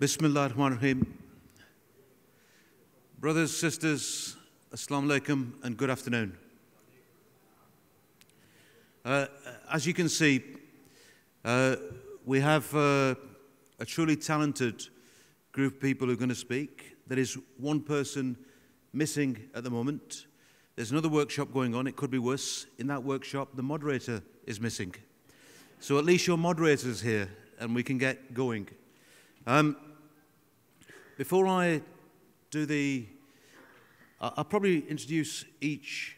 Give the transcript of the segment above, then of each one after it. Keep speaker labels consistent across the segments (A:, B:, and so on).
A: Bismillah ar-Rahman ar-Rahim. Brothers, sisters, Assalamu alaikum and good afternoon. As you can see, we have a truly talented group of people who are going to speak. There is one person missing at the moment. There's another workshop going on. It could be worse. In that workshop, the moderator is missing. So at least your moderator is here and we can get going. Before I do I'll probably introduce each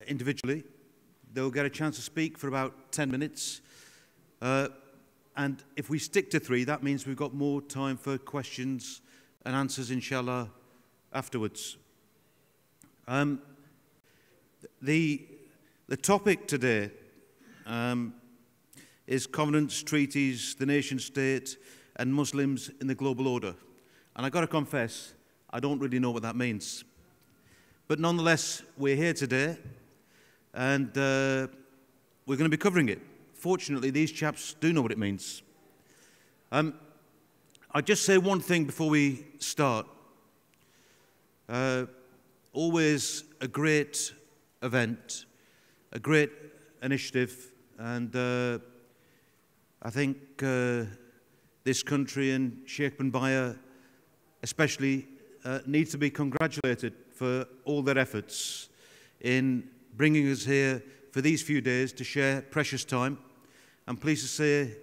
A: individually. They'll get a chance to speak for about 10 minutes. And if we stick to 3, that means we've got more time for questions and answers, inshallah, afterwards. The topic today is covenants, treaties, the nation state, and Muslims in the global order. And I've got to confess, I don't really know what that means. But nonetheless, we're here today, and we're going to be covering it. Fortunately, these chaps do know what it means. I'll just say one thing before we start. Always a great event, a great initiative, and I think this country and Sheikh bin Baya especially need to be congratulated for all their efforts in bringing us here for these few days to share precious time. I'm pleased to say,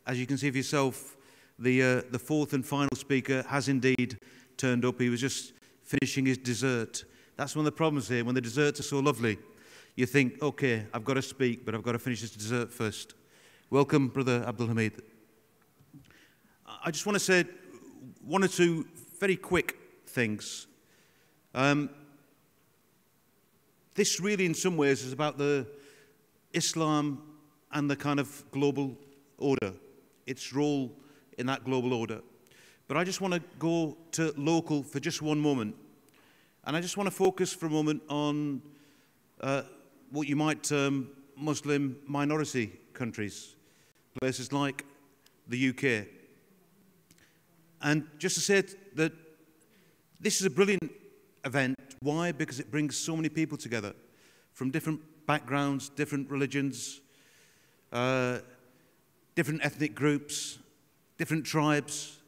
A: as you can see for yourself, the fourth and final speaker has indeed turned up. He was just finishing his dessert. That's one of the problems here. When the desserts are so lovely, you think, okay, I've got to speak, but I've got to finish this dessert first. Welcome, Brother Abdul Hamid. I just want to say one or two very quick things. This really, in some ways, is about the Islam and the kind of global order, its role in that global order. But I just want to go to local for just one moment. And I just want to focus for a moment on what you might term Muslim minority countries, places like the UK. And just to say that this is a brilliant event. Why? Because it brings so many people together from different backgrounds, different religions, different ethnic groups, different tribes.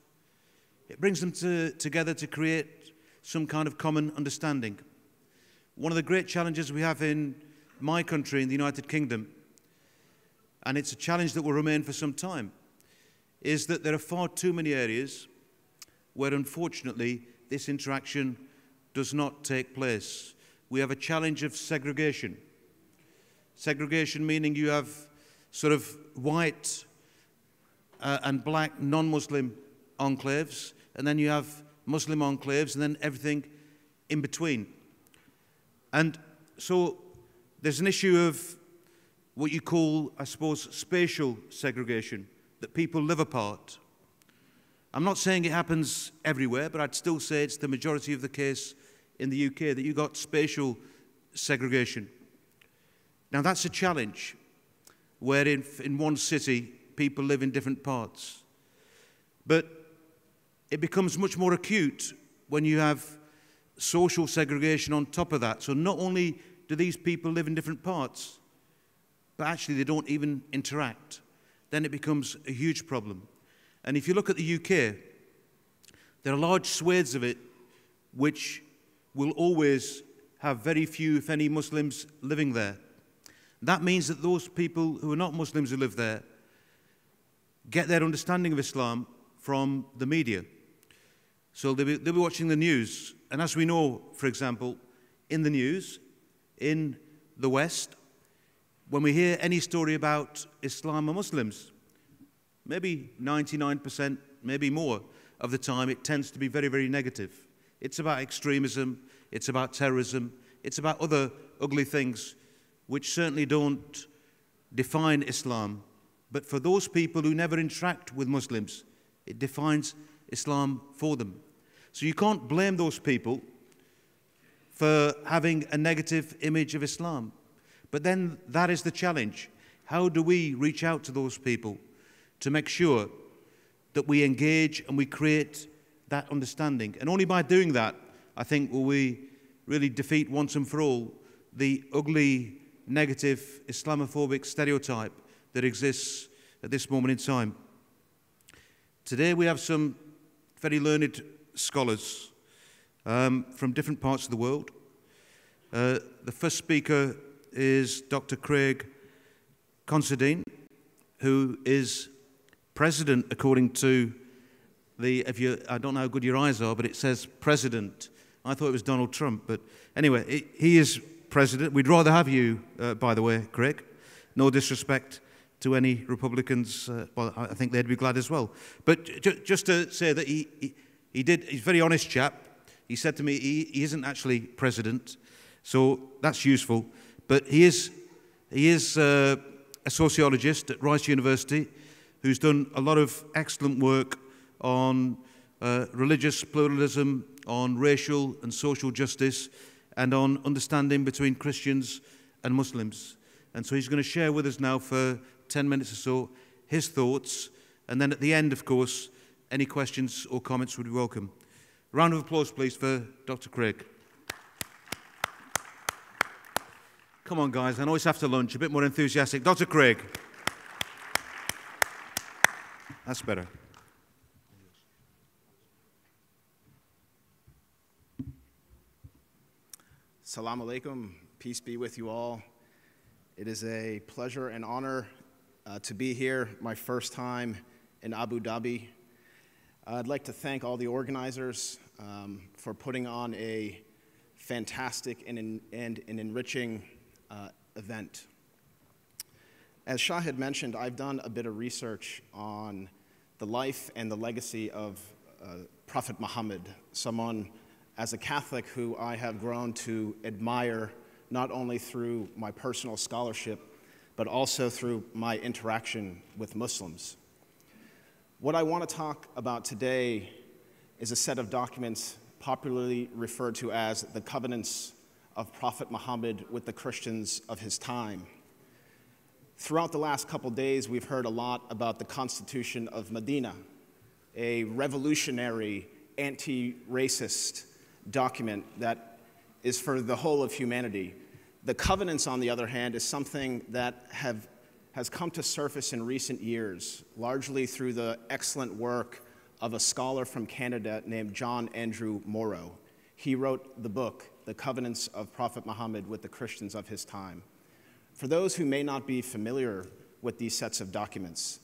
A: It brings them together to create some kind of common understanding. One of the great challenges we have in my country, in the United Kingdom, and it's a challenge that will remain for some time, is that there are far too many areas where, unfortunately, this interaction does not take place. We have a challenge of segregation. Segregation meaning you have sort of white and black non-Muslim enclaves, and then you have Muslim enclaves, and then everything in between. And so there's an issue of what you call, I suppose, spatial segregation, that people live apart. I'm not saying it happens everywhere, but I'd still say it's the majority of the case in the UK, that you've got spatial segregation. Now that's a challenge, where in one city, people live in different parts. But it becomes much more acute when you have social segregation on top of that. So not only do these people live in different parts, but actually they don't even interact. Then it becomes a huge problem. And if you look at the UK, there are large swathes of it which will always have very few, if any, Muslims living there. That means that those people who are not Muslims who live there get their understanding of Islam from the media. So they'll be watching the news. And as we know, for example, in the news, in the West, when we hear any story about Islam or Muslims, maybe 99%, maybe more of the time, it tends to be very, very negative. It's about extremism, it's about terrorism, it's about other ugly things which certainly don't define Islam. But for those people who never interact with Muslims, it defines Islam for them. So you can't blame those people for having a negative image of Islam. But then that is the challenge. How do we reach out to those people to make sure that we engage and we create that understanding. And only by doing that, I think, will we really defeat once and for all the ugly, negative, Islamophobic stereotype that exists at this moment in time. Today we have some very learned scholars from different parts of the world. The first speaker is Dr. Craig Considine, who is president, according to the, I don't know how good your eyes are, but it says president. I thought it was Donald Trump, but anyway, he is president. We'd rather have you, by the way, Craig. No disrespect to any Republicans. Well, I think they'd be glad as well. But just to say that he's a very honest chap. He said to me he isn't actually president, so that's useful. But he is a sociologist at Rice University who's done a lot of excellent work on religious pluralism, on racial and social justice, and on understanding between Christians and Muslims. And so he's going to share with us now for 10 minutes or so his thoughts, and then at the end, of course, any questions or comments would be welcome. A round of applause, please, for Dr. Craig. Come on, guys, I know it's after lunch, a bit more enthusiastic. Dr. Craig. That's better.
B: Assalamu alaikum, peace be with you all. It is a pleasure and honor to be here, my first time in Abu Dhabi. I'd like to thank all the organizers for putting on a fantastic and an enriching event. As Shah had mentioned, I've done a bit of research on the life and the legacy of Prophet Muhammad, someone as a Catholic who I have grown to admire not only through my personal scholarship, but also through my interaction with Muslims. What I want to talk about today is a set of documents popularly referred to as the covenants of Prophet Muhammad with the Christians of his time. Throughout the last couple days, we've heard a lot about the Constitution of Medina, a revolutionary, anti-racist document that is for the whole of humanity. The covenants, on the other hand, is something that has come to surface in recent years, largely through the excellent work of a scholar from Canada named John Andrew Morrow. He wrote the book, The Covenants of Prophet Muhammad with the Christians of his time. For those who may not be familiar with these sets of documents,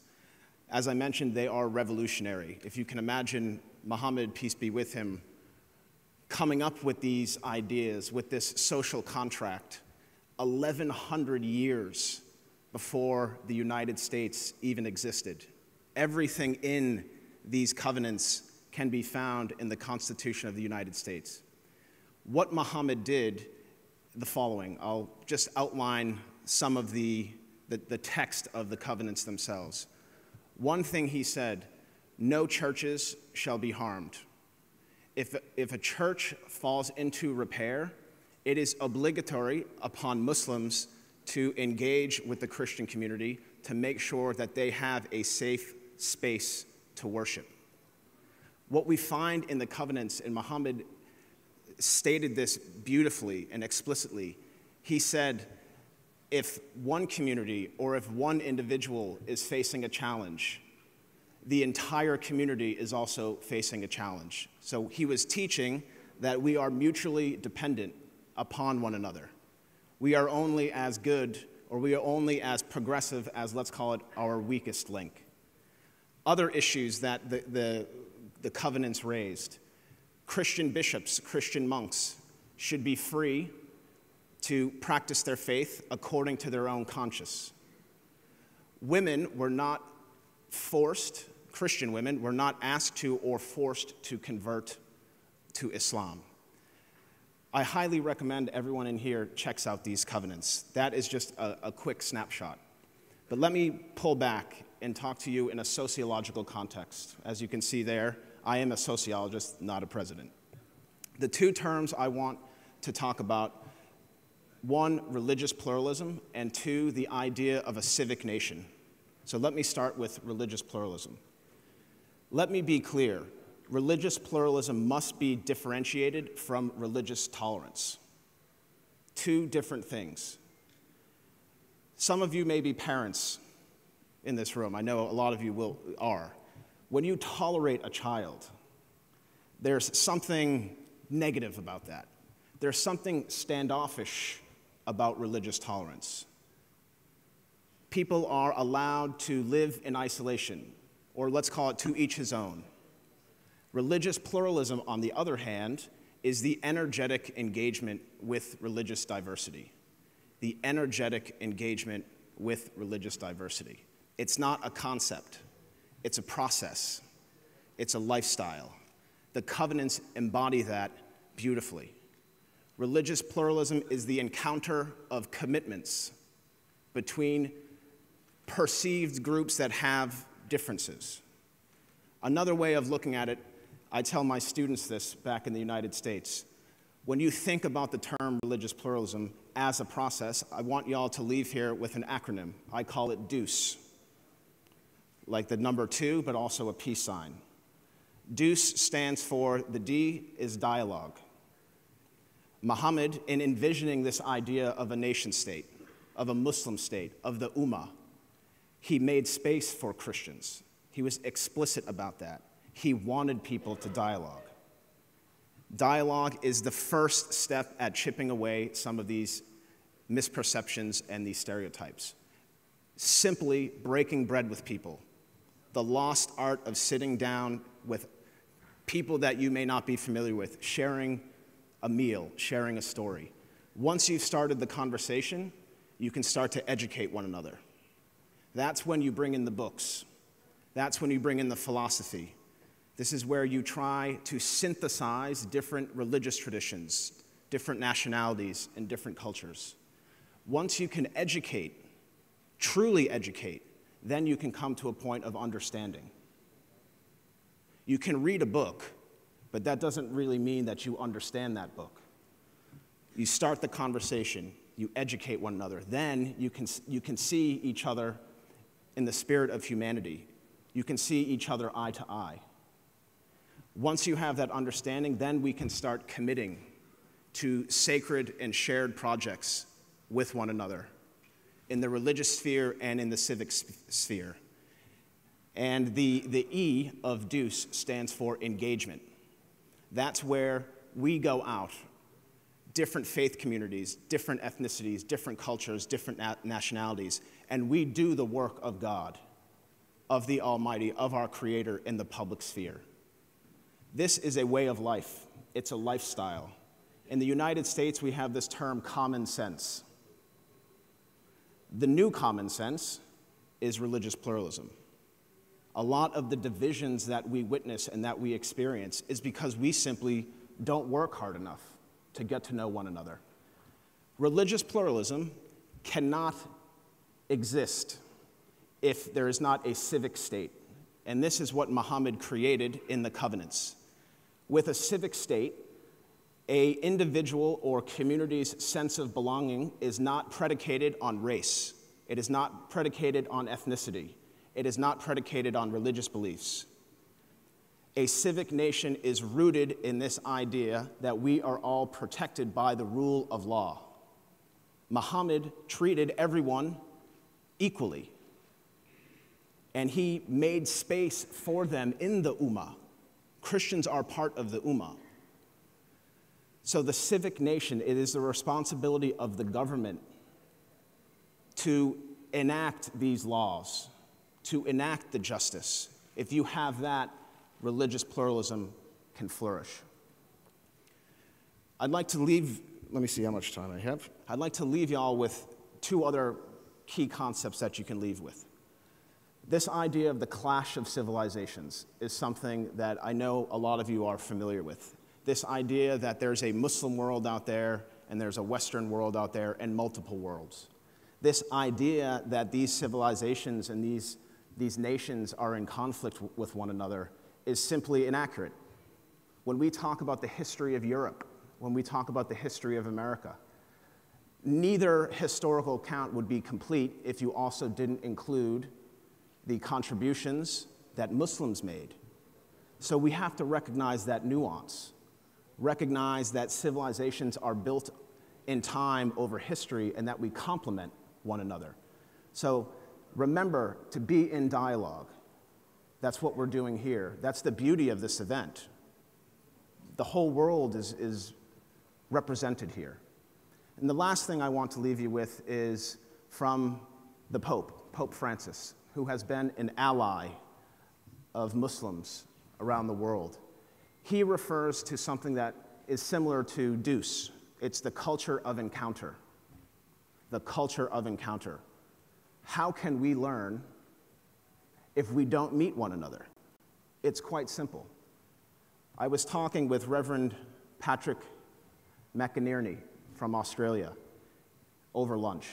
B: as I mentioned, they are revolutionary. If you can imagine Muhammad, peace be with him, coming up with these ideas, with this social contract, 1,100 years before the United States even existed. Everything in these covenants can be found in the Constitution of the United States. What Muhammad did, the following. I'll just outline some of the text of the covenants themselves. One thing he said, no churches shall be harmed. If a church falls into repair, it is obligatory upon Muslims to engage with the Christian community to make sure that they have a safe space to worship. What we find in the covenants, and Muhammad stated this beautifully and explicitly, he said, if one community or if one individual is facing a challenge, the entire community is also facing a challenge. So he was teaching that we are mutually dependent upon one another. We are only as good, or we are only as progressive as, let's call it, our weakest link. Other issues that the covenants raised. Christian bishops, Christian monks should be free to practice their faith according to their own conscience. Women were not forced, Christian women were not asked to or forced to convert to Islam. I highly recommend everyone in here checks out these covenants. That is just a quick snapshot. But let me pull back and talk to you in a sociological context. As you can see there, I am a sociologist, not a president. The two terms I want to talk about, one, religious pluralism, and two, the idea of a civic nation. So let me start with religious pluralism. Let me be clear. Religious pluralism must be differentiated from religious tolerance. Two different things. Some of you may be parents in this room. I know a lot of you are. When you tolerate a child, there's something negative about that. There's something standoffish about religious tolerance. People are allowed to live in isolation, or let's call it to each his own. Religious pluralism, on the other hand, is the energetic engagement with religious diversity. The energetic engagement with religious diversity. It's not a concept. It's a process. It's a lifestyle. The covenants embody that beautifully. Religious pluralism is the encounter of commitments between perceived groups that have differences. Another way of looking at it, I tell my students this back in the United States. When you think about the term religious pluralism as a process, I want y'all to leave here with an acronym. I call it DEUCE, like the number 2, but also a peace sign. DEUCE stands for, the D is dialogue. Muhammad, in envisioning this idea of a nation state, of a Muslim state, of the Ummah, he made space for Christians. He was explicit about that. He wanted people to dialogue. Dialogue is the first step at chipping away some of these misperceptions and these stereotypes. Simply breaking bread with people. The lost art of sitting down with people that you may not be familiar with, sharing a meal, sharing a story. Once you've started the conversation, you can start to educate one another. That's when you bring in the books. That's when you bring in the philosophy. This is where you try to synthesize different religious traditions, different nationalities, and different cultures. Once you can educate, truly educate, then you can come to a point of understanding. You can read a book, but that doesn't really mean that you understand that book. You start the conversation, you educate one another, then you can see each other in the spirit of humanity. You can see each other eye to eye. Once you have that understanding, then we can start committing to sacred and shared projects with one another in the religious sphere and in the civic sphere. And the E of DEUCE stands for engagement. That's where we go out, different faith communities, different ethnicities, different cultures, different nationalities, and we do the work of God, of the Almighty, of our Creator in the public sphere. This is a way of life. It's a lifestyle. In the United States, we have this term common sense. The new common sense is religious pluralism. A lot of the divisions that we witness and that we experience is because we simply don't work hard enough to get to know one another. Religious pluralism cannot exist if there is not a civic state. And this is what Muhammad created in the covenants. With a civic state, an individual or community's sense of belonging is not predicated on race. It is not predicated on ethnicity. It is not predicated on religious beliefs. A civic nation is rooted in this idea that we are all protected by the rule of law. Muhammad treated everyone equally, and he made space for them in the Ummah. Christians are part of the Ummah. So the civic nation, it is the responsibility of the government to enact these laws, to enact the justice. If you have that, religious pluralism can flourish. I'd like to leave, let me see how much time I have. I'd like to leave y'all with two other key concepts that you can leave with. This idea of the Clash of Civilisations is something that I know a lot of you are familiar with. This idea that there's a Muslim world out there and there's a Western world out there and multiple worlds. This idea that these civilizations and these nations are in conflict with one another is simply inaccurate. When we talk about the history of Europe, when we talk about the history of America, neither historical account would be complete if you also didn't include the contributions that Muslims made So we have to recognize that nuance, recognize that civilizations are built in time over history and that we complement one another. So remember to be in dialogue. That's what we're doing here. That's the beauty of this event. The whole world is represented here. And the last thing I want to leave you with is from the Pope, Pope Francis, who has been an ally of Muslims around the world. He refers to something that is similar to deuce. It's the culture of encounter. The culture of encounter. How can we learn if we don't meet one another? It's quite simple. I was talking with Reverend Patrick McInerney from Australia over lunch.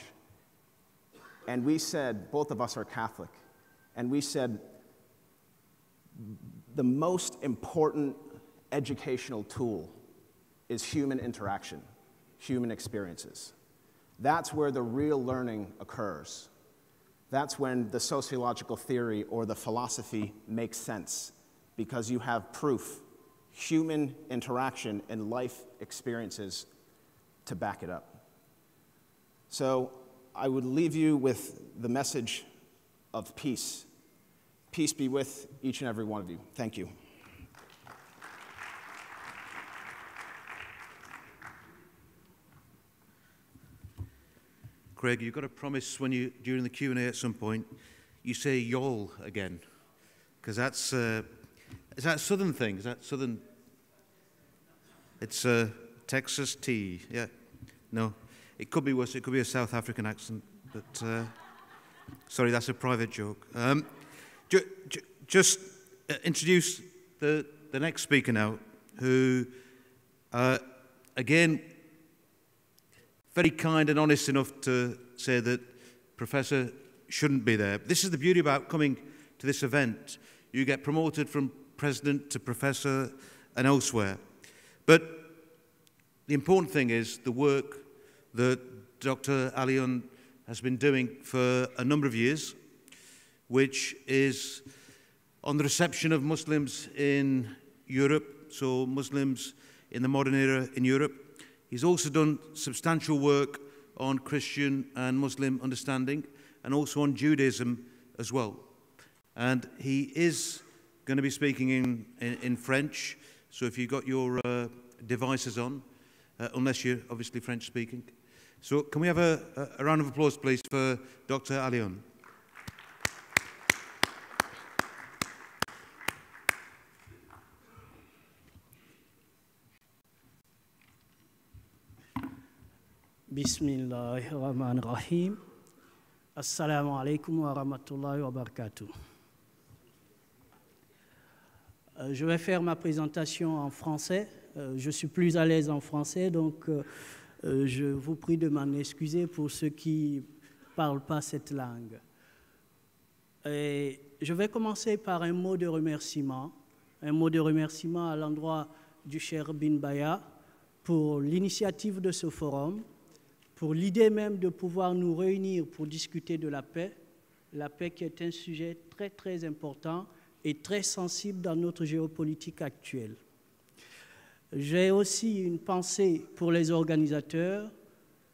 B: And we said, both of us are Catholic, and we said the most important educational tool is human interaction, human experiences. That's where the real learning occurs. That's when the sociological theory or the philosophy makes sense, because you have proof, human interaction and life experiences to back it up. So I would leave you with the message of peace. Peace be with each and every one of you. Thank you.
A: Craig, you've got to promise when you, during the Q&A at some point, you say y'all again, because that's, is that a southern thing? Is that southern? It's Texas tea, yeah. No, it could be worse. It could be a South African accent, but sorry, that's a private joke. Just introduce the next speaker now, who, again, very kind and honest enough to say that Professor shouldn't be there. This is the beauty about coming to this event. You get promoted from president to professor and elsewhere. But the important thing is the work that Dr. Alion has been doing for a number of years, which is on the reception of Muslims in Europe, so Muslims in the modern era in Europe. He's also done substantial work on Christian and Muslim understanding, and also on Judaism as well. And he is going to be speaking in French, so if you've got your devices on, unless you're obviously French speaking. So can we have a round of applause, please, for Dr. Alion?
C: Bismillahirrahmanirrahim. Assalamu alaikum wa rahmatullahi wa barakatuh. Je vais faire ma présentation en français. Je suis plus à l'aise en français, donc je vous prie de m'en excuser pour ceux qui ne parlent pas cette langue. Et je vais commencer par un mot de remerciement à l'endroit du cher Bin Baya pour l'initiative de ce forum, pour l'idée même de pouvoir nous réunir pour discuter de la paix qui est un sujet très très important et très sensible dans notre géopolitique actuelle. J'ai aussi une pensée pour les organisateurs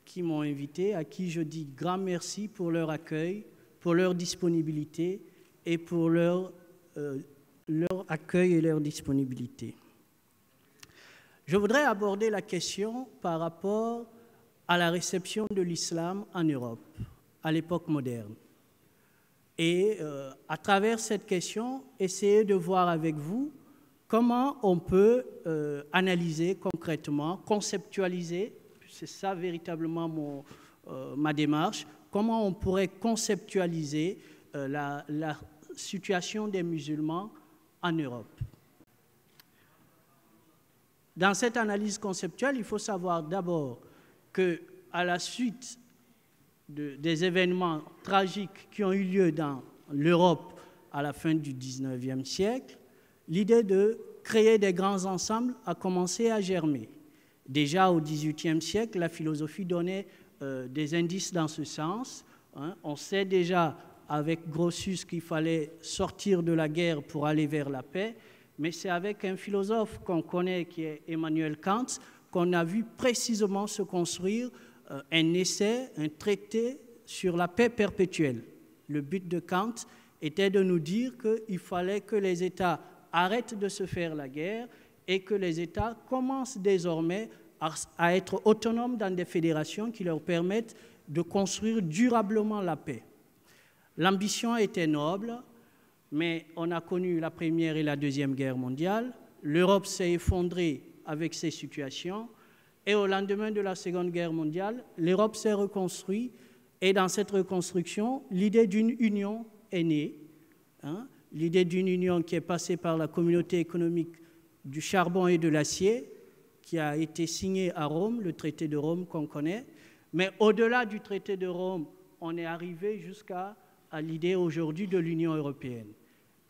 C: qui m'ont invité, à qui je dis grand merci pour leur accueil, pour leur disponibilité et pour leur accueil et leur disponibilité. Je voudrais aborder la question par rapport à la réception de l'islam en Europe, à l'époque moderne. Et à travers cette question, essayer de voir avec vous comment on peut analyser concrètement, conceptualiser, c'est ça véritablement ma démarche, comment on pourrait conceptualiser la situation des musulmans en Europe. Dans cette analyse conceptuelle, il faut savoir d'abord qu'à la suite des événements tragiques qui ont eu lieu dans l'Europe à la fin du XIXe siècle, l'idée de créer des grands ensembles a commencé à germer. Déjà au XVIIIe siècle, la philosophie donnait des indices dans ce sens. On sait déjà avec Grotius qu'il fallait sortir de la guerre pour aller vers la paix, mais c'est avec un philosophe qu'on connaît qui est Emmanuel Kant qu'on a vu précisément se construire un essai, un traité sur la paix perpétuelle. Le but de Kant était de nous dire qu'il fallait que les États arrêtent de se faire la guerre et que les États commencent désormais à être autonomes dans des fédérations qui leur permettent de construire durablement la paix. L'ambition était noble, mais on a connu la Première et la Deuxième Guerre mondiale. L'Europe s'est effondrée avec ces situations. Et au lendemain de la Seconde Guerre mondiale, l'Europe s'est reconstruite. Et dans cette reconstruction, l'idée d'une union est née. L'idée d'une union qui est passée par la communauté économique du charbon et de l'acier, qui a été signée à Rome, le traité de Rome qu'on connaît. Mais au-delà du traité de Rome, on est arrivé jusqu'à l'idée aujourd'hui de l'Union européenne.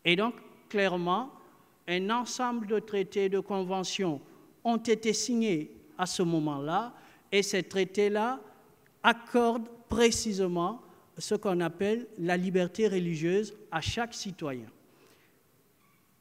C: Et donc, clairement, un ensemble de traités, de conventions ont été signés à ce moment-là, et ces traités-là accordent précisément ce qu'on appelle la liberté religieuse à chaque citoyen.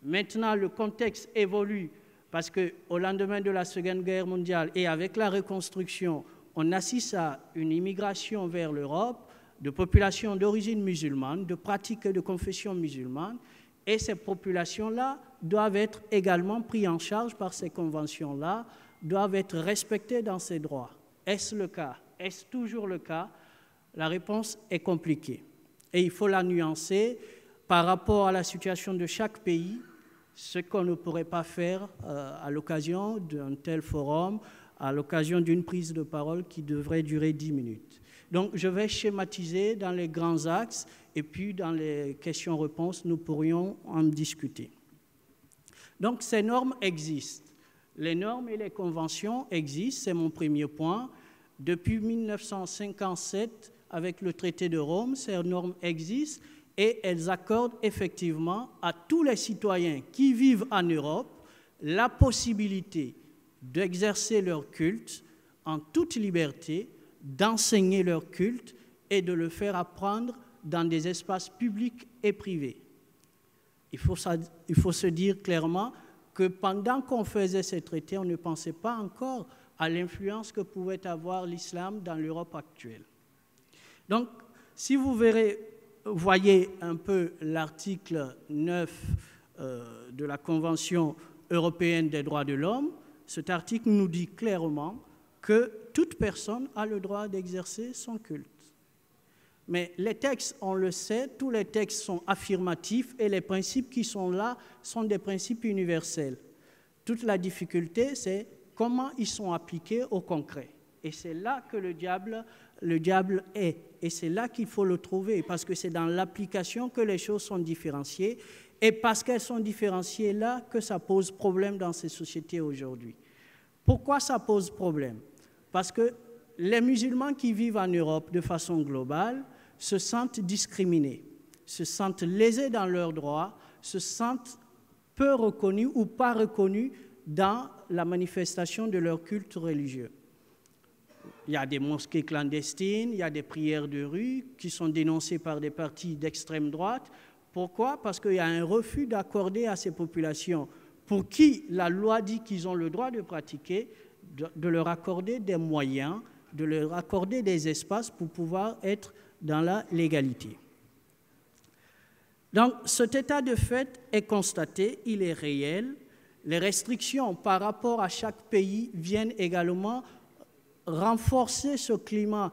C: Maintenant, le contexte évolue parce qu'au lendemain de la Seconde Guerre mondiale et avec la reconstruction, on assiste à une immigration vers l'Europe de populations d'origine musulmane, de pratiques et de confession musulmane, et ces populations-là doivent être également prises en charge par ces conventions-là, doivent être respectées dans ces droits. Est-ce le cas? Est-ce toujours le cas? La réponse est compliquée. Et il faut la nuancer par rapport à la situation de chaque pays, ce qu'on ne pourrait pas faire à l'occasion d'un tel forum, à l'occasion d'une prise de parole qui devrait durer 10 minutes. Donc, je vais schématiser dans les grands axes et puis dans les questions-réponses, nous pourrions en discuter. Donc, ces normes existent. Les normes et les conventions existent, c'est mon premier point. Depuis 1957, avec le traité de Rome, ces normes existent et elles accordent effectivement à tous les citoyens qui vivent en Europe la possibilité d'exercer leur culte en toute liberté, d'enseigner leur culte et de le faire apprendre dans des espaces publics et privés. Il faut se dire clairement que pendant qu'on faisait ces traités, on ne pensait pas encore à l'influence que pouvait avoir l'islam dans l'Europe actuelle. Donc, si vous voyez un peu l'article 9 de la Convention européenne des droits de l'homme, cet article nous dit clairement que toute personne a le droit d'exercer son culte. Mais les textes, on le sait, tous les textes sont affirmatifs et les principes qui sont là sont des principes universels. Toute la difficulté, c'est comment ils sont appliqués au concret. Et c'est là que le diable est. Et c'est là qu'il faut le trouver, parce que c'est dans l'application que les choses sont différenciées. Et parce qu'elles sont différenciées là que ça pose problème dans ces sociétés aujourd'hui. Pourquoi ça pose problème? Parce que les musulmans qui vivent en Europe de façon globale se sentent discriminés, se sentent lésés dans leurs droits, se sentent peu reconnus ou pas reconnus dans la manifestation de leur culte religieux. Il y a des mosquées clandestines, il y a des prières de rue qui sont dénoncées par des partis d'extrême droite. Pourquoi? Parce qu'il y a un refus d'accorder à ces populations pour qui la loi dit qu'ils ont le droit de pratiquer, de leur accorder des moyens, de leur accorder des espaces pour pouvoir être dans la légalité. Donc, cet état de fait est constaté, il est réel. Les restrictions par rapport à chaque pays viennent également renforcer ce climat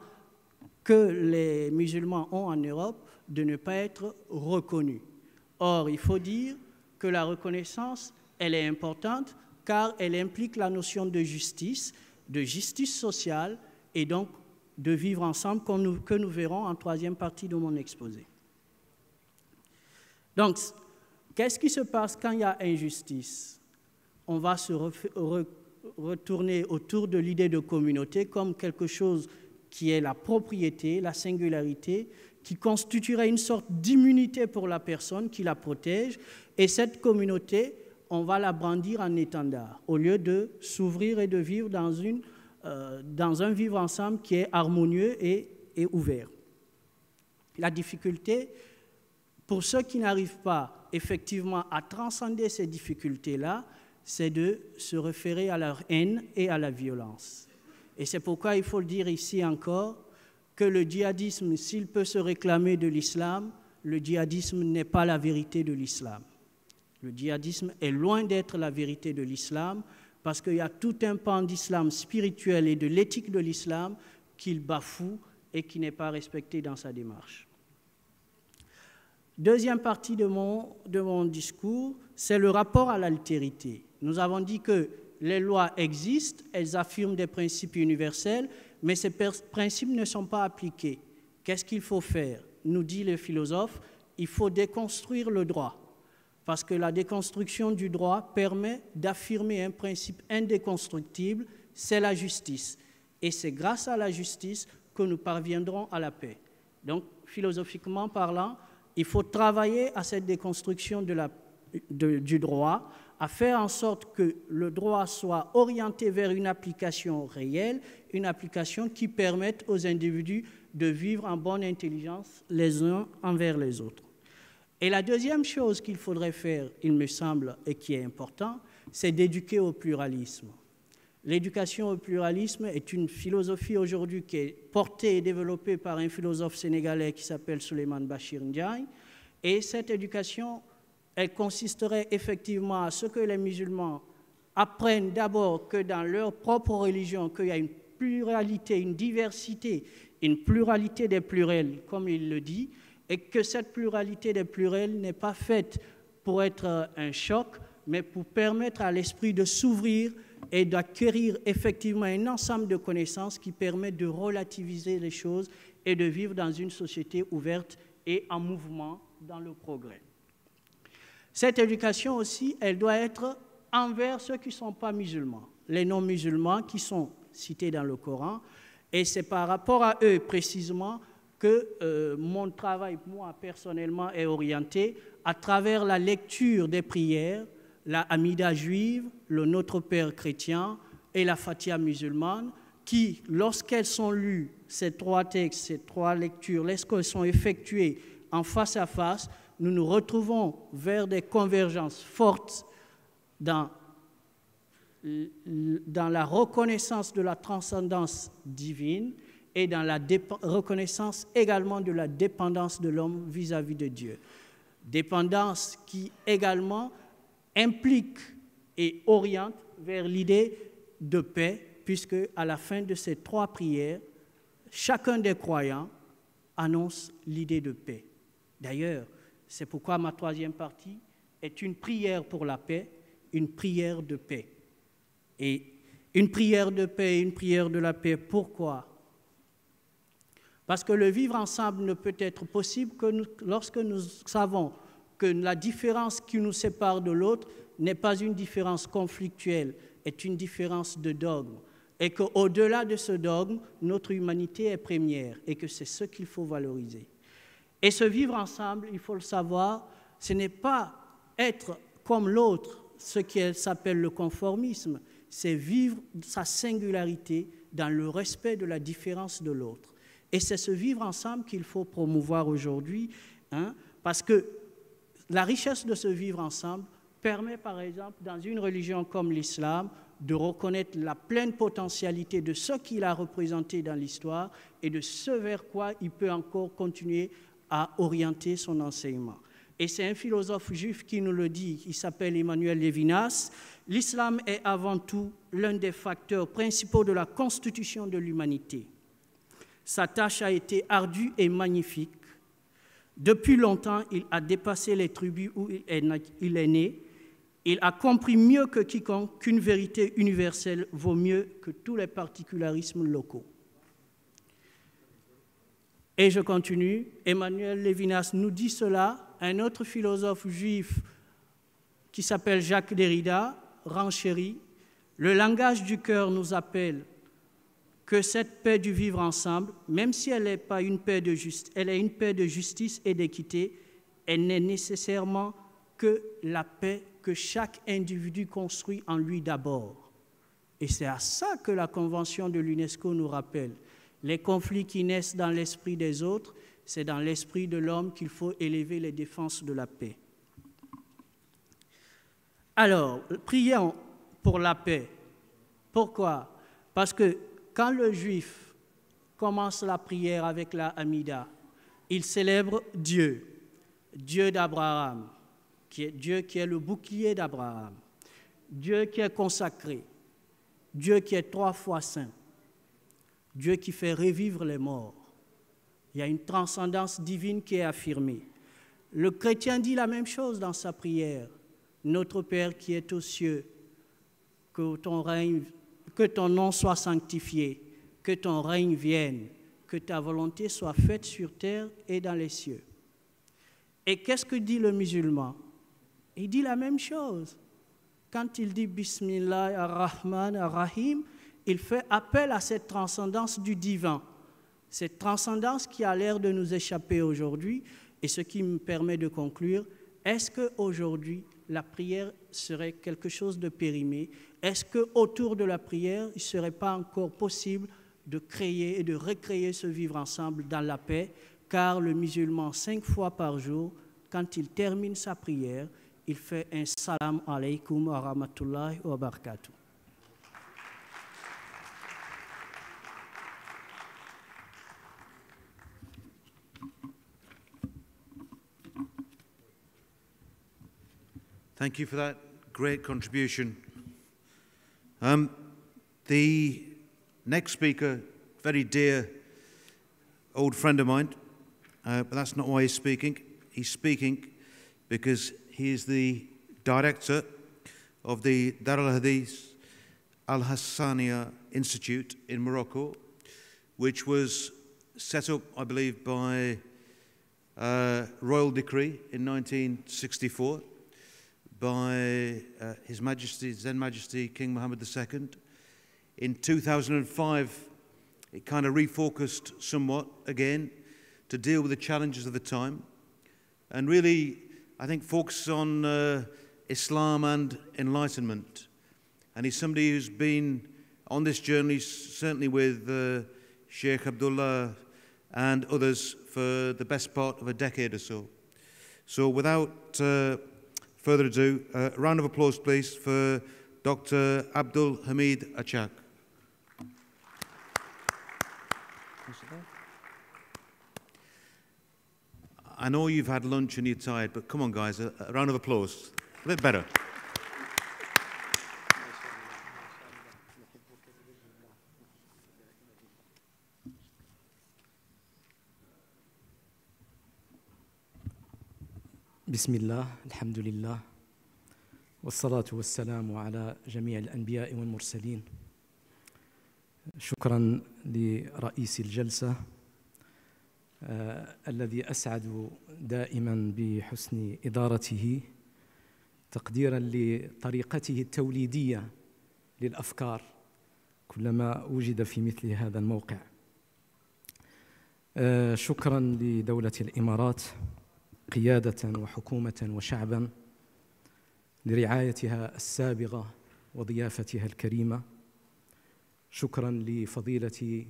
C: que les musulmans ont en Europe de ne pas être reconnus. Or, il faut dire que la reconnaissance, elle est importante car elle implique la notion de justice sociale et donc de vivre ensemble que nous verrons en troisième partie de mon exposé. Donc, qu'est-ce qui se passe quand il y a injustice? On va se retourner autour de l'idée de communauté comme quelque chose qui est la propriété, la singularité, qui constituerait une sorte d'immunité pour la personne qui la protège. Et cette communauté, on va la brandir en étendard, au lieu de s'ouvrir et de vivre dans un vivre ensemble qui est harmonieux et ouvert. La difficulté pour ceux qui n'arrivent pas effectivement à transcender ces difficultés-là, c'est de se référer à leur haine et à la violence. Et c'est pourquoi il faut le dire ici encore, que le djihadisme, s'il peut se réclamer de l'islam, le djihadisme n'est pas la vérité de l'islam. Le djihadisme est loin d'être la vérité de l'islam, parce qu'il y a tout un pan d'islam spirituel et de l'éthique de l'islam qu'il bafoue et qui n'est pas respecté dans sa démarche. Deuxième partie de mon discours, c'est le rapport à l'altérité. Nous avons dit que les lois existent, elles affirment des principes universels, mais ces principes ne sont pas appliqués. Qu'est-ce qu'il faut faire? Nous dit le philosophe, il faut déconstruire le droit. Parce que la déconstruction du droit permet d'affirmer un principe indéconstructible, c'est la justice. Et c'est grâce à la justice que nous parviendrons à la paix. Donc, philosophiquement parlant, il faut travailler à cette déconstruction du droit, à faire en sorte que le droit soit orienté vers une application réelle, une application qui permette aux individus de vivre en bonne intelligence les uns envers les autres. Et la deuxième chose qu'il faudrait faire, il me semble, et qui est important, c'est d'éduquer au pluralisme. L'éducation au pluralisme est une philosophie aujourd'hui qui est portée et développée par un philosophe sénégalais qui s'appelle Souleymane Bachir Ndiaye. Et cette éducation, elle consisterait effectivement à ce que les musulmans apprennent d'abord que dans leur propre religion, qu'il y a une pluralité, une diversité, une pluralité des pluriels, comme il le dit, et que cette pluralité des pluriels n'est pas faite pour être un choc, mais pour permettre à l'esprit de s'ouvrir et d'acquérir effectivement un ensemble de connaissances qui permet de relativiser les choses et de vivre dans une société ouverte et en mouvement dans le progrès. Cette éducation aussi, elle doit être envers ceux qui ne sont pas musulmans, les non-musulmans qui sont cités dans le Coran, et c'est par rapport à eux précisément que mon travail, moi, personnellement, est orienté à travers la lecture des prières, la Hamida juive, le Notre Père chrétien et la Fatiha musulmane, qui, lorsqu'elles sont lues, ces trois textes, ces trois lectures, lorsqu'elles sont effectuées en face à face, nous nous retrouvons vers des convergences fortes dans la reconnaissance de la transcendance divine et dans la reconnaissance également de la dépendance de l'homme vis-à-vis de Dieu. Dépendance qui également implique et oriente vers l'idée de paix, puisque à la fin de ces trois prières, chacun des croyants annonce l'idée de paix. D'ailleurs, c'est pourquoi ma troisième partie est une prière pour la paix, une prière de paix. Et une prière de paix et une prière de la paix, pourquoi? Parce que le vivre ensemble ne peut être possible que lorsque nous savons que la différence qui nous sépare de l'autre n'est pas une différence conflictuelle, est une différence de dogme. Et qu'au-delà de ce dogme, notre humanité est première et que c'est ce qu'il faut valoriser. Et ce vivre ensemble, il faut le savoir, ce n'est pas être comme l'autre, ce qui s'appelle le conformisme, c'est vivre sa singularité dans le respect de la différence de l'autre. Et c'est ce vivre ensemble qu'il faut promouvoir aujourd'hui, parce que la richesse de ce vivre ensemble permet, par exemple, dans une religion comme l'islam, de reconnaître la pleine potentialité de ce qu'il a représenté dans l'histoire et de ce vers quoi il peut encore continuer à orienter son enseignement. Et c'est un philosophe juif qui nous le dit, il s'appelle Emmanuel Levinas. L'islam est avant tout l'un des facteurs principaux de la constitution de l'humanité. Sa tâche a été ardue et magnifique. Depuis longtemps, il a dépassé les tribus où il est né. Il a compris mieux que quiconque qu'une vérité universelle vaut mieux que tous les particularismes locaux. Et je continue, Emmanuel Levinas nous dit cela, un autre philosophe juif qui s'appelle Jacques Derrida renchérit, le langage du cœur nous appelle que cette paix du vivre ensemble, même si elle n'est pas une paix de justice, elle est une paix de justice et d'équité, elle n'est nécessairement que la paix que chaque individu construit en lui d'abord. Et c'est à ça que la Convention de l'UNESCO nous rappelle. Les conflits qui naissent dans l'esprit des autres, C'est dans l'esprit de l'homme qu'il faut élever les défenses de la paix. Alors, prions pour la paix. Pourquoi? Parce que quand le juif commence la prière avec la Hamida, il célèbre Dieu, Dieu d'Abraham, Dieu qui est le bouclier d'Abraham, Dieu qui est consacré, Dieu qui est 3 fois saint, Dieu qui fait revivre les morts. Il y a une transcendance divine qui est affirmée. Le chrétien dit la même chose dans sa prière. Notre Père qui est aux cieux, que ton nom soit sanctifié, que ton règne vienne, que ta volonté soit faite sur terre et dans les cieux. Et qu'est-ce que dit le musulman? Il dit la même chose. Quand il dit Bismillah ar-Rahman ar-Rahim, il fait appel à cette transcendance du divin. Cette transcendance qui a l'air de nous échapper aujourd'hui, et ce qui me permet de conclure, est-ce qu'aujourd'hui, la prière serait quelque chose de périmé? Est-ce qu'autour de la prière, il ne serait pas encore possible de créer et de recréer ce vivre ensemble dans la paix? Car le musulman, 5 fois par jour, quand il termine sa prière, il fait un salam alaykum wa rahmatullahi wa barakatuh.
A: Thank you for that great contribution. The next speaker, very dear old friend of mine, but that's not why he's speaking. He's speaking because he is the director of the Dar al-Hadith Al-Hassaniya Institute in Morocco, which was set up, I believe, by royal decree in 1964. By His Majesty, Zen Majesty, King Mohammed II. In 2005, it kind of refocused somewhat again to deal with the challenges of the time and really, I think, focus on Islam and enlightenment. And he's somebody who's been on this journey, certainly with Sheikh Abdullah and others, for the best part of a decade or so. So without further ado, a round of applause, please, for Dr. Abdul Hamid Achak. I know you've had lunch and you're tired, but come on, guys, a round of applause. A bit better.
D: بسم الله الحمد لله والصلاة والسلام على جميع الأنبياء والمرسلين. شكرا لرئيس الجلسة الذي أسعد دائما بحسن إدارته، تقديرا لطريقته التوليدية للأفكار كلما وجد في مثل هذا الموقع. شكرا لدولة الإمارات قيادة وحكومة وشعبا لرعايتها السابغة وضيافتها الكريمة. شكرا لفضيلة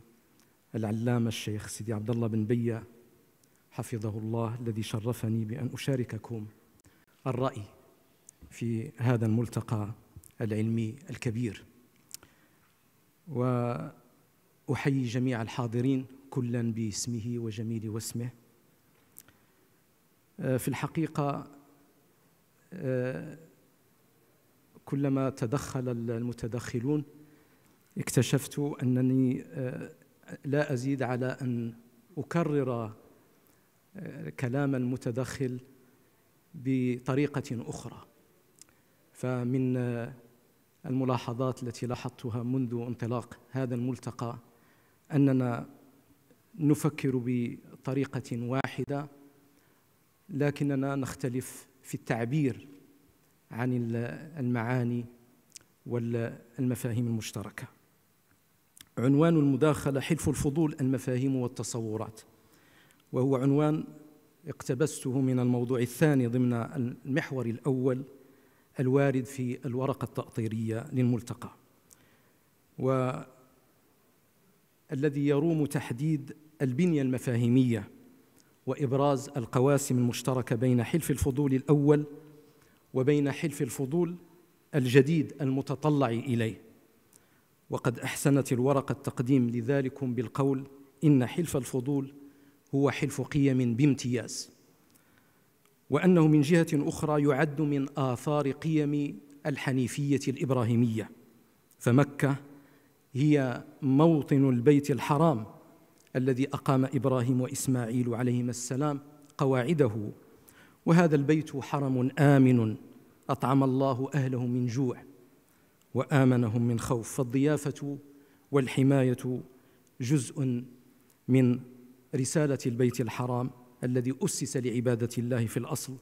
D: العلامة الشيخ سيدي عبد الله بن بية حفظه الله الذي شرفني بأن أشارككم الرأي في هذا الملتقى العلمي الكبير. وأحيي جميع الحاضرين كلا باسمه وجميل واسمه. في الحقيقة كلما تدخل المتدخلون اكتشفت أنني لا أزيد على أن أكرر كلام المتدخل بطريقة أخرى. فمن الملاحظات التي لاحظتها منذ انطلاق هذا الملتقى أننا نفكر بطريقة واحدة، لكننا نختلف في التعبير عن المعاني والمفاهيم المشتركة. عنوان المداخلة حلف الفضول المفاهيم والتصورات، وهو عنوان اقتبسته من الموضوع الثاني ضمن المحور الأول الوارد في الورقة التأطيرية للملتقى، والذي يروم تحديد البنية المفاهيمية وإبراز القواسم المشتركة بين حلف الفضول الأول وبين حلف الفضول الجديد المتطلع إليه. وقد أحسنت الورقة التقديم لذلكم بالقول إن حلف الفضول هو حلف قيم بامتياز، وأنه من جهة أخرى يعد من آثار قيم الحنيفية الإبراهيمية، فمكة هي موطن البيت الحرام الذي أقام إبراهيم وإسماعيل عليهما السلام قواعده، وهذا البيت حرم آمن أطعم الله أهله من جوع وآمنهم من خوف، فالضيافة والحماية جزء من رسالة البيت الحرام الذي أسس لعبادة الله في الأصل،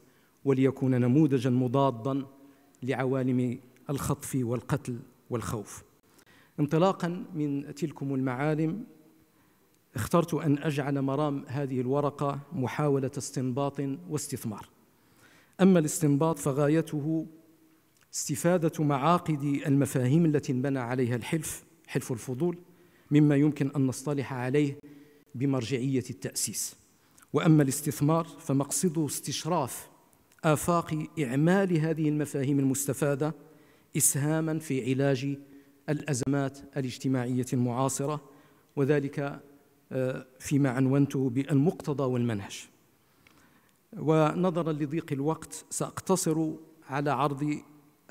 D: وليكون نموذجاً مضاداً لعوالم الخطف والقتل والخوف. انطلاقاً من تلكم المعالم اخترت أن أجعل مرام هذه الورقة محاولة استنباط واستثمار. أما الاستنباط فغايته استفادة معاقد المفاهيم التي انبنى عليها حلف الفضول، مما يمكن أن نصطلح عليه بمرجعية التأسيس. وأما الاستثمار فمقصده استشراف آفاق إعمال هذه المفاهيم المستفادة إسهاماً في علاج الأزمات الاجتماعية المعاصرة، وذلك فيما عنونته بالمقتضى والمنهج. ونظراً لضيق الوقت سأقتصر على عرض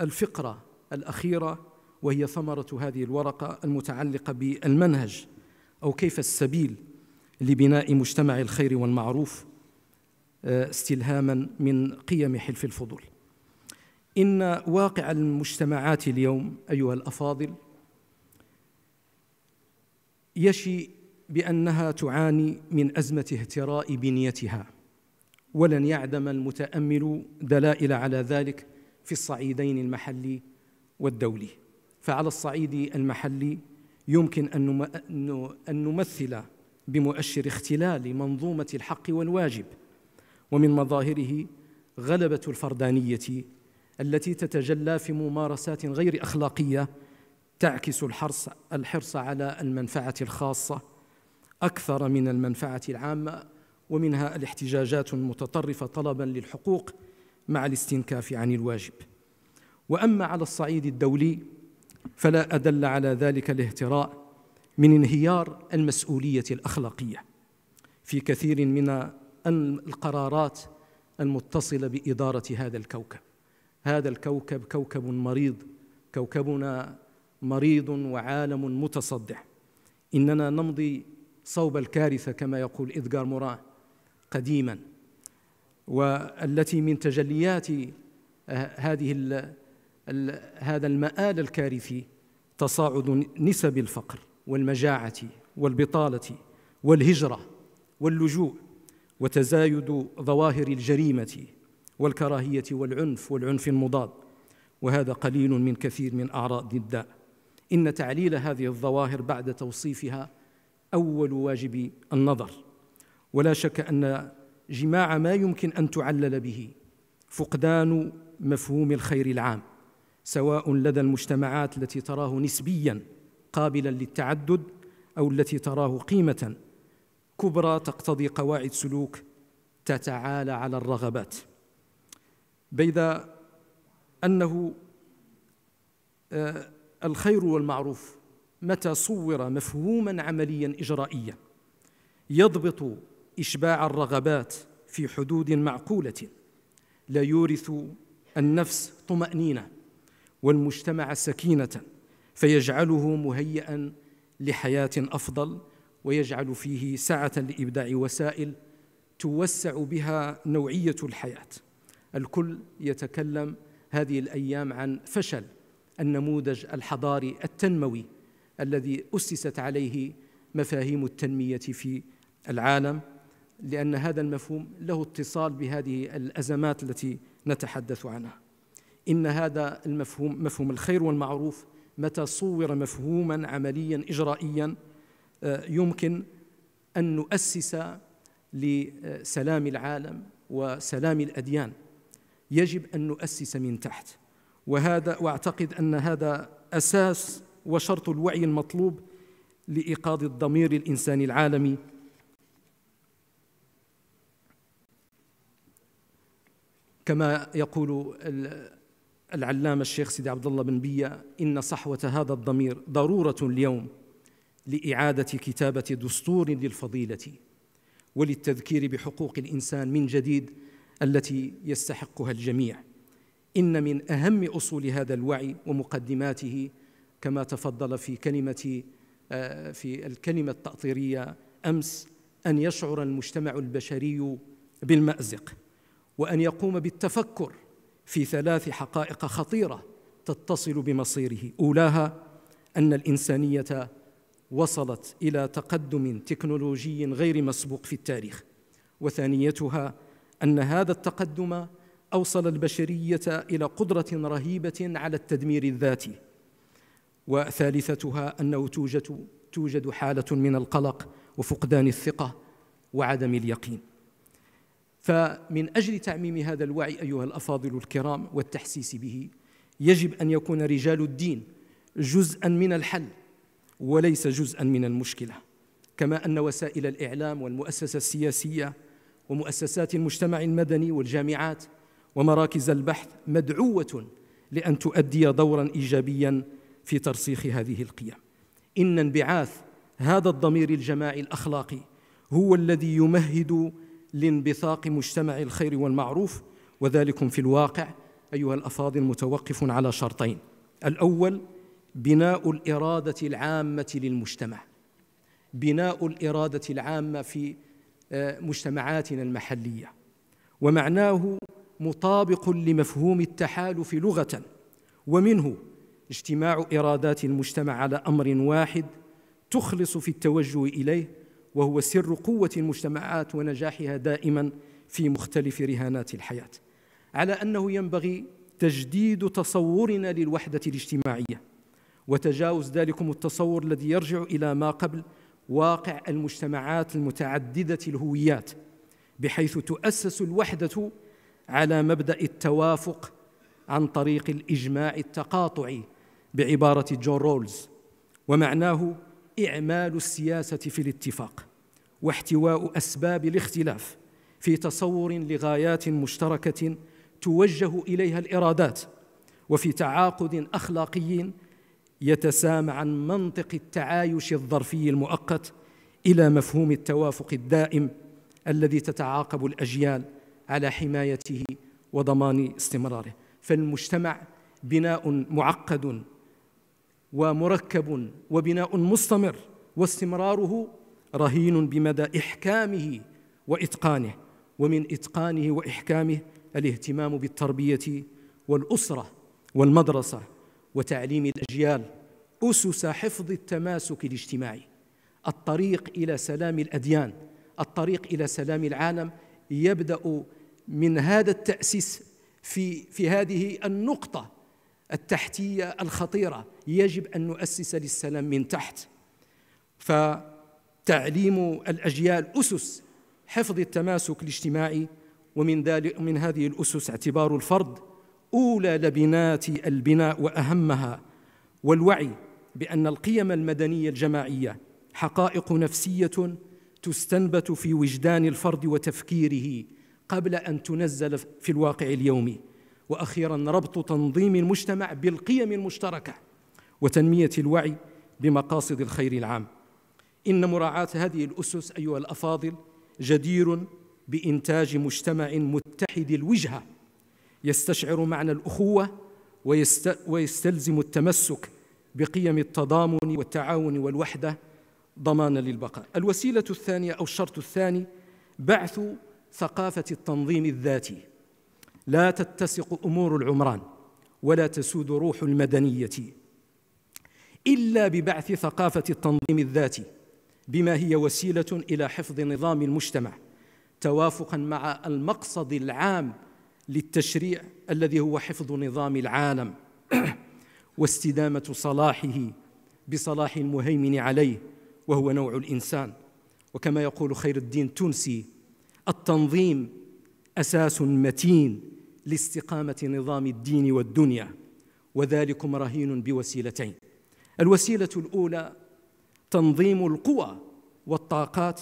D: الفقرة الأخيرة، وهي ثمرة هذه الورقة المتعلقة بالمنهج أو كيف السبيل لبناء مجتمع الخير والمعروف استلهاماً من قيم حلف الفضول. إن واقع المجتمعات اليوم أيها الأفاضل يشي بأنها تعاني من أزمة اهتراء بنيتها، ولن يعدم المتأمل دلائل على ذلك في الصعيدين المحلي والدولي. فعلى الصعيد المحلي يمكن أن نمثل بمؤشر اختلال منظومة الحق والواجب، ومن مظاهره غلبة الفردانية التي تتجلى في ممارسات غير أخلاقية تعكس الحرص على المنفعة الخاصة أكثر من المنفعة العامة، ومنها الاحتجاجات المتطرفة طلباً للحقوق مع الاستنكاف عن الواجب. وأما على الصعيد الدولي فلا أدل على ذلك الاهتراء من انهيار المسؤولية الأخلاقية في كثير من القرارات المتصلة بإدارة هذا الكوكب. هذا الكوكب كوكب مريض، كوكبنا مريض وعالم متصدع. إننا نمضي صوب الكارثة كما يقول إدغار موران قديما، والتي من تجليات هذا المآل الكارثي تصاعد نسب الفقر والمجاعة والبطالة والهجرة واللجوء، وتزايد ظواهر الجريمة والكراهية والعنف المضاد، وهذا قليل من كثير من أعراض الداء. إن تعليل هذه الظواهر بعد توصيفها أول واجب النظر، ولا شك أن جماع ما يمكن أن تعلل به فقدان مفهوم الخير العام، سواء لدى المجتمعات التي تراه نسبياً قابلاً للتعدد أو التي تراه قيمة كبرى تقتضي قواعد سلوك تتعالى على الرغبات، بيد أنه الخير والمعروف متى صور مفهوماً عملياً إجرائياً يضبط إشباع الرغبات في حدود معقولة لا يورث النفس طمأنينة والمجتمع سكينة، فيجعله مهيئاً لحياة أفضل، ويجعل فيه سعة لإبداع وسائل توسع بها نوعية الحياة. الكل يتكلم هذه الأيام عن فشل النموذج الحضاري التنموي الذي أسست عليه مفاهيم التنمية في العالم، لأن هذا المفهوم له اتصال بهذه الأزمات التي نتحدث عنها. إن هذا المفهوم، مفهوم الخير والمعروف، متى صور مفهوماً عملياً إجرائياً يمكن أن نؤسس لسلام العالم وسلام الأديان، يجب أن نؤسس من تحت، وأعتقد أن هذا أساس وشرط الوعي المطلوب لإيقاظ الضمير الإنساني العالمي كما يقول العلامة الشيخ سيدي عبد الله بن بية: إن صحوة هذا الضمير ضرورة اليوم لإعادة كتابة دستور للفضيلة وللتذكير بحقوق الإنسان من جديد التي يستحقها الجميع. إن من أهم أصول هذا الوعي ومقدماته كما تفضل في الكلمة التأطيرية أمس أن يشعر المجتمع البشري بالمأزق، وأن يقوم بالتفكر في 3 حقائق خطيرة تتصل بمصيره. أولاها أن الإنسانية وصلت إلى تقدم تكنولوجي غير مسبوق في التاريخ، وثانيتها أن هذا التقدم أوصل البشرية إلى قدرة رهيبة على التدمير الذاتي، وثالثتها أنه توجد حالة من القلق وفقدان الثقة وعدم اليقين. فمن أجل تعميم هذا الوعي أيها الأفاضل الكرام والتحسيس به، يجب أن يكون رجال الدين جزءاً من الحل وليس جزءاً من المشكلة، كما أن وسائل الإعلام والمؤسسة السياسية ومؤسسات المجتمع المدني والجامعات ومراكز البحث مدعوة لأن تؤدي دوراً إيجابياً في ترسيخ هذه القيم. إن انبعاث هذا الضمير الجماعي الأخلاقي هو الذي يمهد لانبثاق مجتمع الخير والمعروف، وذلك في الواقع أيها الأفاضل متوقف على شرطين: الأول بناء الإرادة العامة للمجتمع، بناء الإرادة العامة في مجتمعاتنا المحلية، ومعناه مطابق لمفهوم التحالف لغة، ومنه اجتماع إرادات المجتمع على أمر واحد تخلص في التوجه إليه، وهو سر قوة المجتمعات ونجاحها دائما في مختلف رهانات الحياة. على أنه ينبغي تجديد تصورنا للوحدة الاجتماعية وتجاوز ذلكم التصور الذي يرجع إلى ما قبل واقع المجتمعات المتعددة الهويات، بحيث تؤسس الوحدة على مبدأ التوافق عن طريق الإجماع التقاطعي بعبارة جون رولز، ومعناه إعمال السياسة في الاتفاق واحتواء أسباب الاختلاف في تصور لغايات مشتركة توجه إليها الإرادات، وفي تعاقد أخلاقي يتسامى عن منطق التعايش الظرفي المؤقت إلى مفهوم التوافق الدائم الذي تتعاقب الأجيال على حمايته وضمان استمراره. فالمجتمع بناء معقد ومركب وبناء مستمر، واستمراره رهين بمدى إحكامه وإتقانه، ومن إتقانه وإحكامه الاهتمام بالتربية والأسرة والمدرسة وتعليم الأجيال أسس حفظ التماسك الاجتماعي. الطريق إلى سلام الأديان، الطريق إلى سلام العالم يبدأ من هذا التأسيس في هذه النقطة التحتية الخطيرة. يجب أن نؤسس للسلام من تحت، فتعليم الأجيال أسس حفظ التماسك الاجتماعي، ومن هذه الأسس اعتبار الفرد أولى لبنات البناء وأهمها، والوعي بأن القيم المدنية الجماعية حقائق نفسية تستنبت في وجدان الفرد وتفكيره قبل أن تنزل في الواقع اليومي. وأخيراً ربط تنظيم المجتمع بالقيم المشتركة وتنمية الوعي بمقاصد الخير العام. إن مراعاة هذه الأسس أيها الأفاضل جدير بإنتاج مجتمع متحد الوجهة يستشعر معنى الأخوة ويستلزم التمسك بقيم التضامن والتعاون والوحدة ضمانا للبقاء. الوسيلة الثانية أو الشرط الثاني بعث ثقافة التنظيم الذاتي. لا تتسق أمور العمران ولا تسود روح المدنية إلا ببعث ثقافة التنظيم الذاتي، بما هي وسيلة إلى حفظ نظام المجتمع توافقاً مع المقصد العام للتشريع الذي هو حفظ نظام العالم واستدامة صلاحه بصلاح المهيمن عليه وهو نوع الإنسان. وكما يقول خير الدين تونسي: التنظيم أساس متين لاستقامة نظام الدين والدنيا، وذلكم رهين بوسيلتين. الوسيلة الأولى تنظيم القوى والطاقات،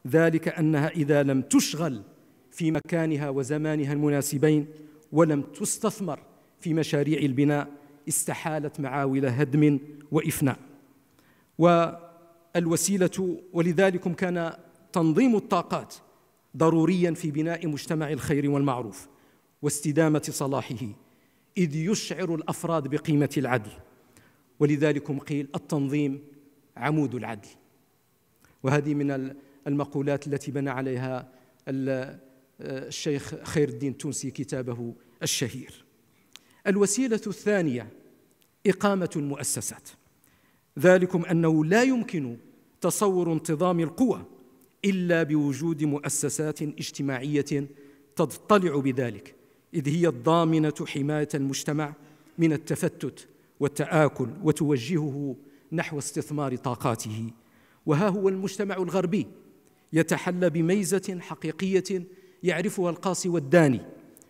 D: ذلك أنها إذا لم تشغل في مكانها وزمانها المناسبين ولم تستثمر في مشاريع البناء استحالت معاول هدم وإفناء. والوسيلة ولذلك كان تنظيم الطاقات ضروريا في بناء مجتمع الخير والمعروف واستدامة صلاحه، إذ يشعر الأفراد بقيمة العدل، ولذلك قيل التنظيم عمود العدل. وهذه من المقولات التي بنى عليها الشيخ خير الدين التونسي كتابه الشهير. الوسيلة الثانية إقامة المؤسسات، ذلكم أنه لا يمكن تصور انتظام القوى إلا بوجود مؤسسات اجتماعية تضطلع بذلك، إذ هي الضامنة حماية المجتمع من التفتت والتآكل وتوجهه نحو استثمار طاقاته. وها هو المجتمع الغربي يتحلى بميزة حقيقية يعرفها القاصي والداني،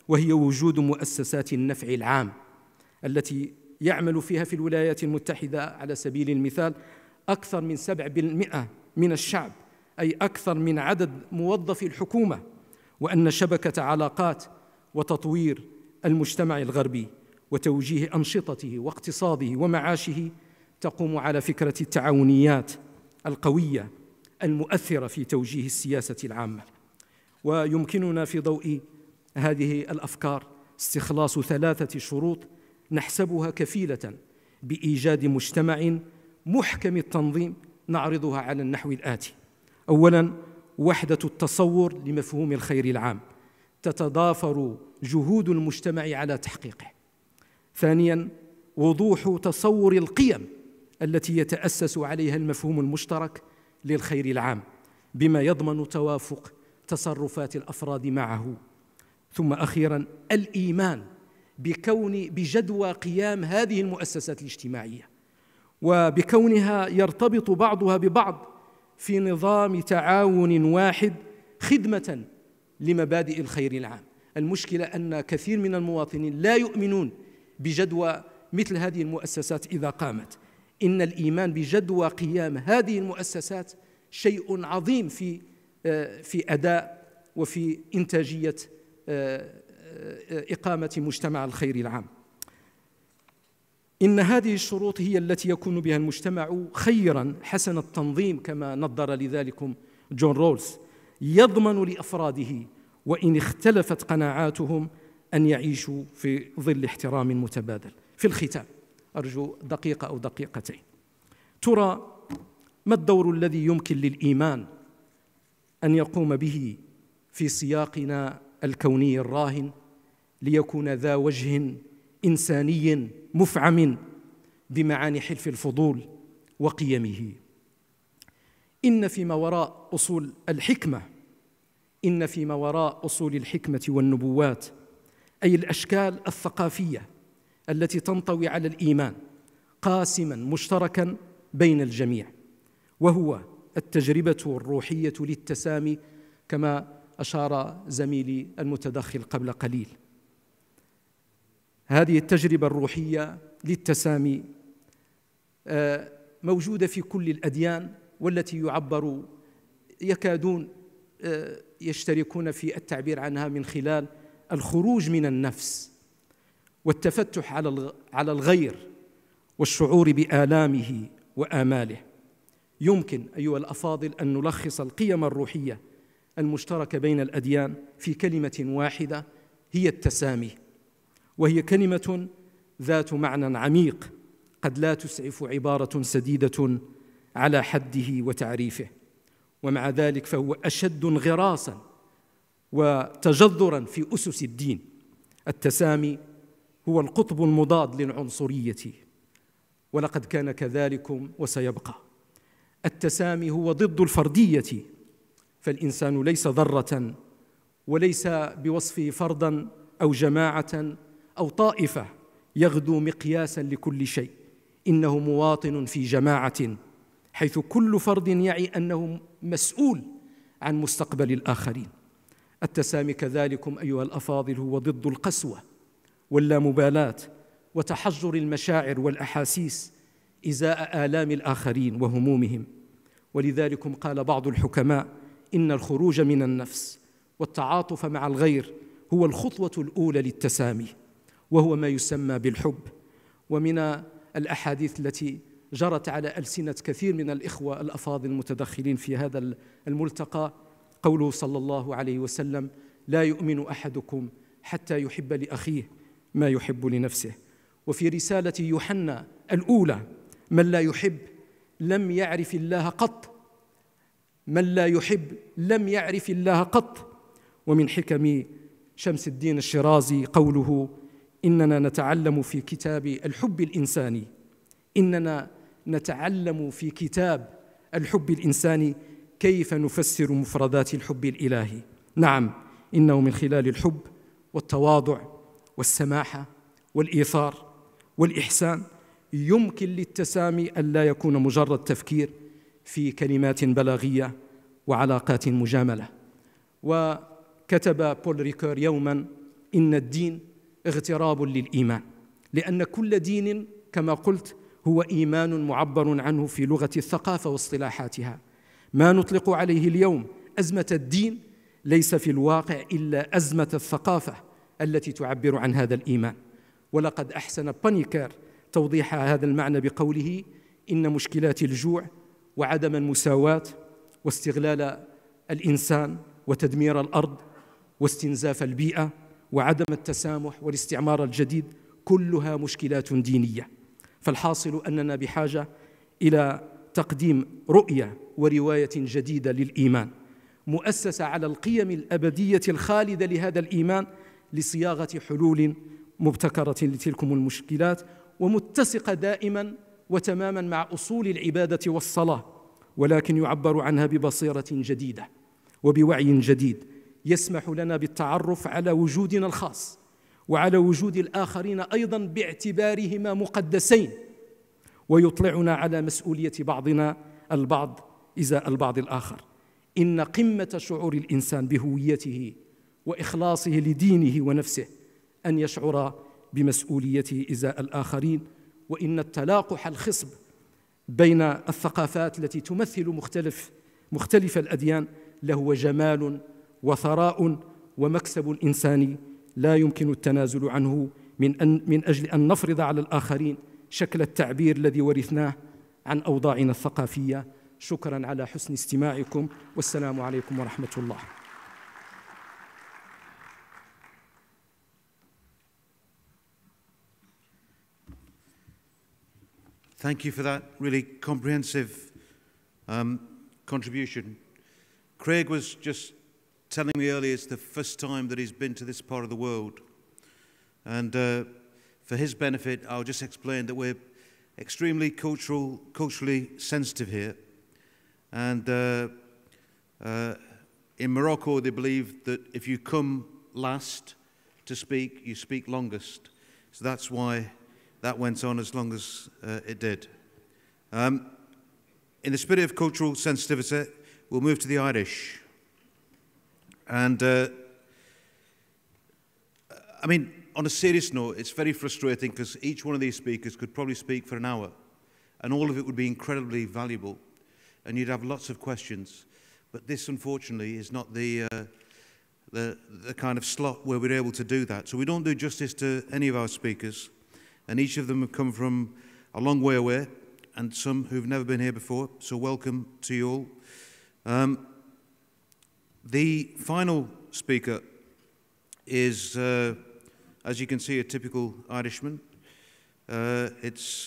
D: وهي وجود مؤسسات النفع العام التي يعمل فيها في الولايات المتحدة على سبيل المثال أكثر من 7% من الشعب، أي أكثر من عدد موظفي الحكومة، وأن شبكة علاقات وتطوير المجتمع الغربي وتوجيه أنشطته واقتصاده ومعاشه تقوم على فكرة التعاونيات القوية المؤثرة في توجيه السياسة العامة. ويمكننا في ضوء هذه الأفكار استخلاص 3 شروط نحسبها كفيلة بإيجاد مجتمع محكم التنظيم نعرضها على النحو الآتي: أولاً، وحدة التصور لمفهوم الخير العام تتضافر جهود المجتمع على تحقيقه. ثانياً، وضوح تصور القيم التي يتأسس عليها المفهوم المشترك للخير العام بما يضمن توافق تصرفات الأفراد معه. ثم أخيراً، الإيمان بجدوى قيام هذه المؤسسات الاجتماعية وبكونها يرتبط بعضها ببعض في نظام تعاون واحد خدمة لمبادئ الخير العام. المشكلة أن كثير من المواطنين لا يؤمنون بجدوى مثل هذه المؤسسات إذا قامت. إن الإيمان بجدوى قيام هذه المؤسسات شيء عظيم في أداء وفي إنتاجية إقامة مجتمع الخير العام. إن هذه الشروط هي التي يكون بها المجتمع خيراً حسن التنظيم كما نظر لذلكم جون رولز، يضمن لأفراده وإن اختلفت قناعاتهم أن يعيشوا في ظل احترام متبادل. في الختام أرجو دقيقة أو دقيقتين. ترى ما الدور الذي يمكن للإيمان أن يقوم به في سياقنا الكوني الراهن ليكون ذا وجه إنساني مفعم بمعاني حلف الفضول وقيمه؟ إن فيما وراء أصول الحكمة والنبوات، أي الأشكال الثقافية التي تنطوي على الإيمان، قاسماً مشتركاً بين الجميع، وهو التجربة الروحية للتسامي كما أشار زميلي المتدخل قبل قليل. هذه التجربة الروحية للتسامي موجودة في كل الأديان، والتي يكادون يشتركون في التعبير عنها من خلال الخروج من النفس والتفتح على الغير والشعور بآلامه وآماله. يمكن أيها الأفاضل أن نلخص القيم الروحية المشتركة بين الأديان في كلمة واحدة، هي التسامي، وهي كلمة ذات معنى عميق قد لا تسعف عبارة سديدة على حده وتعريفه، ومع ذلك فهو أشد انغراساً وتجذراً في أسس الدين. التسامي هو القطب المضاد للعنصرية، ولقد كان كذلك وسيبقى. التسامي هو ضد الفردية، فالإنسان ليس ذرة وليس بوصفه فرداً أو جماعة أو طائفة يغدو مقياساً لكل شيء، إنه مواطن في جماعة، حيث كل فرد يعي أنه مسؤول عن مستقبل الآخرين. التسامي كذلكم أيها الأفاضل هو ضد القسوة واللامبالاة وتحجر المشاعر والأحاسيس إزاء آلام الآخرين وهمومهم. ولذلك قال بعض الحكماء إن الخروج من النفس والتعاطف مع الغير هو الخطوة الأولى للتسامي، وهو ما يسمى بالحب. ومن الأحاديث التي جرت على ألسنة كثير من الإخوة الأفاضل المتدخلين في هذا الملتقى قوله صلى الله عليه وسلم: لا يؤمن أحدكم حتى يحب لأخيه ما يحب لنفسه. وفي رسالة يوحنا الأولى: من لا يحب لم يعرف الله قط، من لا يحب لم يعرف الله قط. ومن حكم شمس الدين الشيرازي قوله: إننا نتعلم في كتاب الحب الإنساني، إننا نتعلم في كتاب الحب الإنساني كيف نفسر مفردات الحب الإلهي. نعم، إنه من خلال الحب والتواضع والسماحة والإيثار والإحسان يمكن للتسامي أن لا يكون مجرد تفكير في كلمات بلاغية وعلاقات مجاملة. وكتب بول ريكور يوما: إن الدين اغتراب للإيمان، لأن كل دين كما قلت هو إيمان معبر عنه في لغة الثقافة واصطلاحاتها. ما نطلق عليه اليوم أزمة الدين ليس في الواقع إلا أزمة الثقافة التي تعبر عن هذا الإيمان. ولقد أحسن بانيكر توضيح هذا المعنى بقوله: إن مشكلات الجوع وعدم المساواة واستغلال الإنسان وتدمير الأرض واستنزاف البيئة وعدم التسامح والاستعمار الجديد كلها مشكلات دينية. فالحاصل أننا بحاجة إلى تقديم رؤية ورواية جديدة للإيمان، مؤسسة على القيم الأبدية الخالدة لهذا الإيمان، لصياغة حلول مبتكرة لتلكم المشكلات، ومتسقة دائما وتماما مع أصول العبادة والصلاة، ولكن يعبر عنها ببصيرة جديدة وبوعي جديد يسمح لنا بالتعرف على وجودنا الخاص وعلى وجود الآخرين أيضا باعتبارهما مقدسين، ويطلعنا على مسؤولية بعضنا البعض إزاء البعض الآخر. إن قمة شعور الإنسان بهويته وإخلاصه لدينه ونفسه أن يشعر بمسؤوليته إزاء الآخرين، وإن التلاقح الخصب بين الثقافات التي تمثل مختلف الأديان له جمال وثراء ومكسب إنساني لا يمكن التنازل عنه من أجل أن نفرض على الآخرين شكل التعبير الذي ورثناه عن أوضاعنا الثقافية. شكراً على حسن استماعكم، والسلام عليكم ورحمة الله.
A: Thank you for that really comprehensive contribution. Craig was just telling me earlier it's the first time that he's been to this part of the world. And for his benefit, I'll just explain that we're extremely culturally sensitive here. And in Morocco, they believe that if you come last to speak, you speak longest. So that's why that went on as long as it did. In the spirit of cultural sensitivity, we'll move to the Irish. And I mean, on a serious note, it's very frustrating because each one of these speakers could probably speak for an hour, and all of it would be incredibly valuable, and you'd have lots of questions. But this, unfortunately, is not the kind of slot where we're able to do that. So we don't do justice to any of our speakers, and each of them have come from a long way away, and some who've never been here before, so welcome to you all. The final speaker is, as you can see, a typical Irishman. It's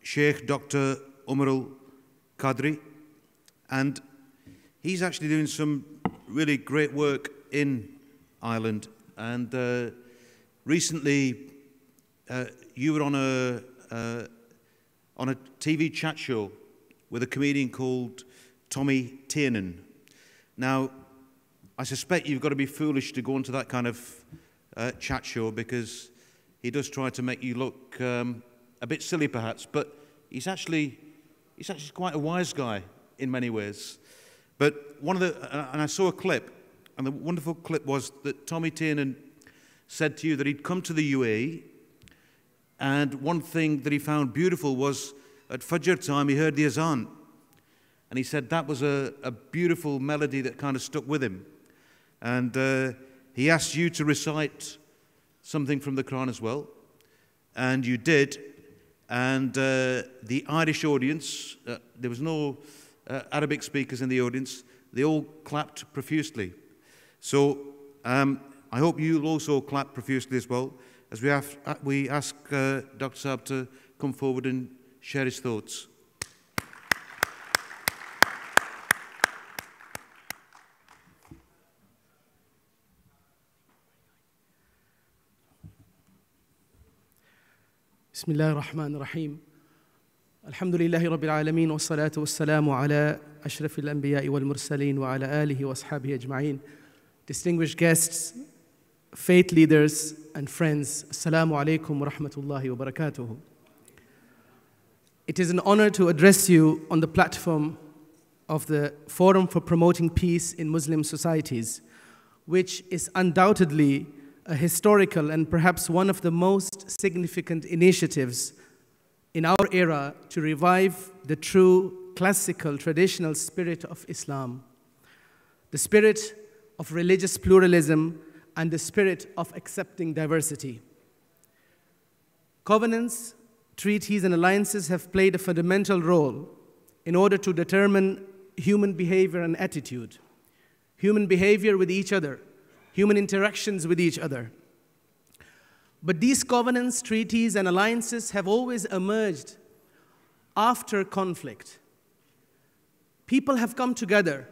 A: Sheikh Dr. Umar al-Qadri, and he's actually doing some really great work in Ireland. And recently, you were on a TV chat show with a comedian called Tommy Tiernan. Now, I suspect you've got to be foolish to go into that kind of chat show, because he does try to make you look a bit silly, perhaps. But he's actually quite a wise guy in many ways. But and I saw a clip, and the wonderful clip was that Tommy Tiernan said to you that he'd come to the UAE, and one thing that he found beautiful was at Fajr time he heard the azan. And he said that was a beautiful melody that kind of stuck with him. And he asked you to recite something from the Quran as well. And you did. And the Irish audience, there was no Arabic speakers in the audience, they all clapped profusely. So I hope you'll also clap profusely as well, as we ask Dr. Saab to come forward and share his thoughts.
E: بسم الله الرحمن الرحيم الحمد لله رب العالمين والصلاة والسلام على أشرف الأنبياء والمرسلين وعلى آله وأصحابه أجمعين. Distinguished guests, faith leaders and friends, Assalamu alaikum wa rahmatullahi wa barakatuhu. It is an honor to address you on the platform of the Forum for Promoting Peace in Muslim Societies, which is undoubtedly a historical and perhaps one of the most significant initiatives in our era to revive the true classical traditional spirit of Islam, the spirit of religious pluralism and the spirit of accepting diversity. Covenants, treaties, and alliances have played a fundamental role in order to determine human behavior and attitude, human behavior with each other, human interactions with each other. But these covenants, treaties, and alliances have always emerged after conflict. People have come together.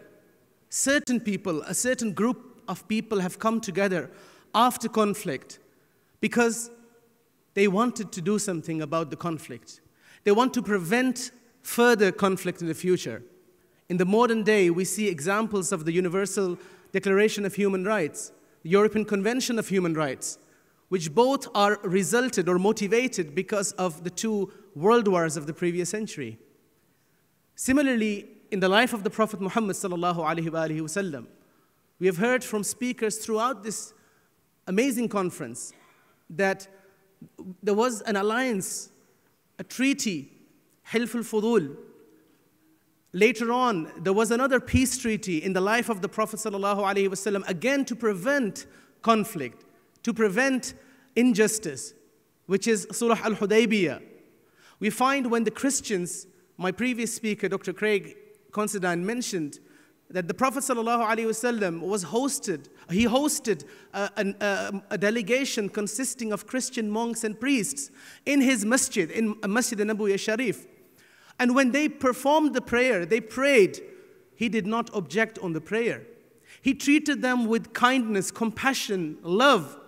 E: Certain people, a certain group of people have come together after conflict because they wanted to do something about the conflict. They want to prevent further conflict in the future. In the modern day, we see examples of the Universal Declaration of Human Rights, the European Convention of Human Rights, which both are resulted or motivated because of the two world wars of the previous century. Similarly, in the life of the Prophet Muhammad sallallahu alaihi wasallam, we have heard from speakers throughout this amazing conference that there was an alliance, a treaty, Hilf al-Fudul. Later on, there was another peace treaty in the life of the Prophet ﷺ, again to prevent conflict, to prevent injustice, which is Surah Al-Hudaybiyah. We find when the Christians, my previous speaker, Dr. Craig Considine, mentioned that the Prophet ﷺ hosted a delegation consisting of Christian monks and priests in his masjid, in Masjid al-Nabawi al-Sharif. And when they performed the prayer, they prayed, he did not object on the prayer. He treated them with kindness, compassion, love.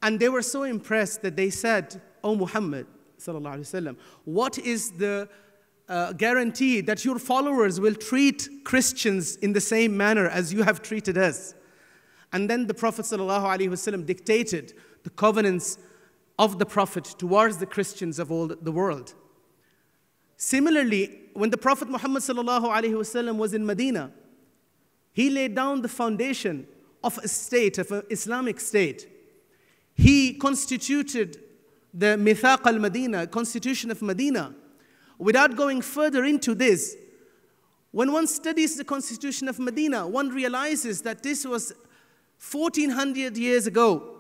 E: And they were so impressed that they said, "O Muhammad, sallallahu alaihi wasallam, what is the guarantee that your followers will treat Christians in the same manner as you have treated us?" And then the Prophet sallallahu alaihi wasallam dictated the covenants of the Prophet towards the Christians of all the world. Similarly, when the Prophet Muhammad ﷺ was in Medina, he laid down the foundation of a state, of an Islamic state. He constituted the Mithaq al-Medina, Constitution of Medina. Without going further into this, when one studies the Constitution of Medina, one realizes that this was 1400 years ago,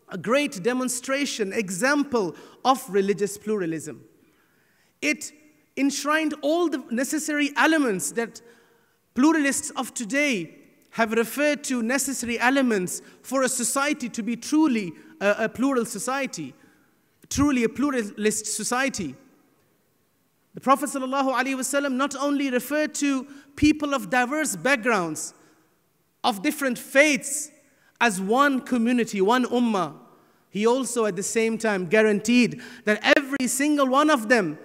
E: a great demonstration, example of religious pluralism. It enshrined all the necessary elements that pluralists of today have referred to necessary elements for a society to be truly a plural society, truly a pluralist society. The Prophet ﷺ not only referred to people of diverse backgrounds, of different faiths, as one community, one ummah, he also at the same time guaranteed that every single one of them,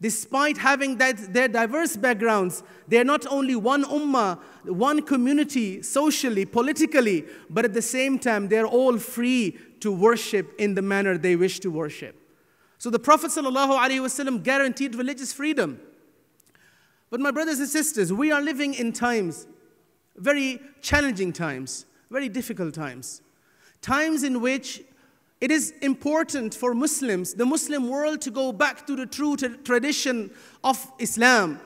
E: despite having their diverse backgrounds, they're not only one ummah, one community, socially, politically, but at the same time, they're all free to worship in the manner they wish to worship. So the Prophet ﷺ guaranteed religious freedom. But my brothers and sisters, we are living in times, very challenging times, very difficult times. Times in which it is important for Muslims, the Muslim world, to go back to the true tradition of Islam,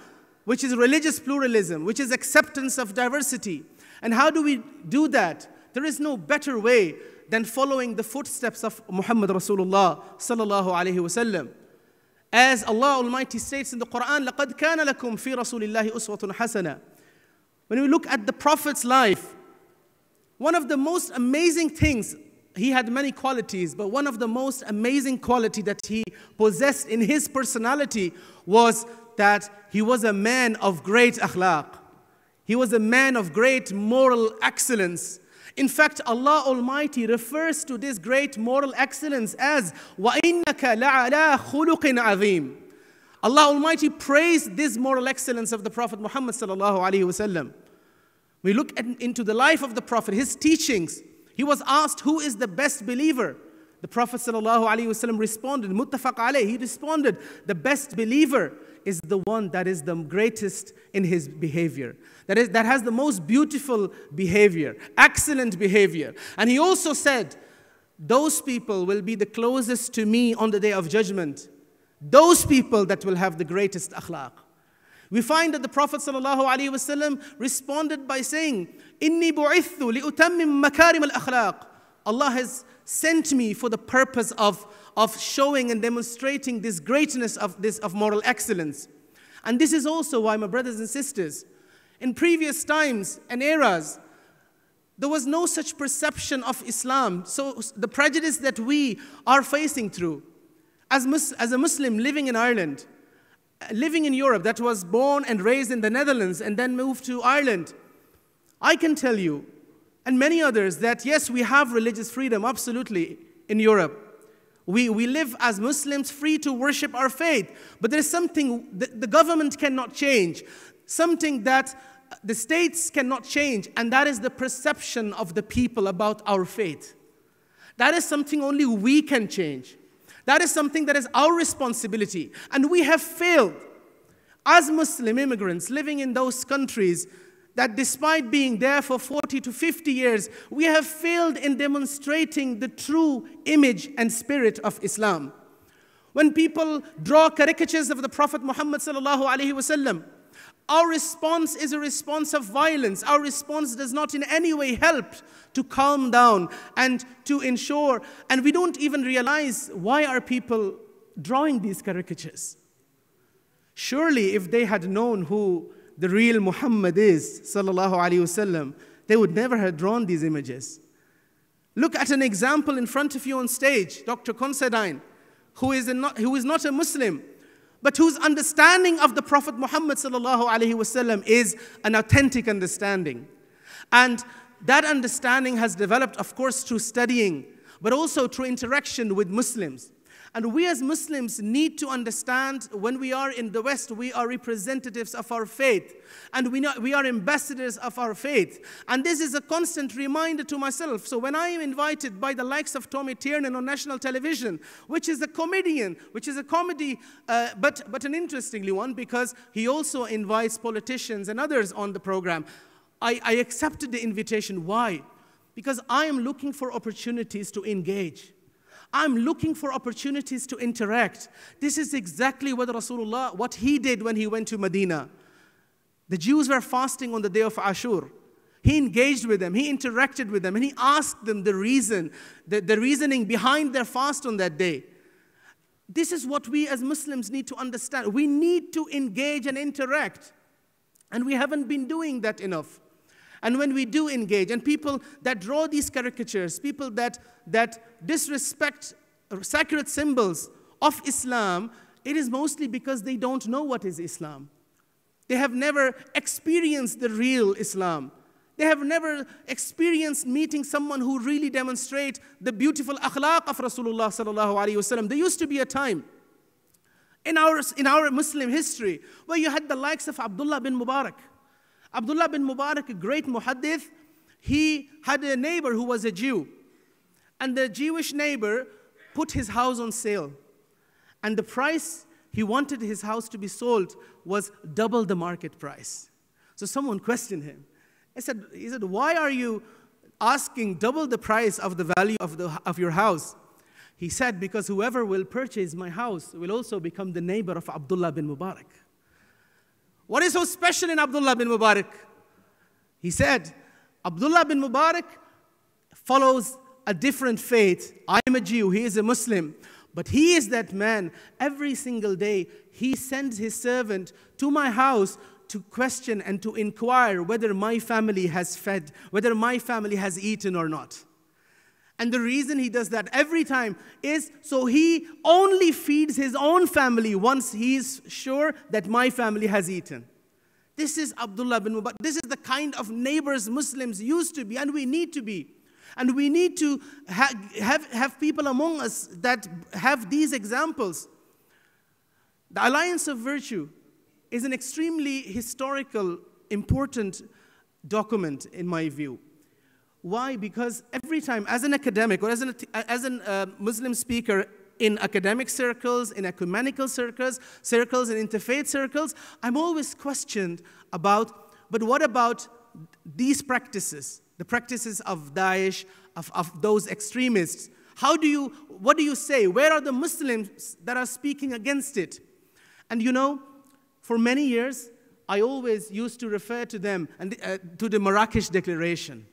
E: which is religious pluralism, which is acceptance of diversity. And how do we do that? There is no better way than following the footsteps of Muhammad Rasulullah sallallahu alayhi wa sallam. As Allah Almighty states in the Quran, لَقَدْ كَانَ لَكُمْ فِي رَسُولِ اللَّهِ أُسْوَةٌ حَسَنَةٌ. When we look at the Prophet's life, one of the most amazing things, he had many qualities, but one of the most amazing quality that he possessed in his personality was that he was a man of great akhlaq. He was a man of great moral excellence. In fact, Allah Almighty refers to this great moral excellence as وَإِنَّكَ لَعَلَىٰ خُلُقٍ عَظِيمٍ. Allah Almighty praised this moral excellence of the Prophet Muhammad sallallahu alaihi wasallam. We look into the life of the Prophet, his teachings. He was asked, who is the best believer? The Prophet sallallahu alaihi wasallam responded, muttafaq alayh, he responded, the best believer is the one that is the greatest in his behavior. That has the most beautiful behavior, excellent behavior. And he also said, those people will be the closest to me on the day of judgment. Those people that will have the greatest akhlaq. We find that the Prophet ﷺ responded by saying, إِنِّي بُعِثُّ لِأُتَمِّمْ مَكَارِمَ الْأَخْلَاقِ. Allah has sent me for the purpose of showing and demonstrating this greatness of moral excellence. And this is also why, my brothers and sisters, in previous times and eras, there was no such perception of Islam. So the prejudice that we are facing through, as a Muslim living in Ireland, living in Europe, that was born and raised in the Netherlands and then moved to Ireland, I can tell you, and many others, that yes, we have religious freedom, absolutely, in Europe. We live as Muslims free to worship our faith, but there is something that the government cannot change, something that the states cannot change, and that is the perception of the people about our faith. That is something only we can change. That is something that is our responsibility. And we have failed as Muslim immigrants living in those countries that despite being there for 40 to 50 years, we have failed in demonstrating the true image and spirit of Islam. When people draw caricatures of the Prophet Muhammad sallallahu alaihi wasallam, our response is a response of violence. Our response does not in any way help to calm down and to ensure, and we don't even realize why are people drawing these caricatures. Surely if they had known who the real Muhammad is, sallallahu alaihi wasallam, they would never have drawn these images. Look at an example in front of you on stage, Dr. Considine, who is not a Muslim, but whose understanding of the Prophet Muhammad sallallahu alaihi wasallam is an authentic understanding. And that understanding has developed, of course, through studying, but also through interaction with Muslims. And we as Muslims need to understand when we are in the West, we are representatives of our faith. And we are ambassadors of our faith. And this is a constant reminder to myself. So when I am invited by the likes of Tommy Tiernan on national television, which is a comedian, which is a comedy, but an interestingly one, because he also invites politicians and others on the program, I accepted the invitation. Why? Because I am looking for opportunities to engage. I'm looking for opportunities to interact. This is exactly what Rasulullah, what he did when he went to Medina. The Jews were fasting on the day of Ashur. He engaged with them, he interacted with them, and he asked them the reasoning behind their fast on that day. This is what we as Muslims need to understand. We need to engage and interact. And we haven't been doing that enough. And when we do engage, and people that draw these caricatures, people that disrespect sacred symbols of Islam, it is mostly because they don't know what is Islam. They have never experienced the real Islam. They have never experienced meeting someone who really demonstrates the beautiful akhlaq of Rasulullah sallallahu alaihi wasallam. There used to be a time in our Muslim history where you had the likes of Abdullah bin Mubarak. Abdullah bin Mubarak, a great muhaddith, he had a neighbor who was a Jew. And the Jewish neighbor put his house on sale. And the price he wanted his house to be sold was double the market price. So someone questioned him. He said, why are you asking double the price of the value of your house? He said, because whoever will purchase my house will also become the neighbor of Abdullah bin Mubarak. What is so special in Abdullah bin Mubarak? He said, Abdullah bin Mubarak follows a different faith. I'm a Jew, he is a Muslim. But he is that man, every single day, he sends his servant to my house to question and to inquire whether my family has fed, whether my family has eaten or not. And the reason he does that every time is so he only feeds his own family once he is sure that my family has eaten. This is Abdullah bin Mubarak. This is the kind of neighbors Muslims used to be, and we need to be. And we need to have people among us that have these examples. The Alliance of Virtue is an extremely historical, important document in my view. Why? Because every time, as an academic or as a Muslim speaker in academic circles, in ecumenical circles, in interfaith circles, I'm always questioned about, but what about these practices? The practices of Daesh, of those extremists. What do you say? Where are the Muslims that are speaking against it? And you know, for many years, I always used to refer to them and to the Marrakesh Declaration.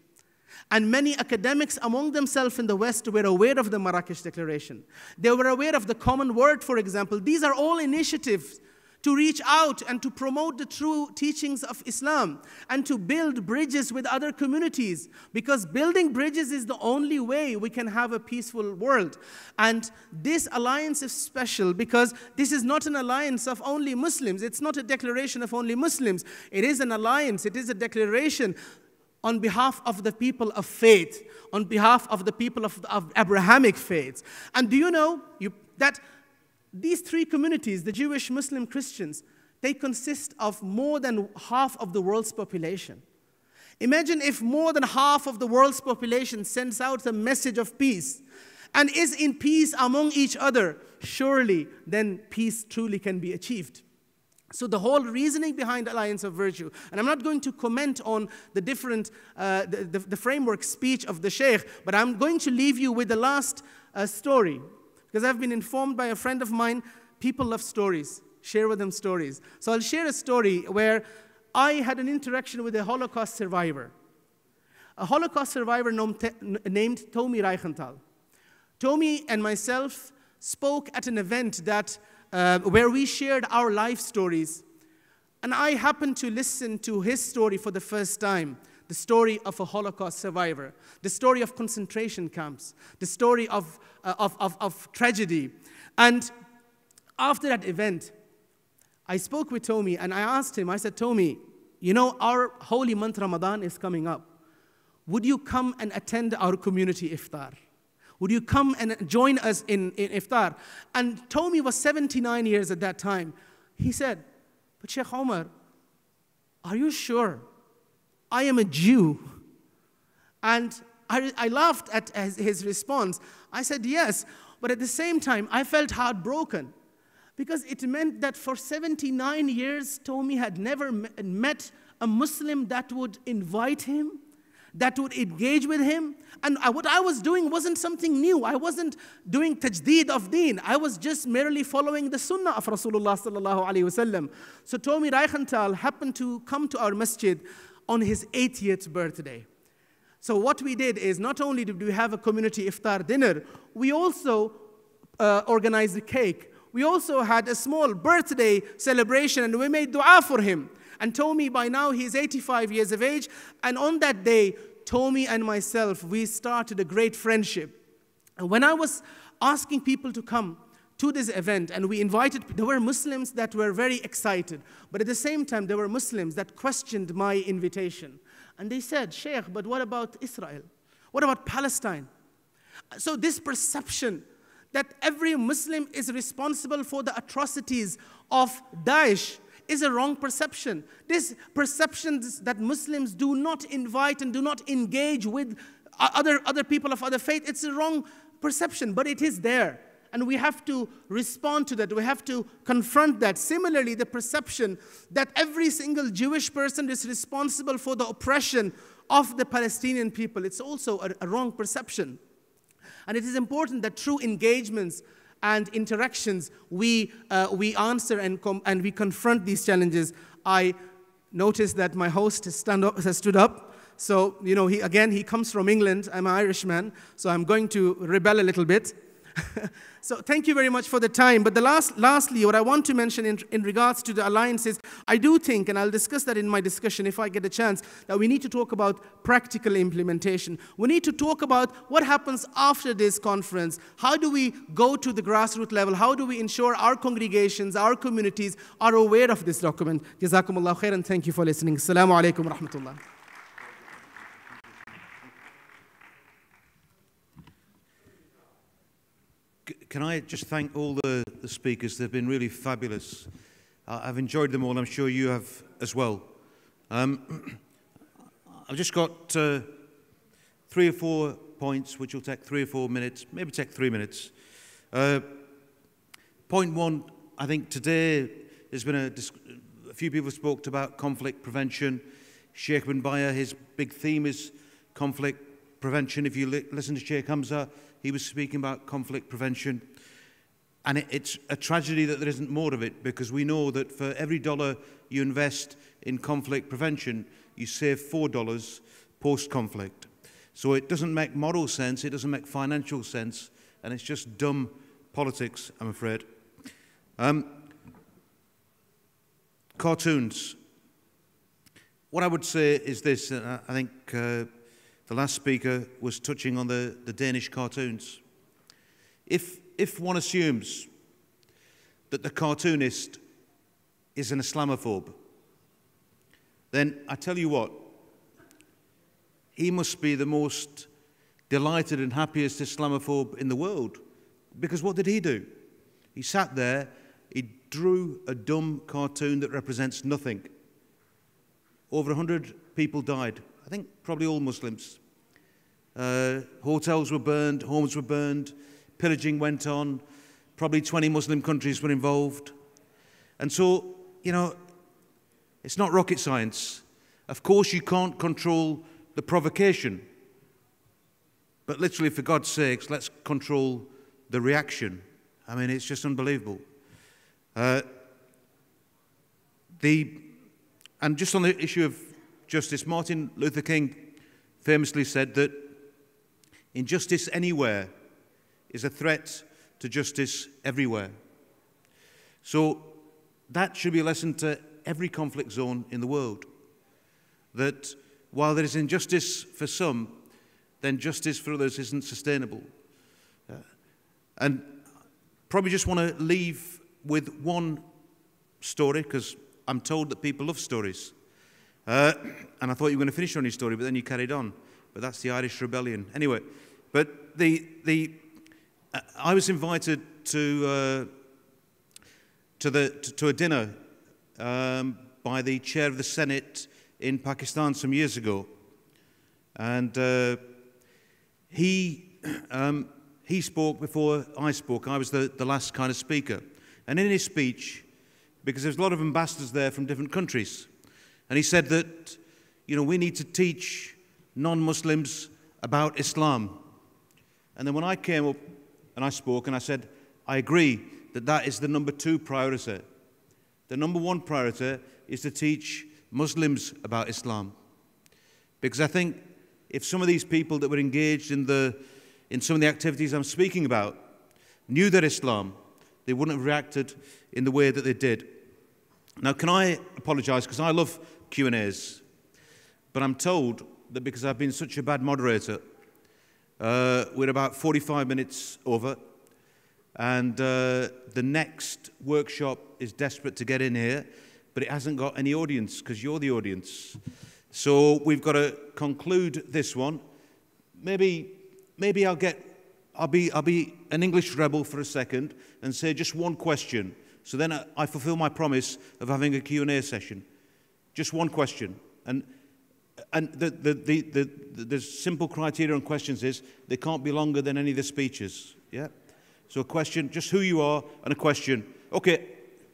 E: And many academics among themselves in the West were aware of the Marrakesh Declaration. They were aware of the Common Word, for example. These are all initiatives to reach out and to promote the true teachings of Islam and to build bridges with other communities, because building bridges is the only way we can have a peaceful world. And this alliance is special because this is not an alliance of only Muslims. It's not a declaration of only Muslims. It is an alliance. It is a declaration on behalf of the people of faith, on behalf of the people of Abrahamic faiths. And do you know that these three communities, the Jewish, Muslim, Christians, they consist of more than half of the world's population. Imagine if more than half of the world's population sends out a message of peace and is in peace among each other. Surely, then peace truly can be achieved. So the whole reasoning behind Alliance of Virtue, and I'm not going to comment on the different, the framework speech of the Sheikh, but I'm going to leave you with the last story. Because I've been informed by a friend of mine, people love stories, share with them stories. So I'll share a story where I had an interaction with a Holocaust survivor. A Holocaust survivor named Tommy Reichenthal. Tommy and myself spoke at an event where we shared our life stories. And I happened to listen to his story for the first time. The story of a Holocaust survivor, the story of concentration camps, the story of tragedy. And after that event, I spoke with Tommy and I asked him, I said, Tommy, you know, our holy month Ramadan is coming up. Would you come and attend our community iftar? Would you come and join us in iftar? And Tommy was 79 years at that time. He said, but Sheikh Omar, are you sure? I am a Jew. And I laughed at his response. I said, yes, but at the same time, I felt heartbroken because it meant that for 79 years, Tommy had never met a Muslim that would invite him, that would engage with him. And what I was doing wasn't something new. I wasn't doing tajdeed of deen. I was just merely following the sunnah of Rasulullah sallallahu alaihi wasallam. So Tommy Reichenthal happened to come to our masjid on his 80th birthday. So what we did is not only did we have a community iftar dinner, we also organized a cake. We also had a small birthday celebration and we made dua for him. And Tommy, by now, he's 85 years of age. And on that day, Tommy and myself, we started a great friendship. And when I was asking people to come to this event, and we invited, there were Muslims that were very excited. But at the same time, there were Muslims that questioned my invitation. And they said, Sheikh, but what about Israel? What about Palestine? So this perception that every Muslim is responsible for the atrocities of Daesh is a wrong perception. This perception that Muslims do not invite and do not engage with other people of other faith, it's a wrong perception, but it is there. And we have to respond to that. We have to confront that. Similarly, the perception that every single Jewish person is responsible for the oppression of the Palestinian people, it's also a wrong perception. And it is important that through engagements and interactions, we answer and we confront these challenges. I noticed that my host has stood up. So, you know, he comes from England. I'm an Irishman, so I'm going to rebel a little bit. So thank you very much for the time. But lastly, what I want to mention in regards to the alliances, I do think, and I'll discuss that in my discussion if I get a chance, that we need to talk about practical implementation. We need to talk about what happens after this conference. How do we go to the grassroots level? How do we ensure our congregations, our communities are aware of this document? Jazakumullah khair, and thank you for listening. Assalamu alaikum wa rahmatullah.
A: Can I just thank all the speakers? They've been really fabulous. I've enjoyed them all. I'm sure you have as well. I've just got 3 or 4 points, which will take 3 or 4 minutes, maybe take 3 minutes. Point one, I think today there's been a few people spoke about conflict prevention. Sheikh bin Baya, his big theme is conflict prevention. If you listen to Sheikh Hamza, he was speaking about conflict prevention. And it's a tragedy that there isn't more of it, because we know that for every dollar you invest in conflict prevention, you save $4 post-conflict. So it doesn't make moral sense, it doesn't make financial sense, and it's just dumb politics, I'm afraid. Cartoons. What I would say is this, and I think the last speaker was touching on the Danish cartoons. If one assumes that the cartoonist is an Islamophobe, then I tell you what, he must be the most delighted and happiest Islamophobe in the world. Because what did he do? He sat there, he drew a dumb cartoon that represents nothing. Over 100 people died. I think probably all Muslims. Hotels were burned, homes were burned, pillaging went on, probably 20 Muslim countries were involved. And so, you know, it's not rocket science. Of course you can't control the provocation, but literally, for God's sakes, let's control the reaction. I mean, it's just unbelievable. And just on the issue of justice, Martin Luther King famously said that injustice anywhere is a threat to justice everywhere. So that should be a lesson to every conflict zone in the world, that while there is injustice for some, then justice for others isn't sustainable. And probably just want to leave with one story, because I'm told that people love stories. And I thought you were going to finish on your story, but then you carried on. But that's the Irish Rebellion. Anyway, but I was invited to a dinner by the chair of the Senate in Pakistan some years ago, and he spoke before I spoke. I was the last kind of speaker, and in his speech, because there's a lot of ambassadors there from different countries, and he said that, you know, we need to teach non-Muslims about Islam. And then when I came up and I spoke and I said, I agree that that is the number 2 priority. The number 1 priority is to teach Muslims about Islam. Because I think if some of these people that were engaged in some of the activities I'm speaking about knew their Islam, they wouldn't have reacted in the way that they did. Now, can I apologize, because I love Q&As, but I'm told that because I've been such a bad moderator, we're about 45 minutes over, and the next workshop is desperate to get in here, but it hasn't got any audience, because you're the audience. So we've got to conclude this one. Maybe I'll be an English rebel for a second and say just one question. So then I fulfill my promise of having a Q&A session. Just one question. And the simple criteria on questions is they can't be longer than any of the speeches. Yeah? So a question, just who you are, and a question. Okay,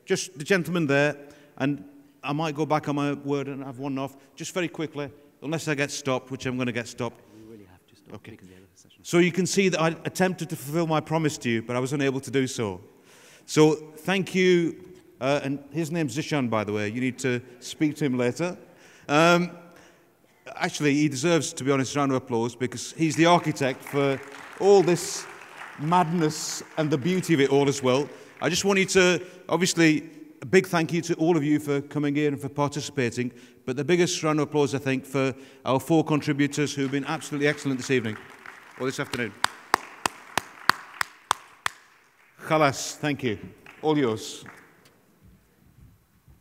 A: just the gentleman there, and I might go back on my word and have one off, just very quickly, unless I get stopped, which I'm going to get stopped.
F: We really have to stop.
A: Okay. So you can see that I attempted to fulfill my promise to you, but I was unable to do so. So thank you, and his name's Zishan, by the way. You need to speak to him later. actually, he deserves, to be honest, a round of applause because he's the architect for all this madness and the beauty of it all as well. I just want you to, obviously, a big thank you to all of you for coming here and for participating, but the biggest round of applause, I think, for our 4 contributors who've been absolutely excellent this evening, or this afternoon. Khalas, thank you. All yours.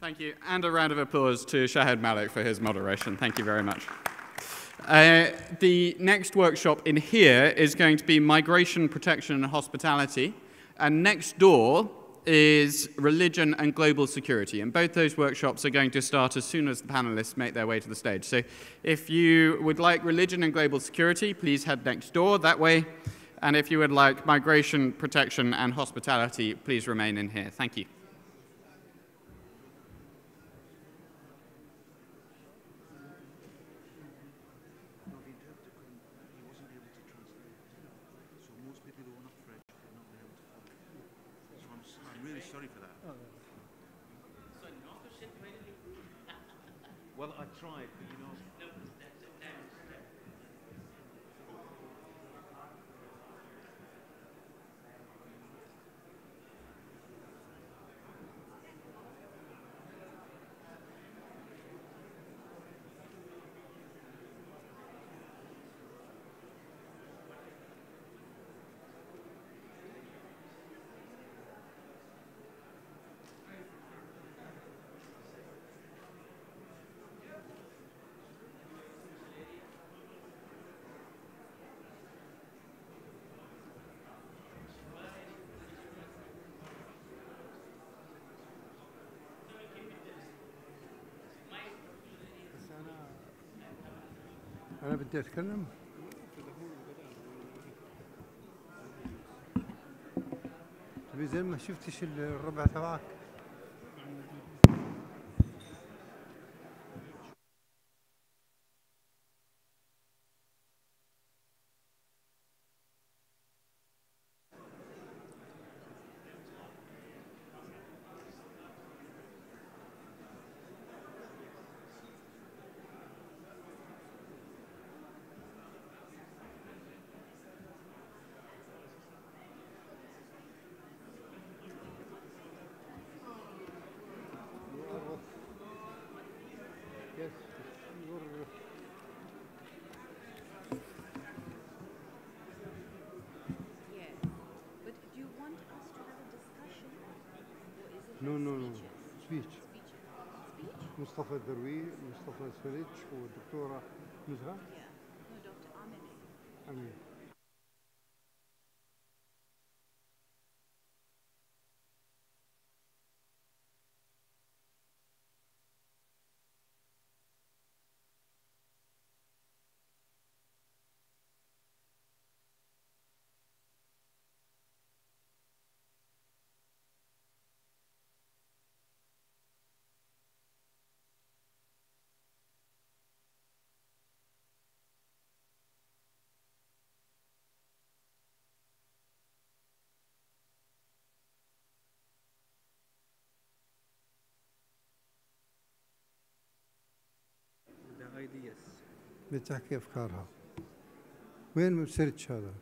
F: Thank you, and a round of applause to Shahid Malik for his moderation. Thank you very much. The next workshop in here is going to be Migration, Protection and Hospitality, and next door is Religion and Global Security, and both those workshops are going to start as soon as the panelists make their way to the stage. So if you would like Religion and Global Security, please head next door that way, and if you would like Migration, Protection and Hospitality, please remain in here. Thank you.
A: Well, I tried, but you know.
G: أنا بدي أتكلم. تبي زين ما شفتش الربع تبعك. No. Speech. مصطفى الدروي مصطفى السريج والدكتورة نزهة. No, Dr. Amin. بتحكي أفكارها. وين السيرش هذا؟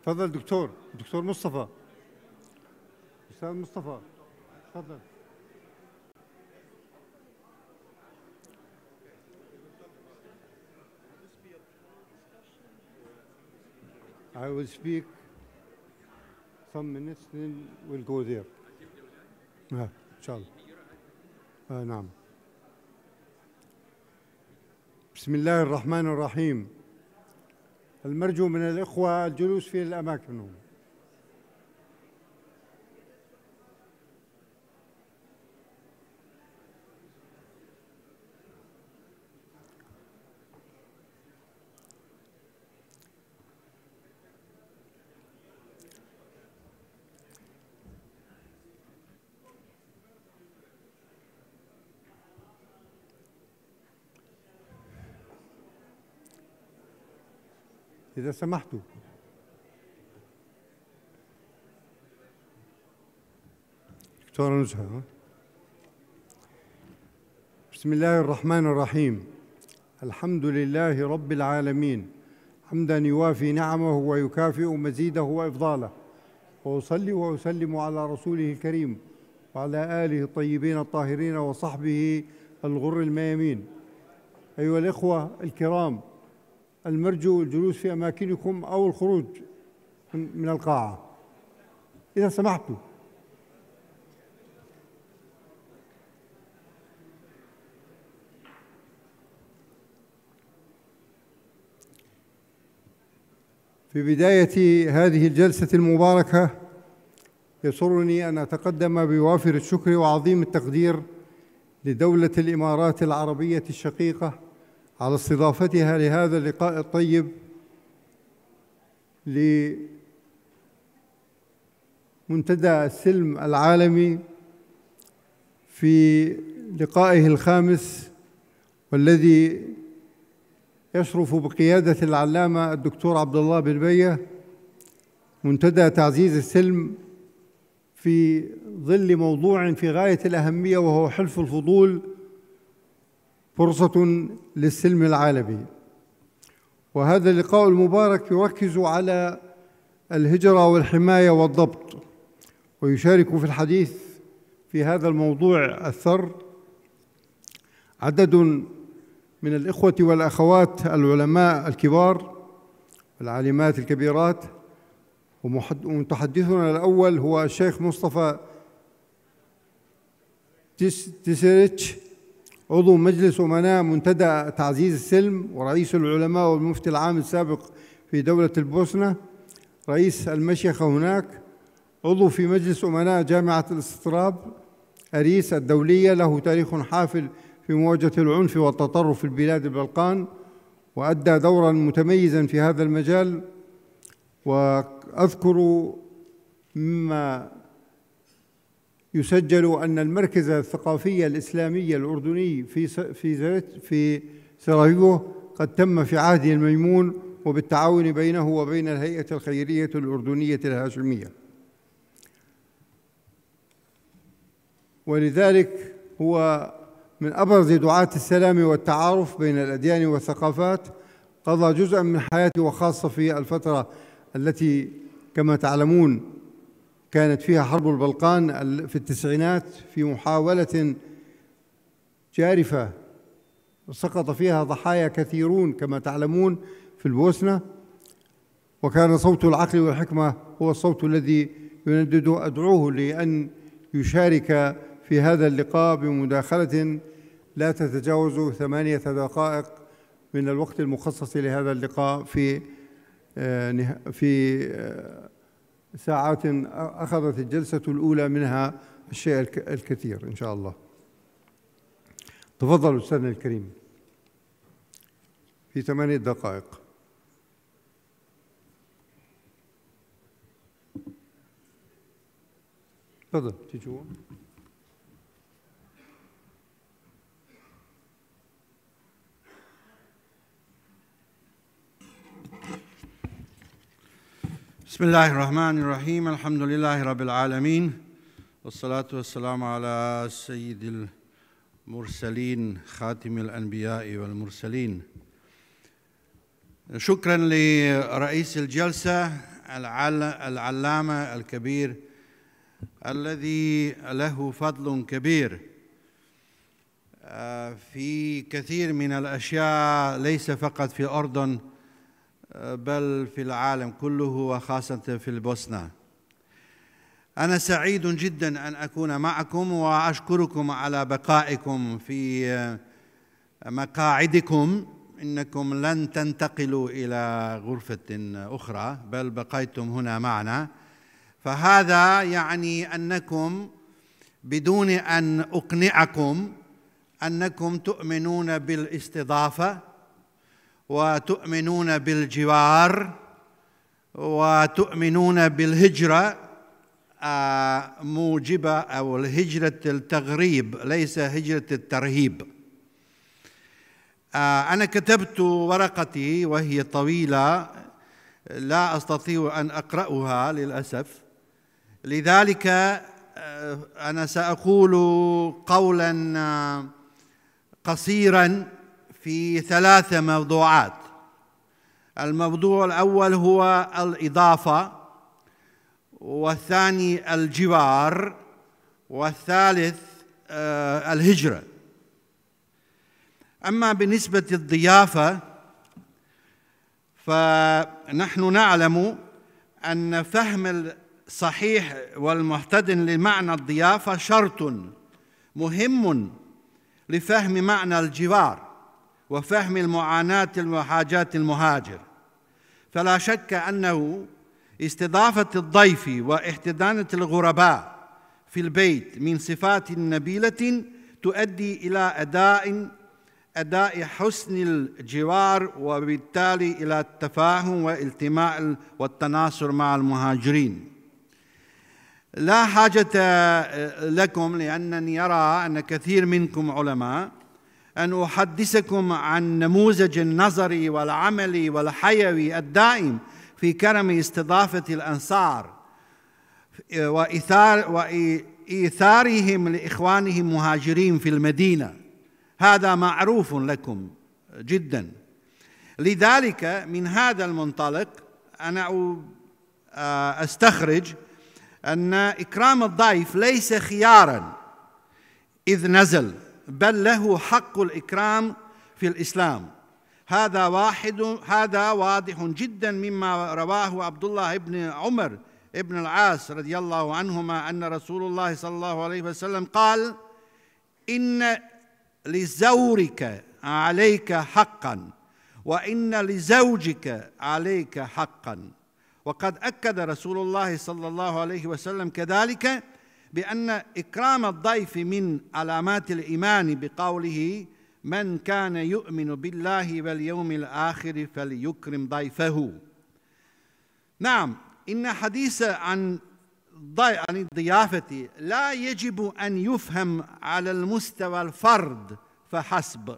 G: تفضل دكتور مصطفى. أستاذ مصطفى تفضل. I will speak some minutes, then we'll go there. إن شاء الله. نعم. بسم الله الرحمن الرحيم. المرجو من الإخوة الجلوس في الأماكنهم. إذا سمحتوا. دكتورة نزهة. بسم الله الرحمن الرحيم. الحمد لله رب العالمين حمدا يوافي نعمه ويكافئ مزيده وإفضاله، وأصلي وأسلم على رسوله الكريم وعلى آله الطيبين الطاهرين وصحبه الغر الميامين. أيها الإخوة الكرام، المرجو الجلوس في أماكنكم أو الخروج من القاعة إذا سمحتوا. في بداية هذه الجلسة المباركة يسرني أن أتقدم بوافر الشكر وعظيم التقدير لدولة الإمارات العربية الشقيقة على استضافتها لهذا اللقاء الطيب لمنتدى السلم العالمي في لقائه الخامس، والذي يشرف بقيادة العلامة الدكتور عبد الله بن بية منتدى تعزيز السلم في ظل موضوع في غاية الأهمية، وهو حلف الفضول فرصة للسلم العالمي. وهذا اللقاء المبارك يركز على الهجرة والحماية والضبط، ويشارك في الحديث في هذا الموضوع الثر عدد من الإخوة والأخوات العلماء الكبار والعالمات الكبيرات. ومتحدثنا الأول هو الشيخ مصطفى تسيريتش، عضو مجلس أمناء منتدى تعزيز السلم ورئيس العلماء والمفتي العام السابق في دولة البوسنة، رئيس المشيخة هناك، عضو في مجلس أمناء جامعة الاستطراب أريس الدولية، له تاريخ حافل في مواجهة العنف والتطرف في البلاد البلقان، وأدى دورا متميزا في هذا المجال. وأذكر مما يسجل أن المركز الثقافي الإسلامي الأردني في سراييفو قد تم في عهده الميمون، وبالتعاون بينه وبين الهيئة الخيرية الأردنية الهاشمية، ولذلك هو من أبرز دعاة السلام والتعارف بين الأديان والثقافات. قضى جزءا من حياته، وخاصة في الفترة التي كما تعلمون كانت فيها حرب البلقان في التسعينات، في محاولة جارفة سقط فيها ضحايا كثيرون كما تعلمون في البوسنة، وكان صوت العقل والحكمة هو الصوت الذي يندد. أدعوه لأن يشارك في هذا اللقاء بمداخلة لا تتجاوز 8 دقائق من الوقت المخصص لهذا اللقاء في ساعات أخذت الجلسة الأولى منها الشيء الكثير إن شاء الله. تفضل أستاذنا الكريم في 8 دقائق. تفضل تجوا.
H: بسم الله الرحمن الرحيم. الحمد لله رب العالمين، والصلاة والسلام على سيد المرسلين خاتم الأنبياء والمرسلين. شكرا لرئيس الجلسة العلامة الكبير الذي له فضل كبير في كثير من الأشياء، ليس فقط في الأردن بل في العالم كله وخاصة في البوسنة. أنا سعيد جدا أن أكون معكم وأشكركم على بقائكم في مقاعدكم. إنكم لن تنتقلوا إلى غرفة أخرى بل بقيتم هنا معنا، فهذا يعني أنكم بدون أن أقنعكم أنكم تؤمنون بالاستضافة وتؤمنون بالجوار وتؤمنون بالهجرة موجبة أو الهجرة التغريب ليس هجرة الترهيب. أنا كتبت ورقتي وهي طويلة لا أستطيع أن أقرأها للأسف، لذلك أنا سأقول قولاً قصيراً في 3 موضوعات. الموضوع الأول هو الإضافة، والثاني الجوار، والثالث الهجرة. أما بالنسبة للضيافة فنحن نعلم أن فهم الصحيح والمحتدم لمعنى الضيافة شرط مهم لفهم معنى الجوار وفهم المعاناة وحاجات المهاجر. فلا شك أنه استضافة الضيف واحتضانة الغرباء في البيت من صفات نبيلة تؤدي إلى أداء حسن الجوار وبالتالي إلى التفاهم والالتماء والتناصر مع المهاجرين. لا حاجة لكم لأنني أرى أن كثير منكم علماء أن أحدثكم عن نموذج النظري والعملي والحيوي الدائم في كرم استضافة الأنصار وإيثارهم لإخوانهم مهاجرين في المدينة. هذا معروف لكم جدا. لذلك من هذا المنطلق أنا أستخرج أن إكرام الضيف ليس خياراً إذ نزل، بل له حق الإكرام في الإسلام. هذا واضح جدا مما رواه عبد الله بن عمر بن العاص رضي الله عنهما أن رسول الله صلى الله عليه وسلم قال: إن لزورك عليك حقا وإن لزوجك عليك حقا. وقد أكد رسول الله صلى الله عليه وسلم كذلك بأن إكرام الضيف من علامات الإيمان بقوله: من كان يؤمن بالله واليوم الآخر فليكرم ضيفه. نعم، إن حديث عن الضيافة لا يجب أن يفهم على المستوى الفرد فحسب،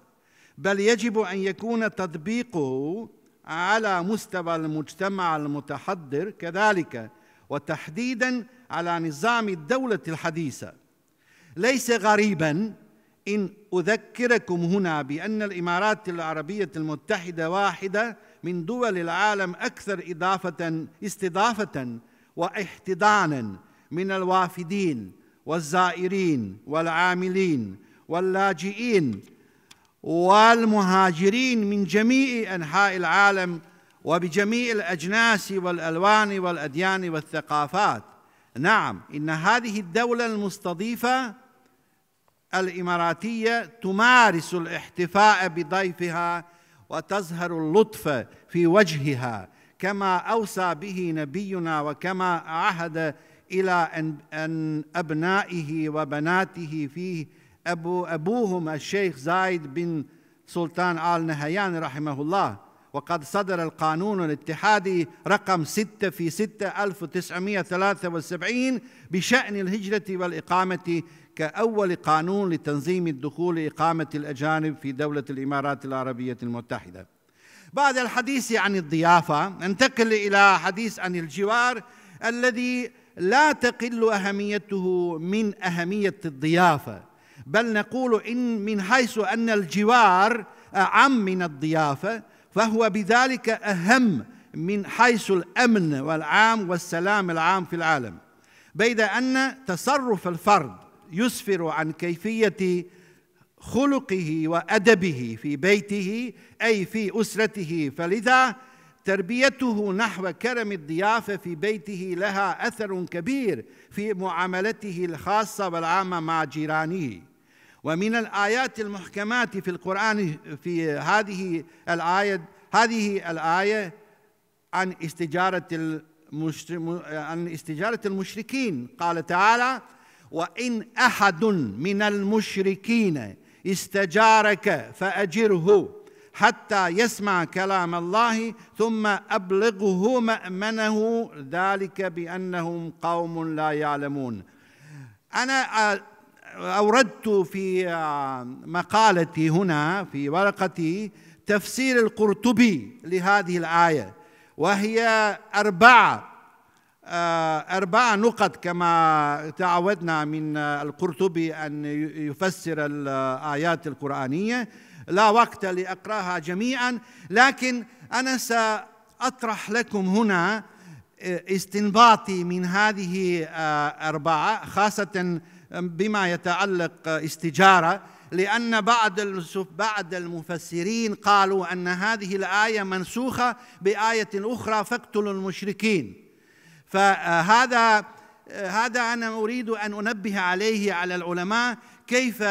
H: بل يجب أن يكون تطبيقه على مستوى المجتمع المتحضر كذلك، وتحديداً على نظام الدولة الحديثة. ليس غريباً إن أذكركم هنا بأن الإمارات العربية المتحدة واحدة من دول العالم أكثر استضافة واحتضاناً من الوافدين والزائرين والعاملين واللاجئين والمهاجرين من جميع أنحاء العالم وبجميع الأجناس والألوان والأديان والثقافات. نعم، إن هذه الدولة المستضيفة الإماراتية تمارس الاحتفاء بضيفها وتظهر اللطف في وجهها كما أوصى به نبينا وكما عهد إلى أن أبنائه وبناته فيه أبوهم الشيخ زايد بن سلطان آل نهيان رحمه الله. وقد صدر القانون الاتحادي رقم 6 في 6/1973 بشأن الهجرة والإقامة كأول قانون لتنظيم الدخول إقامة الأجانب في دولة الإمارات العربية المتحدة. بعد الحديث عن الضيافة ننتقل إلى حديث عن الجوار الذي لا تقل أهميته من أهمية الضيافة، بل نقول إن من حيث أن الجوار أعم من الضيافة فهو بذلك أهم من حيث الأمن والعام والسلام العام في العالم، بيد أن تصرف الفرد يسفر عن كيفية خلقه وأدبه في بيته أي في أسرته، فلذا تربيته نحو كرم الضيافة في بيته لها أثر كبير في معاملته الخاصة والعامة مع جيرانه. ومن الآيات المحكمات في القرآن في هذه الآية عن استجارة المشركين، قال تعالى: وإن أحد من المشركين استجارك فأجره حتى يسمع كلام الله ثم أبلغه مأمنه ذلك بأنهم قوم لا يعلمون. أنا أوردت في مقالتي هنا في ورقتي تفسير القرطبي لهذه الآية، وهي أربع نقط كما تعودنا من القرطبي أن يفسر الآيات القرآنية. لا وقت لأقرأها جميعا، لكن أنا سأطرح لكم هنا استنباطي من هذه أربعة، خاصة بما يتعلق استجارة، لأن بعض المفسرين قالوا أن هذه الآية منسوخة بآية أخرى: فاقتلوا المشركين. فهذا أنا أريد أن أنبه عليه على العلماء، كيف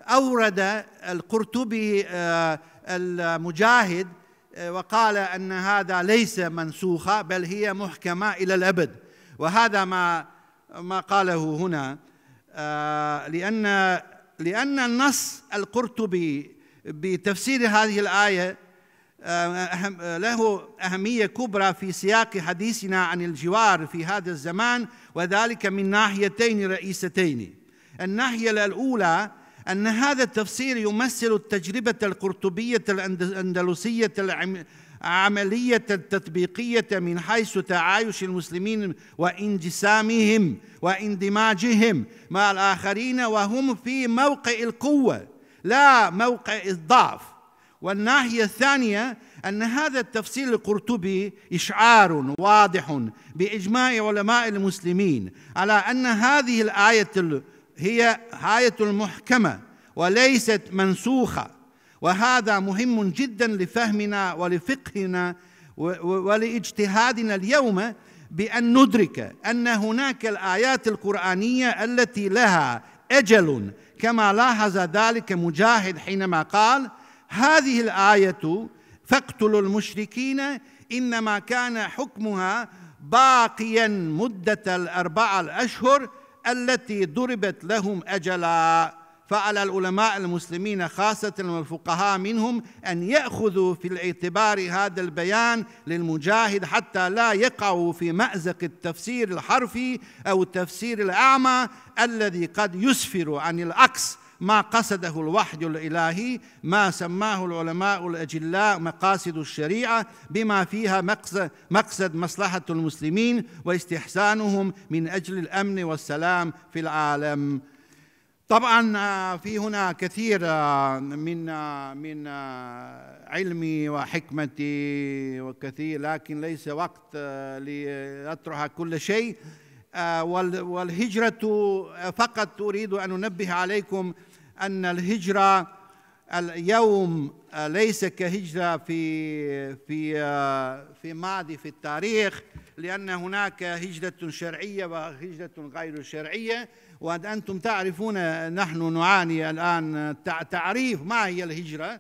H: أورد القرطبي المجاهد وقال أن هذا ليس منسوخة بل هي محكمة إلى الأبد. وهذا ما قاله هنا، لأن النص القرطبي بتفسير هذه الآية له أهمية كبرى في سياق حديثنا عن الجوار في هذا الزمان، وذلك من ناحيتين رئيستين. الناحية الأولى أن هذا التفسير يمثل التجربة القرطبية الأندلسية العملية التطبيقية من حيث تعايش المسلمين وانجسامهم واندماجهم مع الآخرين وهم في موقع القوة لا موقع الضعف. والناحية الثانية أن هذا التفسير القرطبي إشعار واضح بإجماع علماء المسلمين على أن هذه الآية هي آية محكمة وليست منسوخة، وهذا مهم جدا لفهمنا ولفقهنا ولاجتهادنا اليوم، بأن ندرك أن هناك الآيات القرآنية التي لها أجل، كما لاحظ ذلك مجاهد حينما قال: هذه الآية فاقتلوا المشركين إنما كان حكمها باقيا مدة 4 أشهر التي ضربت لهم أجلا. فعلى العلماء المسلمين خاصة والفقهاء منهم أن يأخذوا في الاعتبار هذا البيان للمجاهد حتى لا يقعوا في مأزق التفسير الحرفي أو التفسير الأعمى الذي قد يسفر عن العكس ما قصده الوحي الإلهي، ما سماه العلماء الأجلاء مقاصد الشريعة، بما فيها مقصد مصلحة المسلمين واستحسانهم من أجل الأمن والسلام في العالم. طبعا في هنا كثير من علمي وحكمتي وكثير، لكن ليس وقت لأطرح كل شيء. والهجرة فقط أريد أن أنبه عليكم أن الهجرة اليوم ليس كهجرة في ماضي في التاريخ، لأن هناك هجرة شرعية وهجرة غير شرعية، وأنتم تعرفون نحن نعاني الآن تعريف ما هي الهجرة،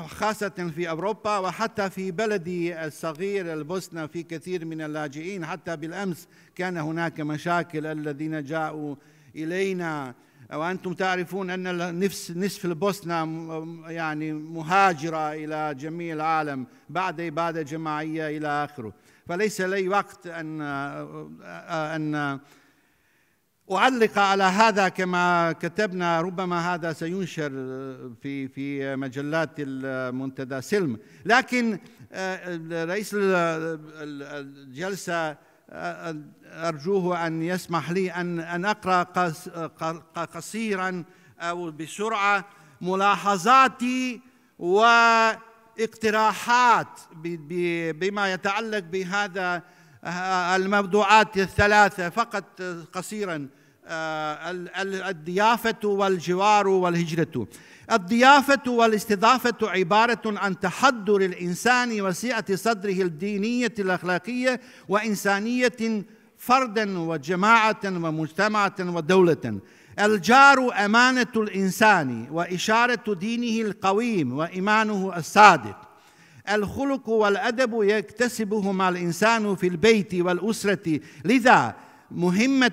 H: خاصة في أوروبا وحتى في بلدي الصغير البوسنة في كثير من اللاجئين. حتى بالأمس كان هناك مشاكل الذين جاءوا إلينا، وأنتم تعرفون أن نصف البوسنة يعني مهاجرة إلى جميع العالم بعد إبادة جماعية إلى آخره. فليس لي وقت أن أعلق على هذا كما كتبنا، ربما هذا سينشر في مجلات المنتدى السلم. لكن رئيس الجلسة أرجوه أن يسمح لي أن أقرأ قصيرا أو بسرعة ملاحظاتي اقتراحات بما يتعلق بهذا الموضوعات الثلاثة فقط قصيرا. الضيافة والجوار والهجرة. الضيافة والاستضافة عبارة عن تحضر الإنسان وسعة صدره الدينية الأخلاقية وإنسانية فردا وجماعة ومجتمعة ودولة. الجار أمانة الإنسان وإشارة دينه القويم وإيمانه الصادق. الخلق والأدب يكتسبهما الإنسان في البيت والأسرة، لذا مهمة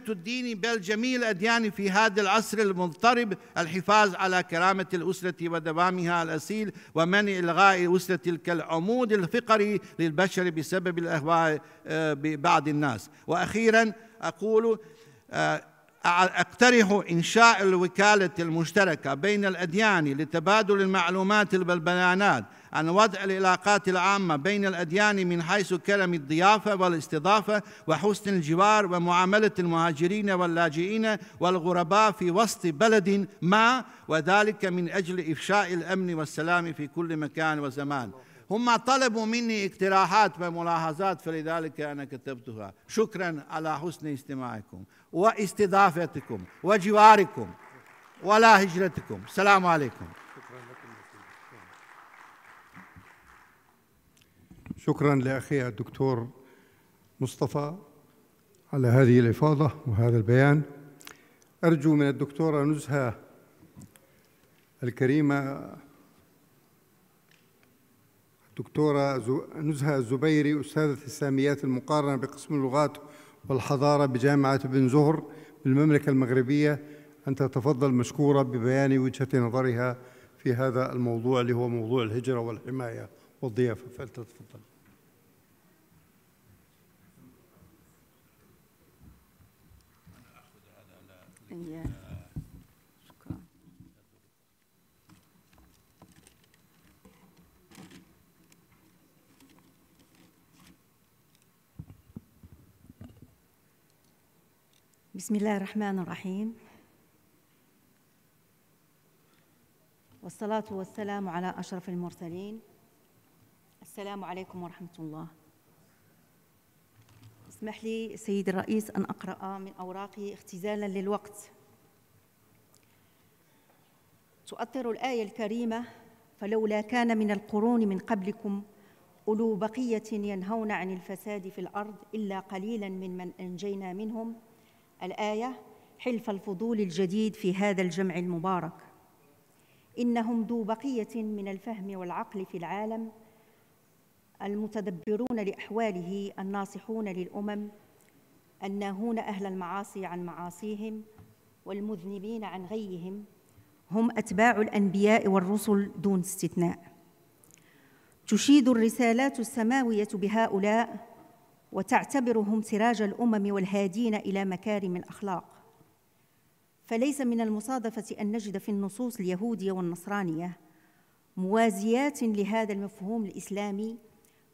H: الدين بل جميع الأديان في هذا العصر المضطرب الحفاظ على كرامة الأسرة ودوامها الأصيل ومنع إلغاء الأسرة كالعمود الفقري للبشر بسبب الأهواء ببعض الناس. وأخيراً أقول أقترح إنشاء الوكالة المشتركة بين الأديان لتبادل المعلومات والبيانات عن وضع العلاقات العامة بين الأديان من حيث كرم الضيافة والاستضافة وحسن الجوار ومعاملة المهاجرين واللاجئين والغرباء في وسط بلد ما، وذلك من أجل إفشاء الأمن والسلام في كل مكان وزمان. هم طلبوا مني اقتراحات وملاحظات فلذلك أنا كتبتها. شكرا على حسن استماعكم واستضافتكم وجواركم ولا هجرتكم. السلام عليكم.
G: شكرا لأخي الدكتور مصطفى على هذه الإفاضة وهذا البيان. أرجو من الدكتورة نزهة الكريمة الدكتورة نزهة الزبيري أستاذة الساميات المقارنة بقسم اللغات والحضارة بجامعة بن زهر بالمملكة المغربية أن تتفضل مشكورة ببيان وجهة نظرها في هذا الموضوع اللي هو موضوع الهجرة والحماية والضيافة. فلتتفضل.
I: بسم الله الرحمن الرحيم، والصلاة والسلام على أشرف المرسلين. السلام عليكم ورحمة الله. اسمح لي سيد الرئيس أن أقرأ من أوراقي اختزالاً للوقت. تؤطر الآية الكريمة: فلولا كان من القرون من قبلكم أولو بقية ينهون عن الفساد في الأرض إلا قليلاً ممن أنجينا منهم. الآية حلف الفضول الجديد في هذا الجمع المبارك. إنهم ذو بقية من الفهم والعقل في العالم، المتدبرون لأحواله، الناصحون للأمم، الناهون أهل المعاصي عن معاصيهم والمذنبين عن غيهم، هم أتباع الأنبياء والرسل دون استثناء. تشيد الرسالات السماوية بهؤلاء وتعتبرهم سراج الأمم والهادين إلى مكارم الأخلاق. فليس من المصادفة أن نجد في النصوص اليهودية والنصرانية موازيات لهذا المفهوم الإسلامي،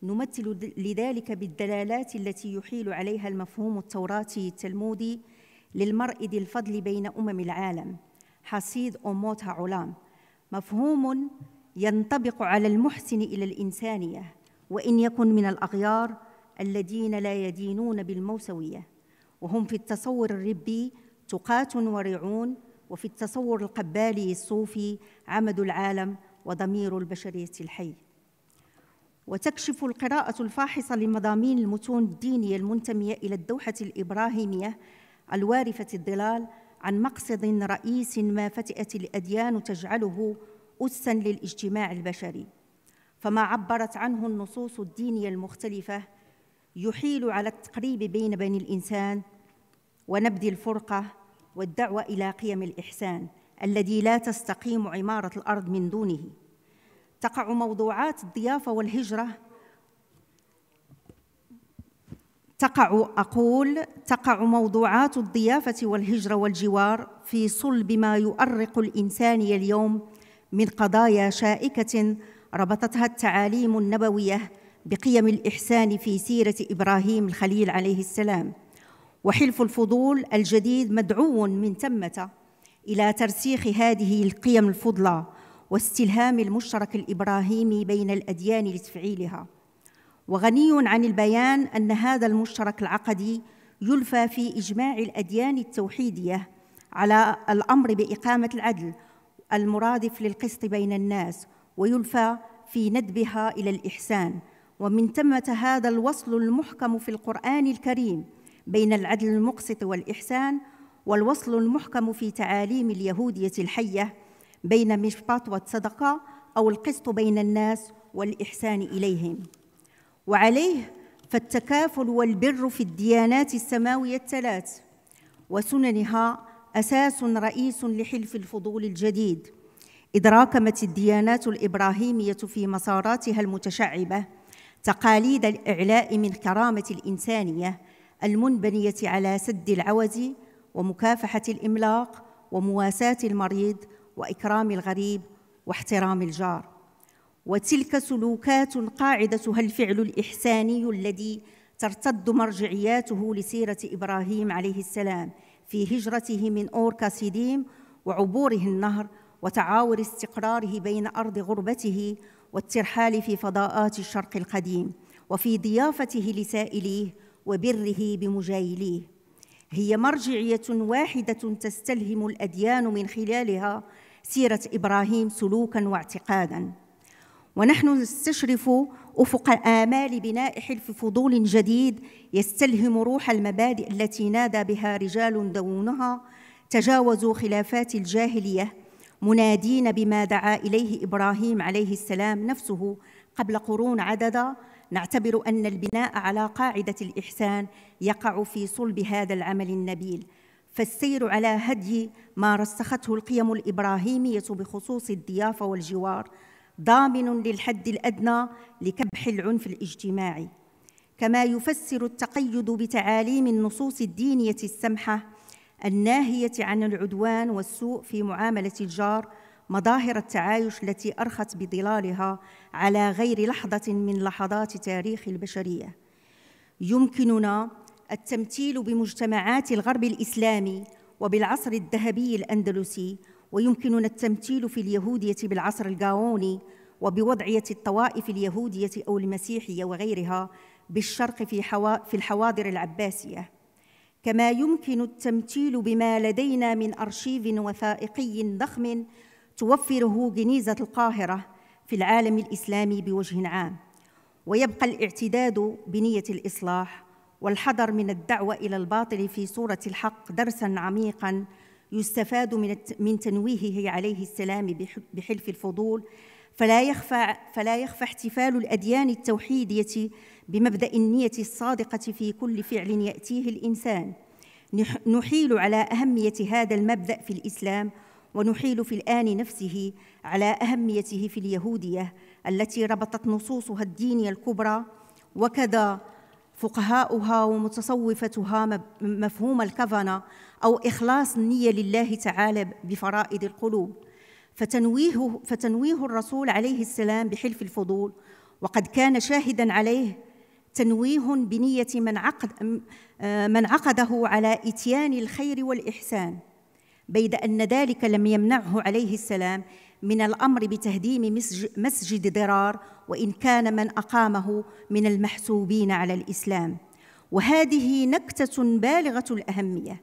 I: نمثل لذلك بالدلالات التي يحيل عليها المفهوم التوراتي التلمودي للمرء ذي الفضل بين أمم العالم، حسيد أموت هعولام، مفهوم ينطبق على المحسن إلى الإنسانية وإن يكن من الأغيار الذين لا يدينون بالموسوية، وهم في التصور الربي تقاة ورعون، وفي التصور القبالي الصوفي عمد العالم وضمير البشرية الحي. وتكشف القراءة الفاحصة لمضامين المتون الدينية المنتمية إلى الدوحة الإبراهيمية الوارفة الضلال عن مقصد رئيس ما فتئت الأديان تجعله أساً للاجتماع البشري. فما عبرت عنه النصوص الدينية المختلفة يحيل على التقريب بين بني الإنسان ونبذ الفرقة والدعوة إلى قيم الإحسان الذي لا تستقيم عمارة الأرض من دونه. تقع موضوعات الضيافة والهجرة تقع موضوعات الضيافة والهجرة والجوار في صلب ما يؤرق الإنسانية اليوم من قضايا شائكة ربطتها التعاليم النبوية بقيم الإحسان في سيرة إبراهيم الخليل عليه السلام. وحلف الفضول الجديد مدعو من ثمة إلى ترسيخ هذه القيم الفضلى واستلهام المشترك الإبراهيمي بين الأديان لتفعيلها. وغني عن البيان أن هذا المشترك العقدي يلفى في إجماع الأديان التوحيدية على الأمر بإقامة العدل المرادف للقسط بين الناس، ويلفى في ندبها إلى الإحسان. ومن ثمة هذا الوصل المحكم في القرآن الكريم بين العدل المقسط والإحسان، والوصل المحكم في تعاليم اليهودية الحية بين مشبط والصدقة أو القسط بين الناس والإحسان إليهم. وعليه فالتكافل والبر في الديانات السماوية الثلاث وسننها أساس رئيس لحلف الفضول الجديد، إذ راكمت الديانات الإبراهيمية في مساراتها المتشعبة تقاليد الإعلاء من كرامة الإنسانية المنبنية على سد العوز ومكافحة الإملاق ومواساة المريض وإكرام الغريب واحترام الجار. وتلك سلوكات قاعدتها الفعل الإحساني الذي ترتد مرجعياته لسيرة إبراهيم عليه السلام في هجرته من أور كاسيديم وعبوره النهر وتعاور استقراره بين أرض غربته والترحال في فضاءات الشرق القديم، وفي ضيافته لسائليه وبره بمجايليه. هي مرجعية واحدة تستلهم الأديان من خلالها سيرة إبراهيم سلوكاً واعتقاداً. ونحن نستشرف أفق آمال بناء حلف فضول جديد يستلهم روح المبادئ التي نادى بها رجال دونها تجاوزوا خلافات الجاهلية، منادين بما دعا إليه إبراهيم عليه السلام نفسه قبل قرون عددا. نعتبر أن البناء على قاعدة الإحسان يقع في صلب هذا العمل النبيل، فالسير على هدي ما رسخته القيم الإبراهيمية بخصوص الضيافة والجوار ضامن للحد الأدنى لكبح العنف الاجتماعي. كما يفسر التقيد بتعاليم النصوص الدينية السمحة الناهية عن العدوان والسوء في معاملة الجار مظاهر التعايش التي أرخت بظلالها على غير لحظة من لحظات تاريخ البشرية. يمكننا التمثيل بمجتمعات الغرب الإسلامي وبالعصر الذهبي الأندلسي، ويمكننا التمثيل في اليهودية بالعصر الغاوني وبوضعية الطوائف اليهودية أو المسيحية وغيرها بالشرق في الحواضر العباسية. كما يمكن التمثيل بما لدينا من أرشيف وثائقي ضخم توفره جنيزة القاهرة في العالم الإسلامي بوجه عام. ويبقى الاعتداد بنية الإصلاح والحذر من الدعوة إلى الباطل في صورة الحق درساً عميقاً يستفاد من تنويهه عليه السلام بحلف الفضول. فلا يخفى احتفال الأديان التوحيدية بمبدأ النية الصادقة في كل فعل يأتيه الإنسان. نحيل على أهمية هذا المبدأ في الإسلام، ونحيل في الآن نفسه على أهميته في اليهودية التي ربطت نصوصها الدينية الكبرى وكذا فقهاؤها ومتصوفتها مفهوم الكفنة أو إخلاص النية لله تعالى بفرائض القلوب. فتنويه الرسول عليه السلام بحلف الفضول وقد كان شاهداً عليه تنويه بنية من عقده على إتيان الخير والإحسان، بيد أن ذلك لم يمنعه عليه السلام من الأمر بتهديم مسجد ضرار وإن كان من أقامه من المحسوبين على الإسلام. وهذه نكتة بالغة الأهمية.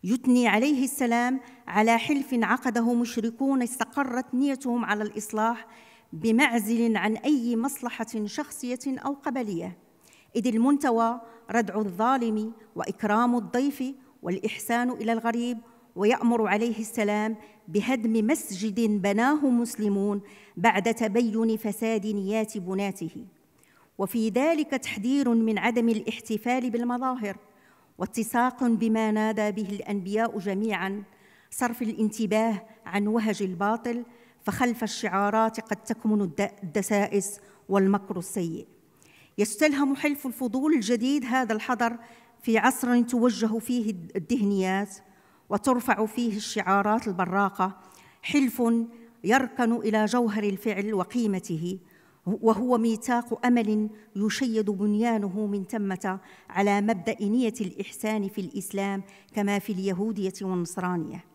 I: يثني عليه السلام على حلف عقده مشركون استقرت نيتهم على الإصلاح بمعزل عن أي مصلحة شخصية أو قبلية، إذ المنتوى ردع الظالم وإكرام الضيف والإحسان إلى الغريب. ويأمر عليه السلام بهدم مسجد بناه مسلمون بعد تبين فساد نيات بناته. وفي ذلك تحذير من عدم الاحتفال بالمظاهر واتساق بما نادى به الأنبياء جميعاً، صرف الانتباه عن وهج الباطل، فخلف الشعارات قد تكمن الدسائس والمكر السيء. يستلهم حلف الفضول الجديد هذا الحذر في عصر توجه فيه الدهنيات وترفع فيه الشعارات البراقة، حلف يركن إلى جوهر الفعل وقيمته، وهو ميثاق أمل يشيد بنيانه من ثمة على مبدأ نية الإحسان في الإسلام كما في اليهودية والنصرانية.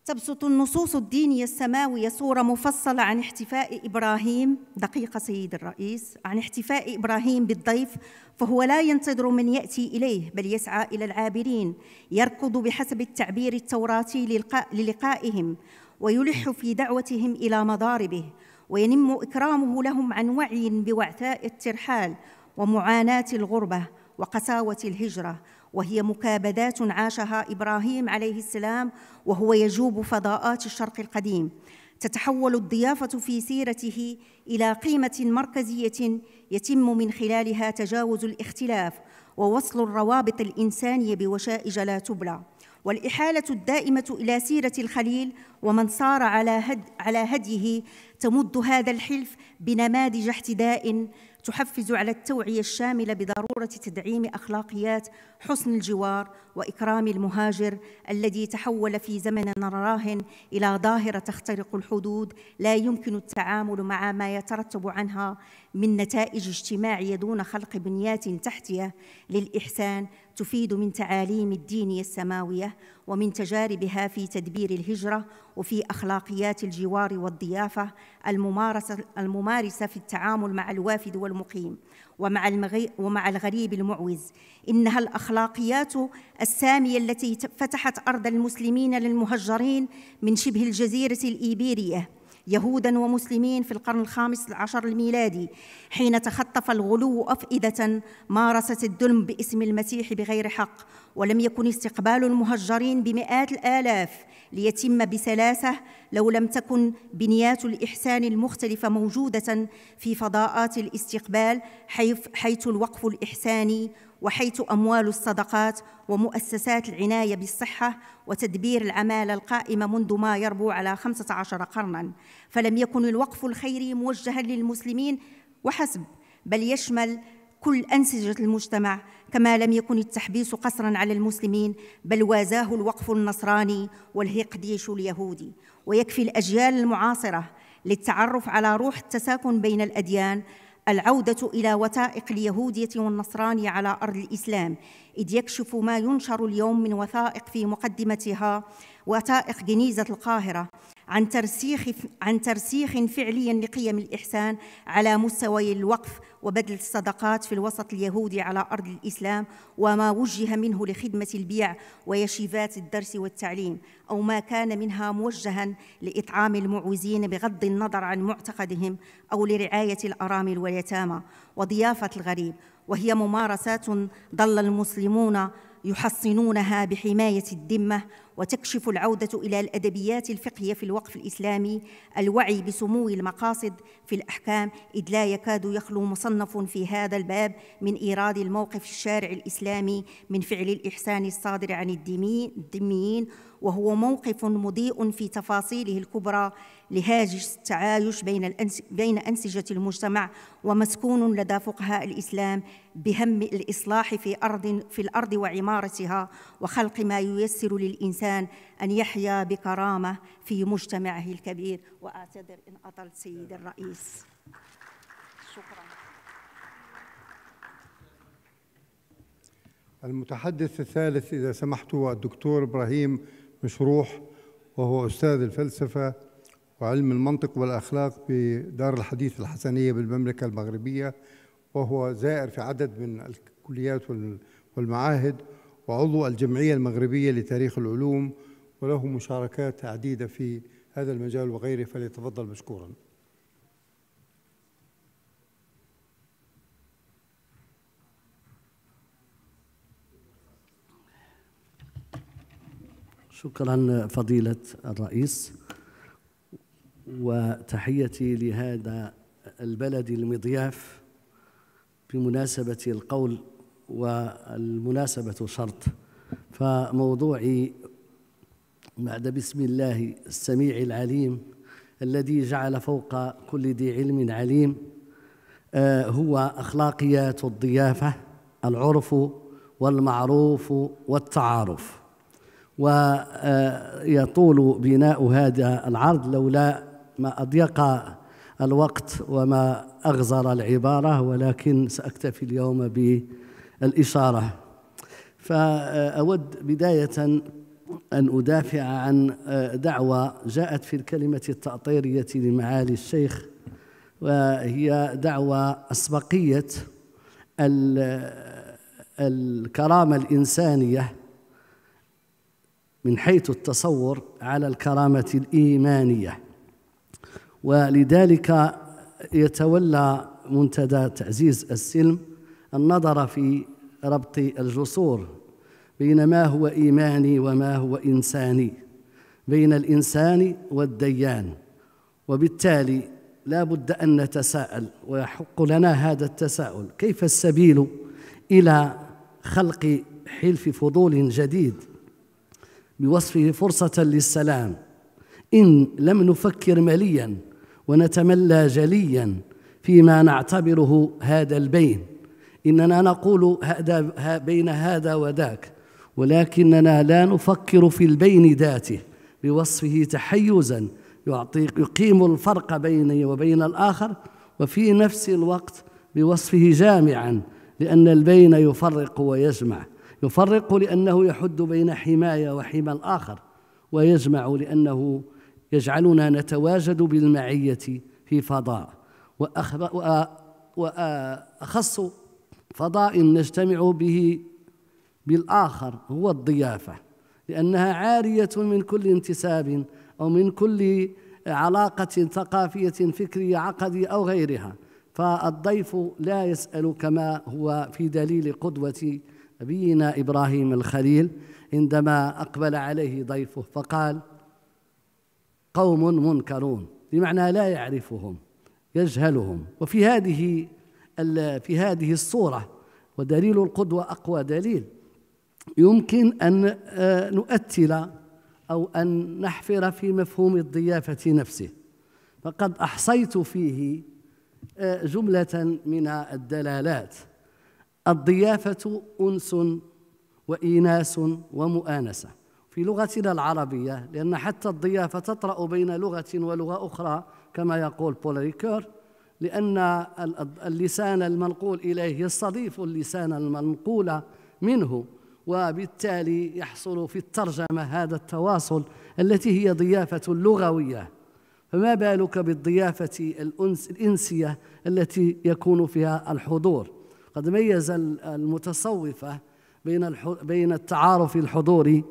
I: تبسط النصوص الدينية السماوية صورة مفصلة عن احتفاء إبراهيم، دقيقة سيد الرئيس، عن احتفاء إبراهيم بالضيف، فهو لا ينتظر من يأتي إليه بل يسعى إلى العابرين، يركض بحسب التعبير التوراتي للقائهم، ويلح في دعوتهم إلى مضاربه، وينم إكرامه لهم عن وعي بوعثاء الترحال ومعاناة الغربة وقساوة الهجرة، وهي مكابدات عاشها إبراهيم عليه السلام وهو يجوب فضاءات الشرق القديم. تتحول الضيافة في سيرته إلى قيمة مركزية يتم من خلالها تجاوز الاختلاف ووصل الروابط الإنسانية بوشائج لا تبلى، والإحالة الدائمة إلى سيرة الخليل ومن صار على هديه تمد هذا الحلف بنماذج احتداء تحفز على التوعية الشاملة بضرورة تدعيم أخلاقيات حسن الجوار وإكرام المهاجر الذي تحول في زمن راهن إلى ظاهرة تخترق الحدود لا يمكن التعامل مع ما يترتب عنها من نتائج اجتماعية دون خلق بنيات تحتية للإحسان تفيد من تعاليم الدين السماوية ومن تجاربها في تدبير الهجرة وفي أخلاقيات الجوار والضيافة الممارسة في التعامل مع الوافد والمقيم ومع الغريب المعوز. إنها الأخلاقيات السامية التي فتحت أرض المسلمين للمهجرين من شبه الجزيرة الإيبيرية يهوداً ومسلمين في القرن ال15 الميلادي، حين تخطف الغلو أفئدة مارست الظلم باسم المسيح بغير حق، ولم يكن استقبال المهجرين بمئات الآلاف ليتم بسلاسة لو لم تكن بنيات الإحسان المختلفة موجودة في فضاءات الاستقبال، حيث الوقف الإحساني وحيث أموال الصدقات ومؤسسات العناية بالصحة وتدبير العمالة القائمة منذ ما يربو على 15 قرناً. فلم يكن الوقف الخيري موجهاً للمسلمين وحسب، بل يشمل كل أنسجة المجتمع، كما لم يكن التحبيس قصراً على المسلمين بل وازاه الوقف النصراني والهقديش اليهودي. ويكفي الأجيال المعاصرة للتعرف على روح التساكن بين الأديان العودة إلى وثائق اليهودية والنصرانية على أرض الإسلام، إذ يكشف ما ينشر اليوم من وثائق في مقدمتها وثائق جنيزة القاهرة عن ترسيخ فعلي لقيم الإحسان على مستوى الوقف وبذل الصدقات في الوسط اليهودي على أرض الإسلام، وما وجه منه لخدمة البيع ويشيفات الدرس والتعليم، أو ما كان منها موجها لإطعام المعوزين بغض النظر عن معتقدهم، أو لرعاية الأرامل واليتامى وضيافة الغريب، وهي ممارسات ظل المسلمون يحصنونها بحماية الذمة. وتكشف العودة إلى الأدبيات الفقهية في الوقف الإسلامي الوعي بسمو المقاصد في الأحكام، إذ لا يكاد يخلو مصنف في هذا الباب من إيراد الموقف الشارع الإسلامي من فعل الإحسان الصادر عن الذميين، وهو موقف مضيء في تفاصيله الكبرى لهاجس التعايش بين أنسجة المجتمع، ومسكون لدى فقهاء الإسلام بهم الإصلاح في الأرض وعمارتها، وخلق ما ييسر للإنسان أن يحيا بكرامة في مجتمعه الكبير. وأعتذر إن أطلت سيد الرئيس. شكرا.
G: المتحدث الثالث إذا سمحت هو الدكتور إبراهيم مشروح، وهو أستاذ الفلسفة وعلم المنطق والأخلاق بدار الحديث الحسنية بالمملكة المغربية، وهو زائر في عدد من الكليات والمعاهد، وعضو الجمعية المغربية لتاريخ العلوم، وله مشاركات عديدة في هذا المجال وغيره، فليتفضل مشكورا.
J: شكرا فضيلة الرئيس، وتحيتي لهذا البلد المضياف بمناسبة القول، والمناسبة شرط. فموضوعي بعد بسم الله السميع العليم الذي جعل فوق كل ذي علم عليم هو أخلاقيات الضيافة، العرف والمعروف والتعارف. ويطول بناء هذا العرض لولا ما أضيق الوقت وما أغزر العبارة، ولكن سأكتفي اليوم بالإشارة. فأود بداية أن أدافع عن دعوة جاءت في الكلمة التأطيرية لمعالي الشيخ، وهي دعوة أسبقية الكرامة الإنسانية من حيث التصور على الكرامة الإيمانية. ولذلك يتولى منتدى تعزيز السلم النظر في ربط الجسور بين ما هو إيماني وما هو إنساني، بين الإنسان والديان. وبالتالي لا بد أن نتساءل، ويحق لنا هذا التساؤل: كيف السبيل إلى خلق حلف فضول جديد بوصفه فرصة للسلام إن لم نفكر مليا ونتملى جليا فيما نعتبره هذا البين؟ إننا نقول هذا بين هذا وذاك، ولكننا لا نفكر في البين ذاته بوصفه تحيزا يقيم الفرق بيني وبين الآخر، وفي نفس الوقت بوصفه جامعا، لأن البين يفرق ويجمع. يفرق لأنه يحد بين حماية وحمى الآخر، ويجمع لأنه يجعلنا نتواجد بالمعية في فضاء. وأخص فضاء نجتمع به بالآخر هو الضيافة، لأنها عارية من كل انتساب أو من كل علاقة ثقافية فكرية عقدية أو غيرها. فالضيف لا يسأل، كما هو في دليل قدوة نبينا إبراهيم الخليل عندما أقبل عليه ضيفه فقال: قوم منكرون، بمعنى لا يعرفهم، يجهلهم. وفي هذه الصورة، ودليل القدوة أقوى دليل، يمكن أن نؤتل أو أن نحفر في مفهوم الضيافة نفسه. فقد أحصيت فيه جملة من الدلالات. الضيافة أنس وإيناس ومؤانسة في لغتنا العربية، لأن حتى الضيافة تطرأ بين لغة ولغة أخرى كما يقول بول ريكور، لأن اللسان المنقول إليه يستضيف اللسان المنقول منه، وبالتالي يحصل في الترجمة هذا التواصل التي هي ضيافة لغوية. فما بالك بالضيافة الإنسية التي يكون فيها الحضور؟ قد ميز المتصوفة بين التعارف الحضوري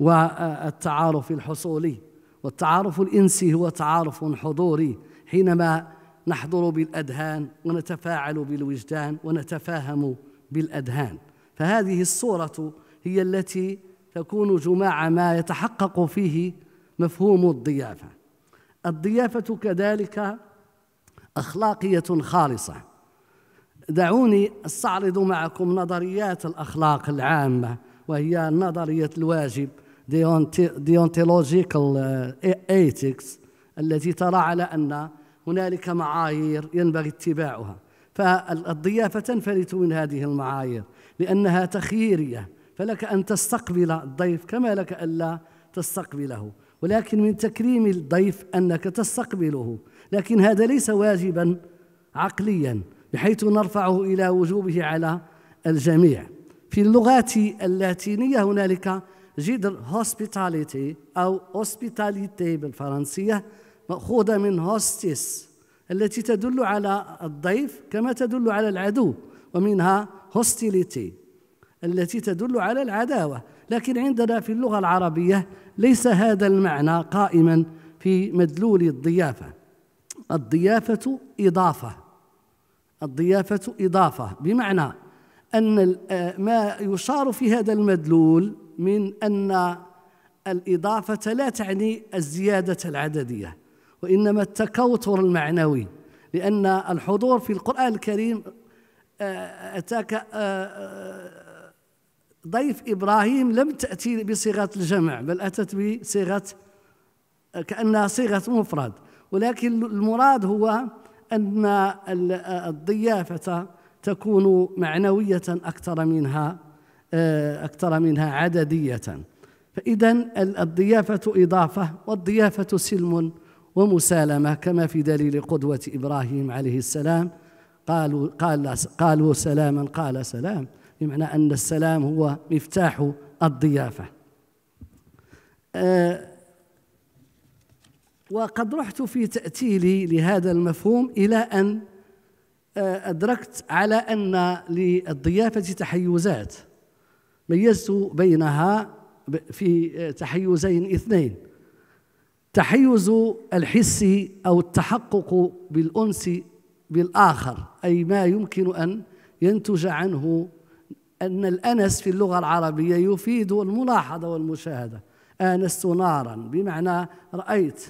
J: والتعارف الحصولي. والتعارف الإنسي هو تعارف حضوري حينما نحضر بالأذهان ونتفاعل بالوجدان ونتفاهم بالأذهان. فهذه الصورة هي التي تكون جماع ما يتحقق فيه مفهوم الضيافة. الضيافة كذلك أخلاقية خالصة. دعوني أستعرض معكم نظريات الأخلاق العامة، وهي نظرية الواجب deontological ethics، التي ترى على أن هنالك معايير ينبغي اتباعها. فالضيافة تنفلت من هذه المعايير لأنها تخييرية، فلك أن تستقبل الضيف كما لك ألا تستقبله، ولكن من تكريم الضيف أنك تستقبله، لكن هذا ليس واجبا عقليا بحيث نرفعه إلى وجوبه على الجميع. في اللغات اللاتينية هنالك جذر hospitality أو hospitality بالفرنسية، مأخوذة من hostis التي تدل على الضيف كما تدل على العدو، ومنها hostility التي تدل على العداوة. لكن عندنا في اللغة العربية ليس هذا المعنى قائما في مدلول الضيافة. الضيافة إضافة. الضيافة إضافة بمعنى أن ما يشار في هذا المدلول من أن الإضافة لا تعني الزيادة العددية، وإنما التكوثر المعنوي، لأن الحضور في القرآن الكريم أتاك ضيف إبراهيم لم تأتي بصيغة الجمع، بل أتت بصيغة كأنها صيغة مفرد، ولكن المراد هو أن الضيافة تكون معنوية أكثر منها عددية. فإذن الضيافة إضافة، والضيافة سلم ومسالمة، كما في دليل قدوة إبراهيم عليه السلام قالوا سلاما قال سلام، بمعنى أن السلام هو مفتاح الضيافة. وقد رحت في تأتيلي لهذا المفهوم إلى أن أدركت على أن للضيافة تحيزات ميزت بينها في تحيزين اثنين: تحيز الحسي أو التحقق بالأنس بالآخر، أي ما يمكن أن ينتج عنه أن الأنس في اللغة العربية يفيد الملاحظة والمشاهدة. آنست نارا بمعنى رأيت،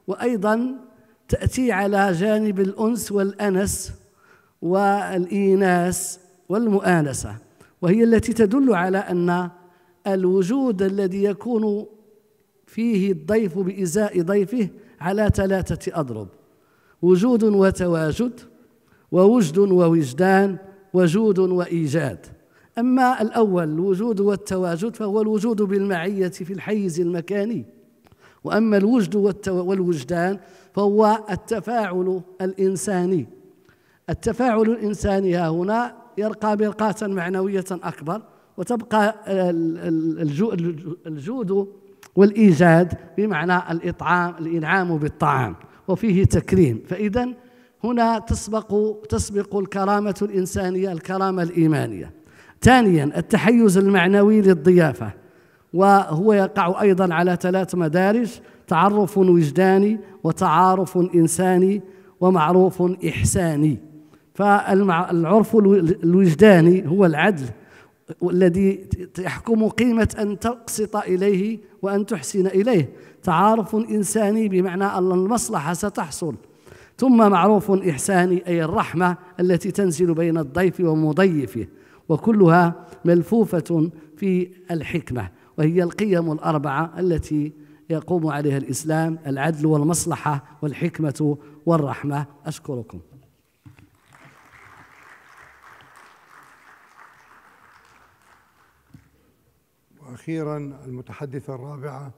J: وأيضا تأتي على جانب الأنس والأنس والإيناس والمؤانسة، وهي التي تدل على أن الوجود الذي يكون فيه الضيف بإزاء ضيفه على 3 أضرب: وجود وتواجد، ووجد ووجدان، وجود وإيجاد. أما الأول الوجود والتواجد فهو الوجود بالمعية في الحيز المكاني، وأما الوجد والوجدان فهو التفاعل الإنساني. التفاعل الإنساني ها هنا يرقى برقاة معنوية أكبر، وتبقى الجود والإيجاد بمعنى الإنعام بالطعام وفيه تكريم. فإذا هنا تسبق الكرامة الإنسانية الكرامة الإيمانية. ثانيا التحيز المعنوي للضيافة، وهو يقع أيضا على 3 مدارج: تعرف وجداني، وتعارف إنساني، ومعروف إحساني. فالعرف الوجداني هو العدل الذي يحكم قيمة أن تقسط إليه وأن تحسن إليه. تعارف إنساني بمعنى أن المصلحة ستحصل. ثم معروف إحساني أي الرحمة التي تنزل بين الضيف ومضيفه، وكلها ملفوفة في الحكمة، وهي القيم ال4 التي يقوم عليها الإسلام: العدل والمصلحة والحكمة والرحمة. أشكركم.
G: وأخيراً المتحدثة الرابعة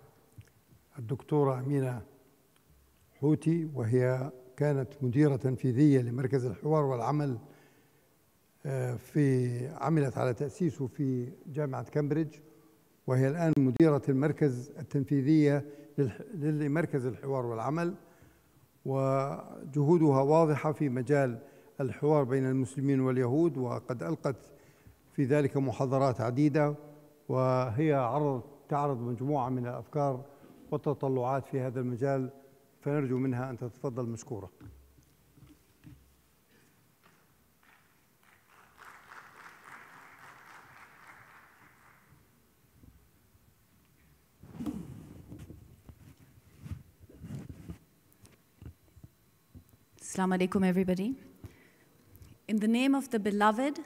G: الدكتورة أمينة حوتي، وهي كانت مديرة تنفيذية لمركز الحوار والعمل عملت على تأسيسه في جامعة كامبريدج، وهي الآن مديرة المركز التنفيذية لمركز الحوار والعمل، وجهودها واضحة في مجال الحوار بين المسلمين واليهود، وقد ألقت في ذلك محاضرات عديدة، وهي تعرض مجموعة من الأفكار والتطلعات في هذا المجال، فنرجو منها أن تتفضل مشكورة.
K: Assalamu alaikum, everybody. In the name of the beloved,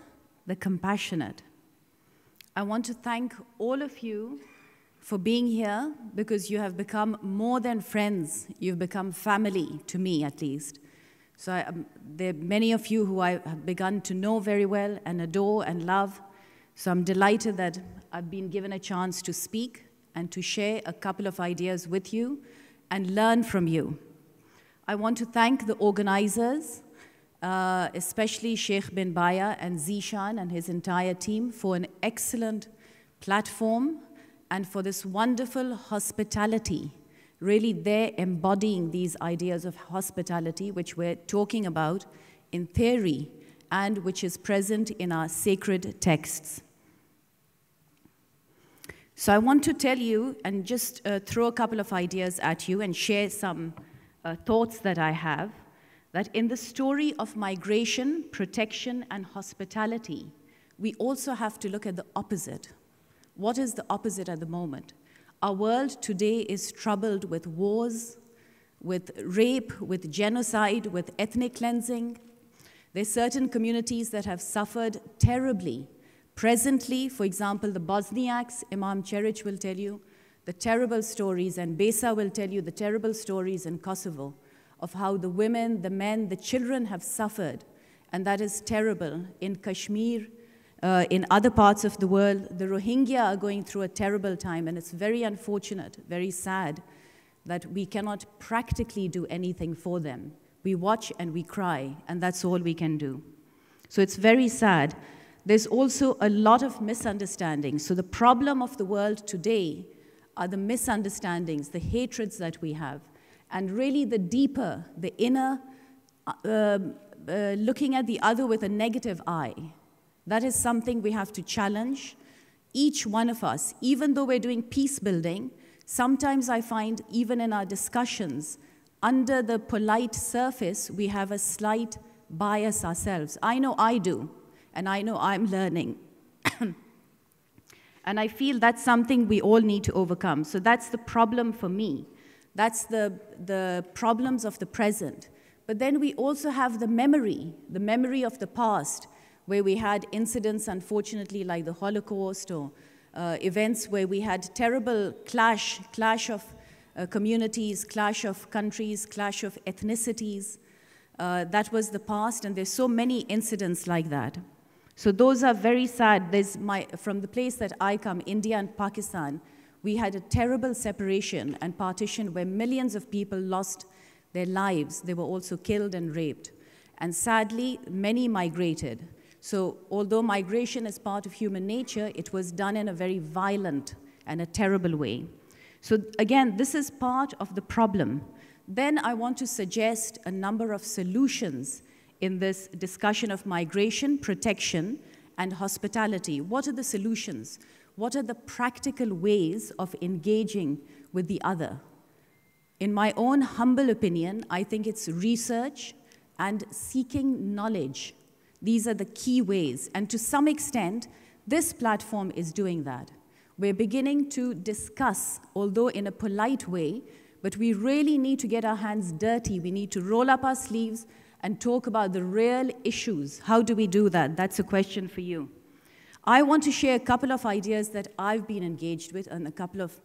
K: the compassionate, I want to thank all of you for being here, because you have become more than friends. You've become family, to me at least. So there are many of you who I have begun to know very well and adore and love. So I'm delighted that I've been given a chance to speak and to share a couple of ideas with you and learn from you. I want to thank the organizers, especially Sheikh bin Baya and Zishan and his entire team, for an excellent platform and for this wonderful hospitality. Really, they're embodying these ideas of hospitality, which we're talking about in theory and which is present in our sacred texts. So I want to tell you and just throw a couple of ideas at you and share some thoughts that I have, that in the story of migration, protection, and hospitality, we also have to look at the opposite. What is the opposite at the moment? Our world today is troubled with wars, with rape, with genocide, with ethnic cleansing. There's certain communities that have suffered terribly. Presently, for example, the Bosniaks, Imam Cheric will tell you the terrible stories, and Besa will tell you the terrible stories in Kosovo of how the women, the men, the children have suffered, and that is terrible. In Kashmir, in other parts of the world, the Rohingya are going through a terrible time, and it's very unfortunate, very sad that we cannot practically do anything for them. We watch and we cry, and that's all we can do. So it's very sad. There's also a lot of misunderstanding. So the problem of the world today are the misunderstandings, the hatreds that we have, and really the deeper, the inner, looking at the other with a negative eye. That is something we have to challenge. Each one of us, even though we're doing peace building, sometimes I find even in our discussions, under the polite surface, we have a slight bias ourselves. I know I do, and I know I'm learning. And I feel that's something we all need to overcome. So that's the problem for me. That's the problems of the present. But then we also have the memory of the past, where we had incidents, unfortunately, like the Holocaust, or events where we had terrible clash of communities, clash of countries, clash of ethnicities. That was the past, and there's so many incidents like that. So those are very sad. From the place that I come, India and Pakistan, we had a terrible separation and partition where millions of people lost their lives. They were also killed and raped. And sadly, many migrated. So although migration is part of human nature, it was done in a very violent and a terrible way. So again, this is part of the problem. Then I want to suggest a number of solutions in this discussion of migration, protection, and hospitality. What are the solutions? What are the practical ways of engaging with the other? In my own humble opinion, I think it's research and seeking knowledge. These are the key ways, and to some extent, this platform is doing that. We're beginning to discuss, although in a polite way, but we really need to get our hands dirty. We need to roll up our sleeves and talk about the real issues. How do we do that? That's a question for you. I want to share a couple of ideas that I've been engaged with and a couple of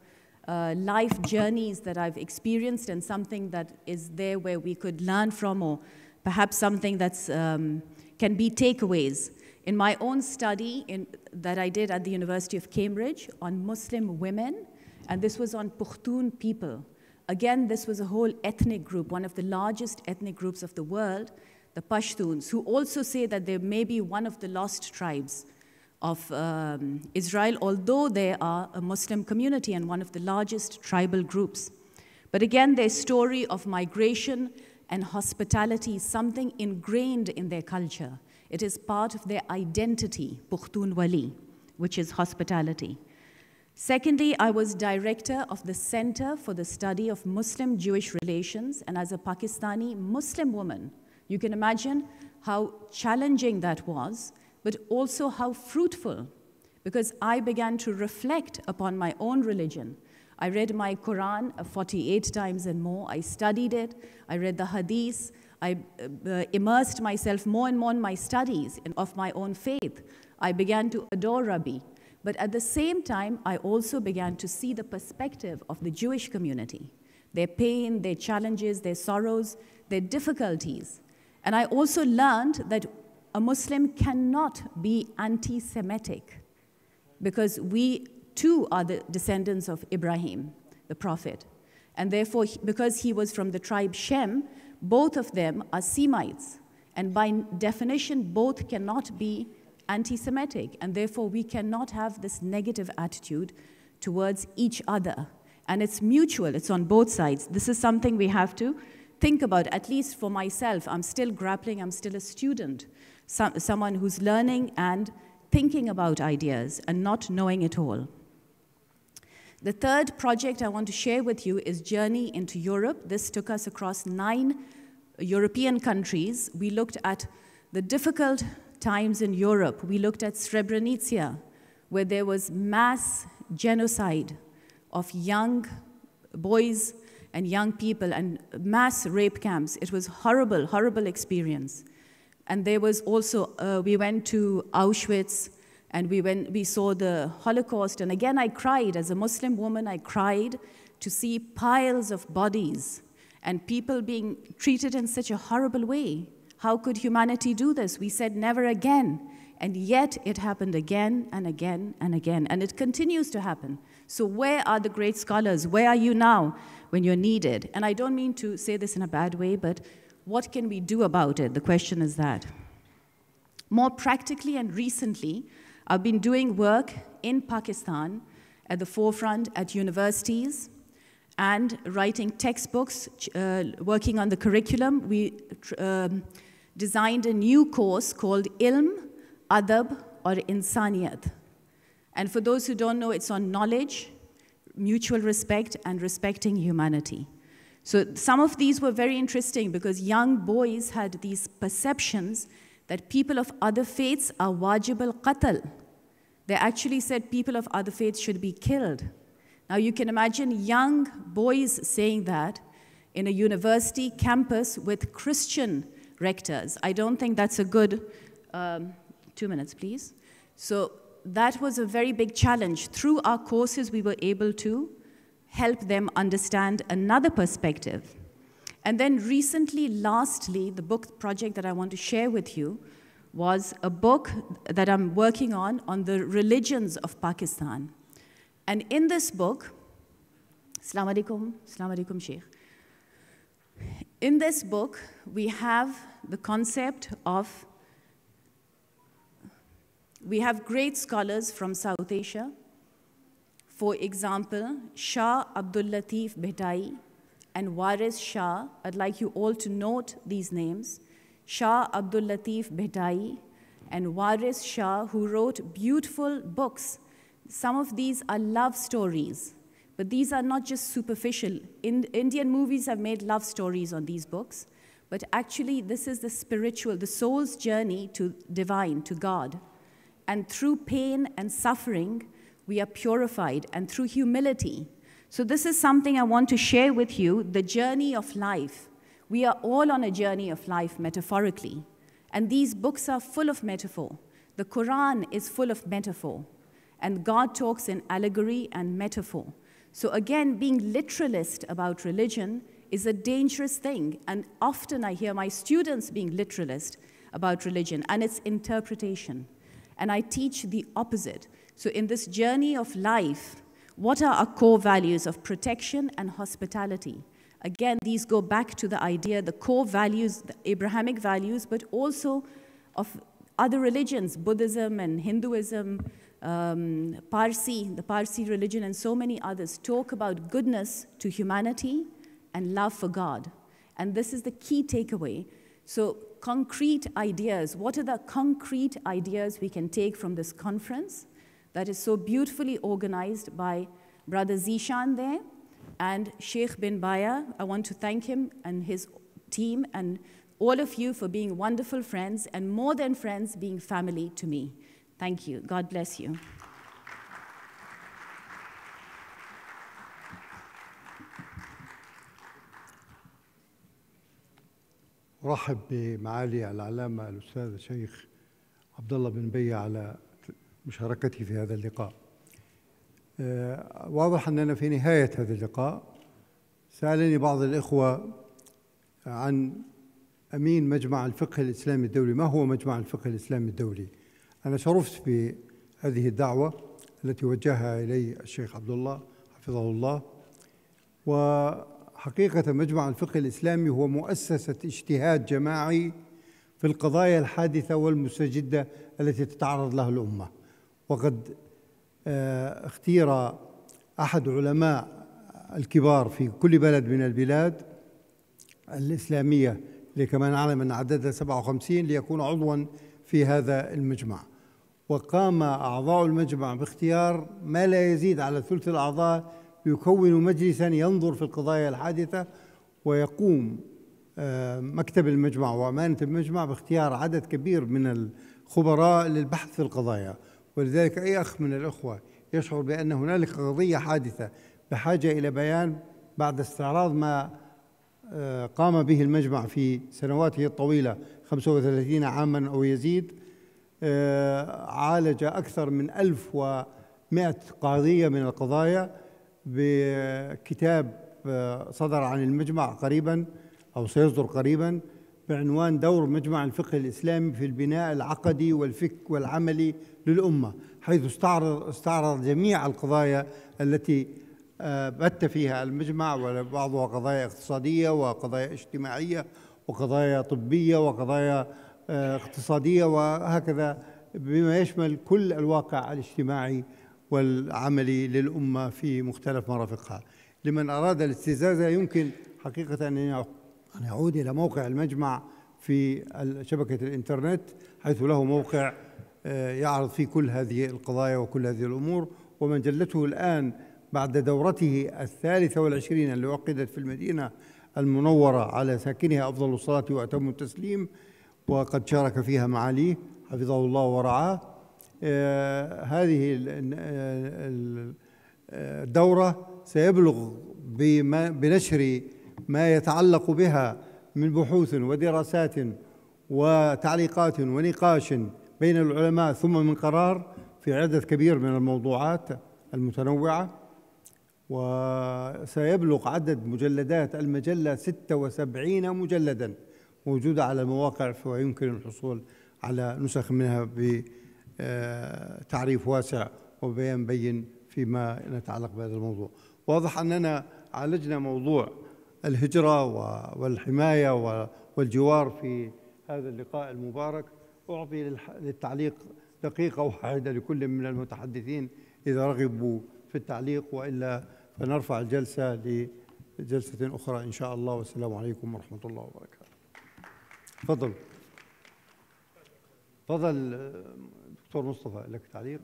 K: life journeys that I've experienced, and something that is there where we could learn from, or perhaps something that's can be takeaways. In my own study that I did at the University of Cambridge on Muslim women, and this was on Pushtun people. Again, this was a whole ethnic group, one of the largest ethnic groups of the world, the Pashtuns, who also say that they may be one of the lost tribes of Israel, although they are a Muslim community and one of the largest tribal groups. But again, their story of migration and hospitality is something ingrained in their culture. It is part of their identity, Pushtun Wali, which is hospitality. Secondly, I was director of the Center for the Study of Muslim-Jewish Relations, and as a Pakistani Muslim woman, you can imagine how challenging that was, but also how fruitful, because I began to reflect upon my own religion. I read my Quran 48 times and more. I studied it. I read the Hadith. I immersed myself more and more in my studies of my own faith. I began to adore Rabbi. But at the same time, I also began to see the perspective of the Jewish community, their pain, their challenges, their sorrows, their difficulties. And I also learned that a Muslim cannot be anti-Semitic, because we too are the descendants of Ibrahim, the prophet. And therefore, because he was from the tribe Shem, both of them are Semites. And by definition, both cannot be anti-Semitic. And therefore, we cannot have this negative attitude towards each other. And it's mutual, it's on both sides. This is something we have to think about, at least for myself. I'm still grappling, I'm still a student, someone who's learning and thinking about ideas and not knowing it all. The third project I want to share with you is Journey into Europe. This took us across 9 European countries. We looked at the difficult times in Europe. We looked at Srebrenica, where there was mass genocide of young boys and young people and mass rape camps. It was horrible, horrible experience. And there was also, we went to Auschwitz, and we saw the Holocaust. And again, I cried. As a Muslim woman, I cried to see piles of bodies and people being treated in such a horrible way. How could humanity do this? We said never again. And yet it happened again and again and again. And it continues to happen. So where are the great scholars? Where are you now when you're needed? And I don't mean to say this in a bad way, but what can we do about it? The question is that. More practically and recently, I've been doing work in Pakistan at the forefront at universities and writing textbooks, working on the curriculum. We designed a new course called Ilm, Adab, or Insaniyat. And for those who don't know, it's on knowledge, mutual respect, and respecting humanity. So some of these were very interesting because young boys had these perceptions that people of other faiths are wajib al-qatl. They actually said people of other faiths should be killed. Now you can imagine young boys saying that in a university campus with Christian rectors. I don't think that's a good, 2 minutes please. So that was a very big challenge. Through our courses, we were able to help them understand another perspective. And then recently, lastly, the book project that I want to share with you was a book that I'm working on the religions of Pakistan. And in this book, Assalamu alaikum, Sheikh. In this book, we have the concept of, we have great scholars from South Asia. For example, Shah Abdul Latif Bhittai and Waris Shah. I'd like you all to note these names. Shah Abdul Latif Bhittai and Waris Shah, who wrote beautiful books. Some of these are love stories, but these are not just superficial. Indian movies have made love stories on these books, but actually this is the spiritual, the soul's journey to divine, to God. And through pain and suffering, we are purified, and through humility. So this is something I want to share with you, the journey of life. We are all on a journey of life, metaphorically. And these books are full of metaphor. The Quran is full of metaphor. And God talks in allegory and metaphor. So again, being literalist about religion is a dangerous thing. And often I hear my students being literalist about religion and its interpretation. And I teach the opposite. So in this journey of life, what are our core values of protection and hospitality? Again, these go back to the idea, the core values, the Abrahamic values, but also of other religions, Buddhism and Hinduism, the Parsi religion, and so many others talk about goodness to humanity and love for God. And this is the key takeaway. So concrete ideas, what are the concrete ideas we can take from this conference that is so beautifully organized by Brother Zishan there and Sheikh bin Baya? I want to thank him and his team and all of you for being wonderful friends and more than friends, being family to me. Thank you. God bless you.
G: أرحب بمعالي العلامة الأستاذ الشيخ عبد الله بن بية على مشاركتي في هذا اللقاء. واضح أننا في نهاية هذا اللقاء. سألني بعض الإخوة عن أمين مجمع الفقه الإسلامي الدولي. ما هو مجمع الفقه الإسلامي الدولي؟ أنا شرفت بهذه الدعوة التي وجهها إلي الشيخ عبد الله حفظه الله. وحقيقة مجمع الفقه الإسلامي هو مؤسسة اجتهاد جماعي في القضايا الحادثة والمستجدة التي تتعرض لها الأمة. وقد اختير أحد علماء الكبار في كل بلد من البلاد الإسلامية، كما نعلم أن عددها 57، ليكون عضواً في هذا المجمع. وقام أعضاء المجمع باختيار ما لا يزيد على ثلث الأعضاء يكون مجلساً ينظر في القضايا الحادثة، ويقوم مكتب المجمع وأمانة المجمع باختيار عدد كبير من الخبراء للبحث في القضايا. ولذلك أي أخ من الأخوة يشعر بأن هنالك قضية حادثة بحاجة إلى بيان بعد استعراض ما قام به المجمع في سنواته الطويلة 35 عاماً أو يزيد، عالج أكثر من 1100 قضية من القضايا بكتاب صدر عن المجمع قريباً أو سيصدر قريباً بعنوان دور مجمع الفقه الإسلامي في البناء العقدي والفك والعملي للأمة، حيث استعرض جميع القضايا التي بت فيها المجمع، وبعضها قضايا اقتصادية وقضايا اجتماعية وقضايا طبية وقضايا اقتصادية وهكذا، بما يشمل كل الواقع الاجتماعي والعمل للأمة في مختلف مرافقها. لمن أراد الاستزادة يمكن حقيقة أن يعود إلى موقع المجمع في شبكة الإنترنت، حيث له موقع يعرض فيه كل هذه القضايا وكل هذه الأمور. ومجلته الآن بعد دورته 23 اللي عقدت في المدينة المنورة على ساكنها أفضل الصلاة وأتم التسليم، وقد شارك فيها معاليه حفظه الله ورعاه. هذه الدورة سيبلغ بنشر ما يتعلق بها من بحوث ودراسات وتعليقات ونقاش بين العلماء ثم من قرار في عدد كبير من الموضوعات المتنوعة. وسيبلغ عدد مجلدات المجلة 76 مجلدا موجودة على المواقع، ويمكن الحصول على نسخ منها بتعريف واسع وبيان بين فيما يتعلق بهذا الموضوع. واضح أننا عالجنا موضوع الهجرة والحماية والجوار في هذا اللقاء المبارك. أعطي للتعليق دقيقة واحدة لكل من المتحدثين إذا رغبوا في التعليق، وإلا فنرفع الجلسة لجلسة أخرى إن شاء الله. والسلام عليكم ورحمة الله وبركاته. تفضل تفضل دكتور مصطفى، لك تعليق.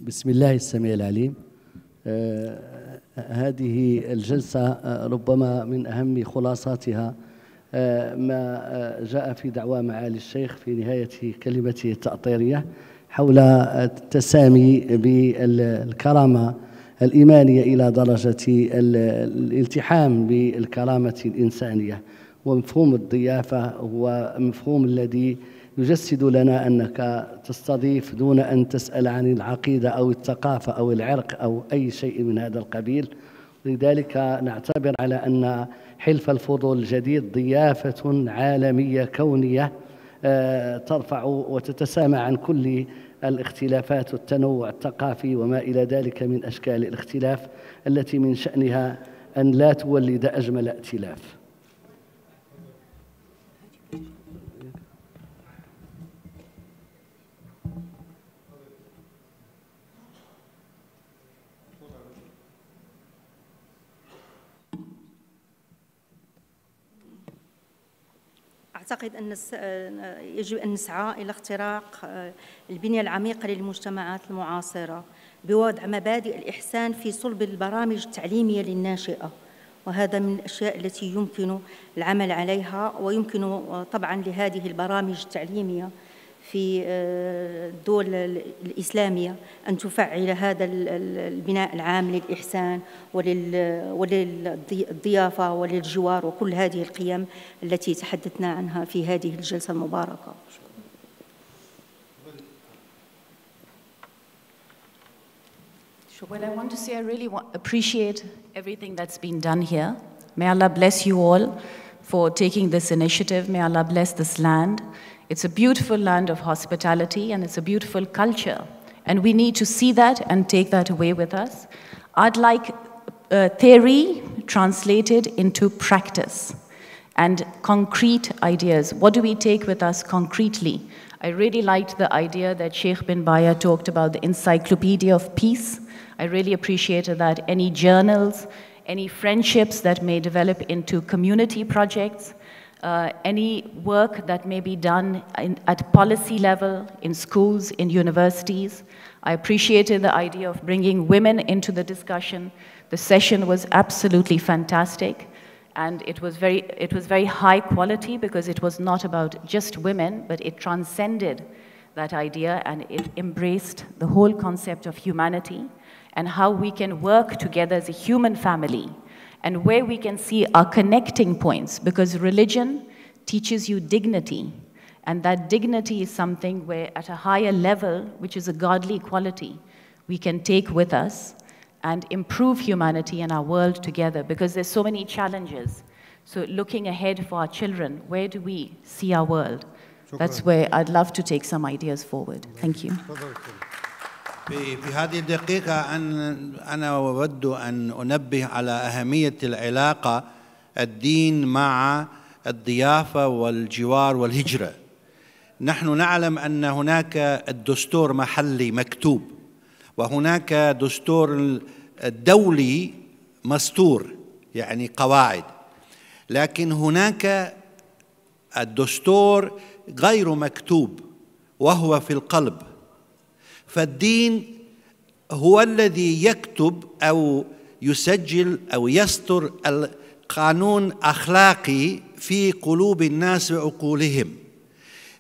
J: بسم الله السميع العليم. هذه الجلسة ربما من أهم خلاصاتها ما جاء في دعوى معالي الشيخ في نهاية كلمته التأطيرية حول التسامي بالكرامة الإيمانية إلى درجة الالتحام بالكرامة الإنسانية. ومفهوم الضيافة هو مفهوم الذي يجسد لنا أنك تستضيف دون أن تسأل عن العقيدة أو الثقافة أو العرق أو أي شيء من هذا القبيل. لذلك نعتبر على أن حلف الفضول الجديد ضيافة عالمية كونية ترفع وتتسامى عن كل الاختلافات والتنوع الثقافي وما إلى ذلك من أشكال الاختلاف التي من شأنها أن لا تولد أجمل ائتلاف.
I: أعتقد أن يجب أن نسعى إلى اختراق البنية العميقة للمجتمعات المعاصرة بوضع مبادئ الإحسان في صلب البرامج التعليمية للناشئة، وهذا من الأشياء التي يمكن العمل عليها. ويمكن طبعاً لهذه البرامج التعليمية في الدول الإسلامية أن تفعل هذا البناء العام للإحسان وللضيافة وللجوار وكل هذه القيم التي تحدثنا عنها في هذه الجلسة المباركة.
K: Well, I want to say I really appreciate everything that's been done here. May Allah bless you all for taking this initiative. May Allah bless this land. It's a beautiful land of hospitality and it's a beautiful culture. And we need to see that and take that away with us. I'd like theory translated into practice and concrete ideas. What do we take with us concretely? I really liked the idea that Sheikh bin Baya talked about, the encyclopedia of peace. I really appreciated that. Any journals, any friendships that may develop into community projects, any work that may be done at policy level, in schools, in universities. I appreciated the idea of bringing women into the discussion. The session was absolutely fantastic, and it was very high quality because it was not about just women, but it transcended that idea and it embraced the whole concept of humanity and how we can work together as a human family and where we can see our connecting points, because religion teaches you dignity, and that dignity is something where at a higher level, which is a godly quality, we can take with us and improve humanity and our world together, because there's so many challenges. So looking ahead for our children, where do we see our world? That's where I'd love to take some ideas forward. Thank you.
H: في هذه الدقيقة أنا أود أن أنبه على أهمية العلاقة الدين مع الضيافة والجوار والهجرة. نحن نعلم أن هناك الدستور محلي مكتوب، وهناك دستور الدولي مستور يعني قواعد، لكن هناك الدستور غير مكتوب وهو في القلب. فالدين هو الذي يكتب أو يسجل أو يستر القانون الأخلاقي في قلوب الناس وعقولهم.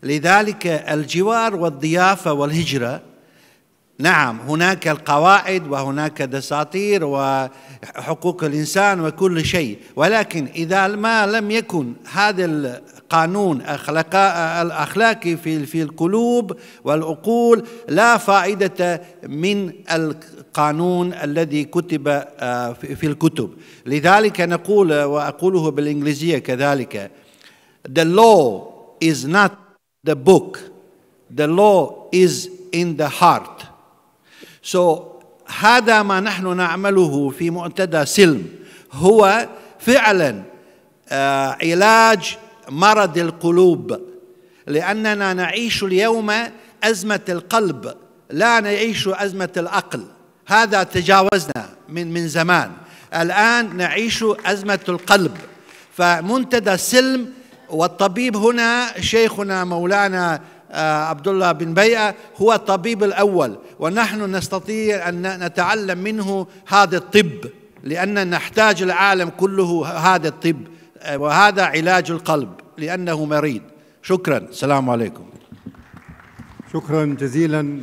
H: لذلك الجوار والضيافة والهجرة، نعم هناك القواعد وهناك دساتير وحقوق الإنسان وكل شيء، ولكن إذا ما لم يكن هذا القانون الأخلاقي في القلوب والعقول لا فائدة من القانون الذي كتب في الكتب. لذلك نقول وأقوله بالإنجليزية كذلك: The law is not the book, the law is in the heart. So هذا ما نحن نعمله في منتدى سلم، هو فعلا علاج مرض القلوب، لأننا نعيش اليوم أزمة القلب، لا نعيش أزمة العقل. هذا تجاوزنا من زمان، الآن نعيش أزمة القلب. فمنتدى سلم والطبيب هنا شيخنا مولانا عبد الله بن بيئة هو الطبيب الأول، ونحن نستطيع أن نتعلم منه هذا الطب، لأن نحتاج العالم كله هذا الطب، وهذا علاج القلب لأنه مريض. شكرا، السلام عليكم.
G: شكرا جزيلا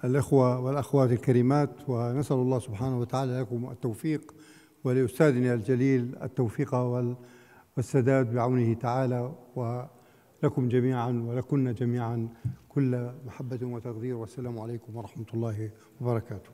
G: الإخوة والأخوات الكريمات، ونسأل الله سبحانه وتعالى لكم التوفيق، ولأستاذنا الجليل التوفيق والسداد بعونه تعالى، ولكم جميعا ولكن جميعا كل محبة وتقدير، والسلام عليكم ورحمة الله وبركاته.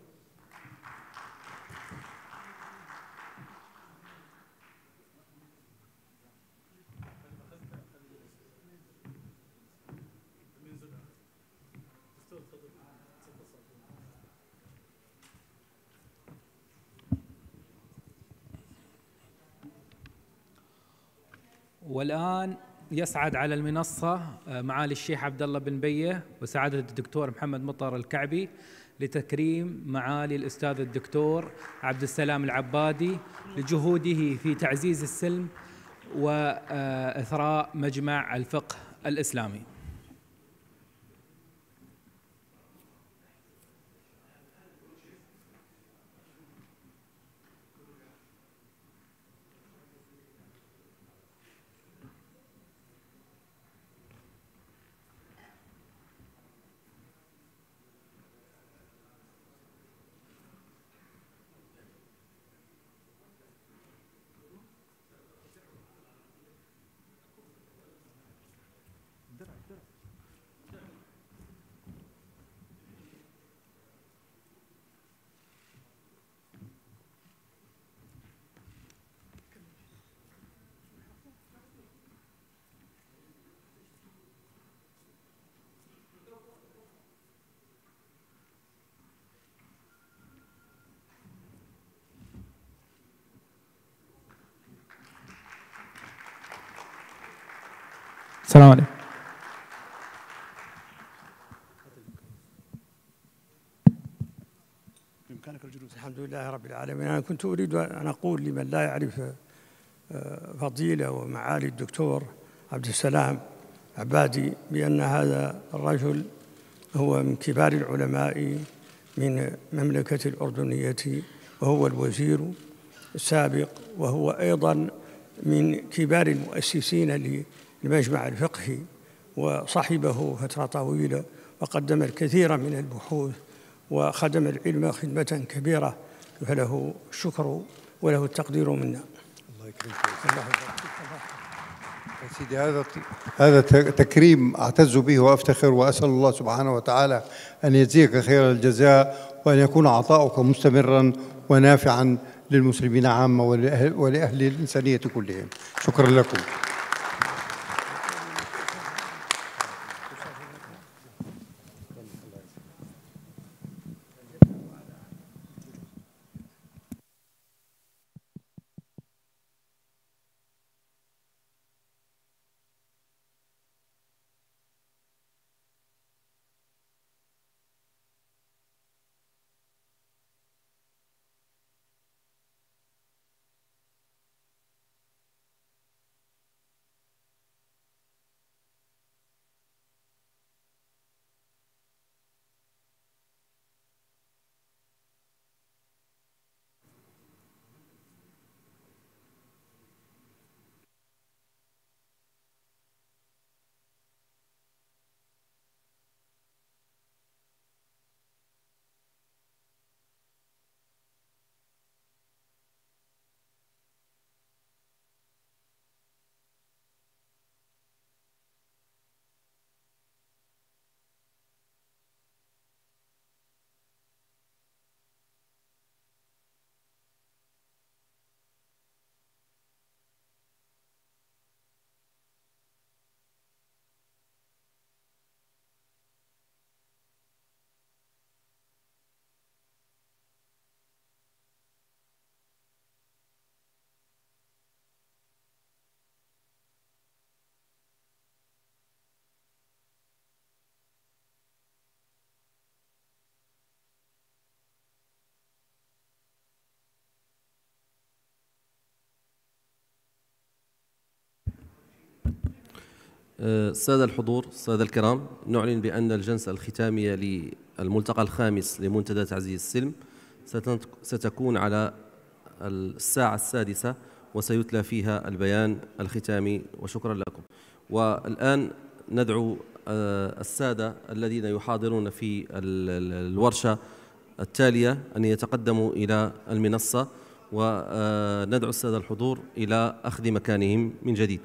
L: والآن يصعد على المنصة معالي الشيخ عبد الله بن بيه وسعادة الدكتور محمد مطر الكعبي لتكريم معالي الأستاذ الدكتور عبد السلام العبادي لجهوده في تعزيز السلم وإثراء مجمع الفقه الإسلامي. السلام عليكم.
M: الحمد لله رب العالمين. أنا كنت أريد أن أقول لمن لا يعرف فضيلة ومعالي الدكتور عبد السلام عبادي بأن هذا الرجل هو من كبار العلماء من مملكة الأردنية، وهو الوزير السابق، وهو أيضا من كبار المؤسسين لمجمع الفقه، وصحبه فترة طويلة وقدم الكثير من البحوث وخدم العلم خدمة كبيرة، فله الشكر وله التقدير منا.
G: الله يكرمك سيدي. هذا تكريم أعتز به وأفتخر، وأسأل الله سبحانه وتعالى أن يجزيك خير الجزاء، وأن يكون عطاؤك مستمرا ونافعا للمسلمين عامة ولأهل الإنسانية كلهم. شكرا لكم.
N: السادة الحضور، السادة الكرام، نعلن بأن الجلسة الختامية للملتقى الخامس لمنتدى تعزيز السلم ستكون على الساعة 6 وسيتلى فيها البيان الختامي، وشكرا لكم. والآن ندعو السادة الذين يحاضرون في الورشة التالية أن يتقدموا إلى المنصة، وندعو السادة الحضور إلى أخذ مكانهم من جديد.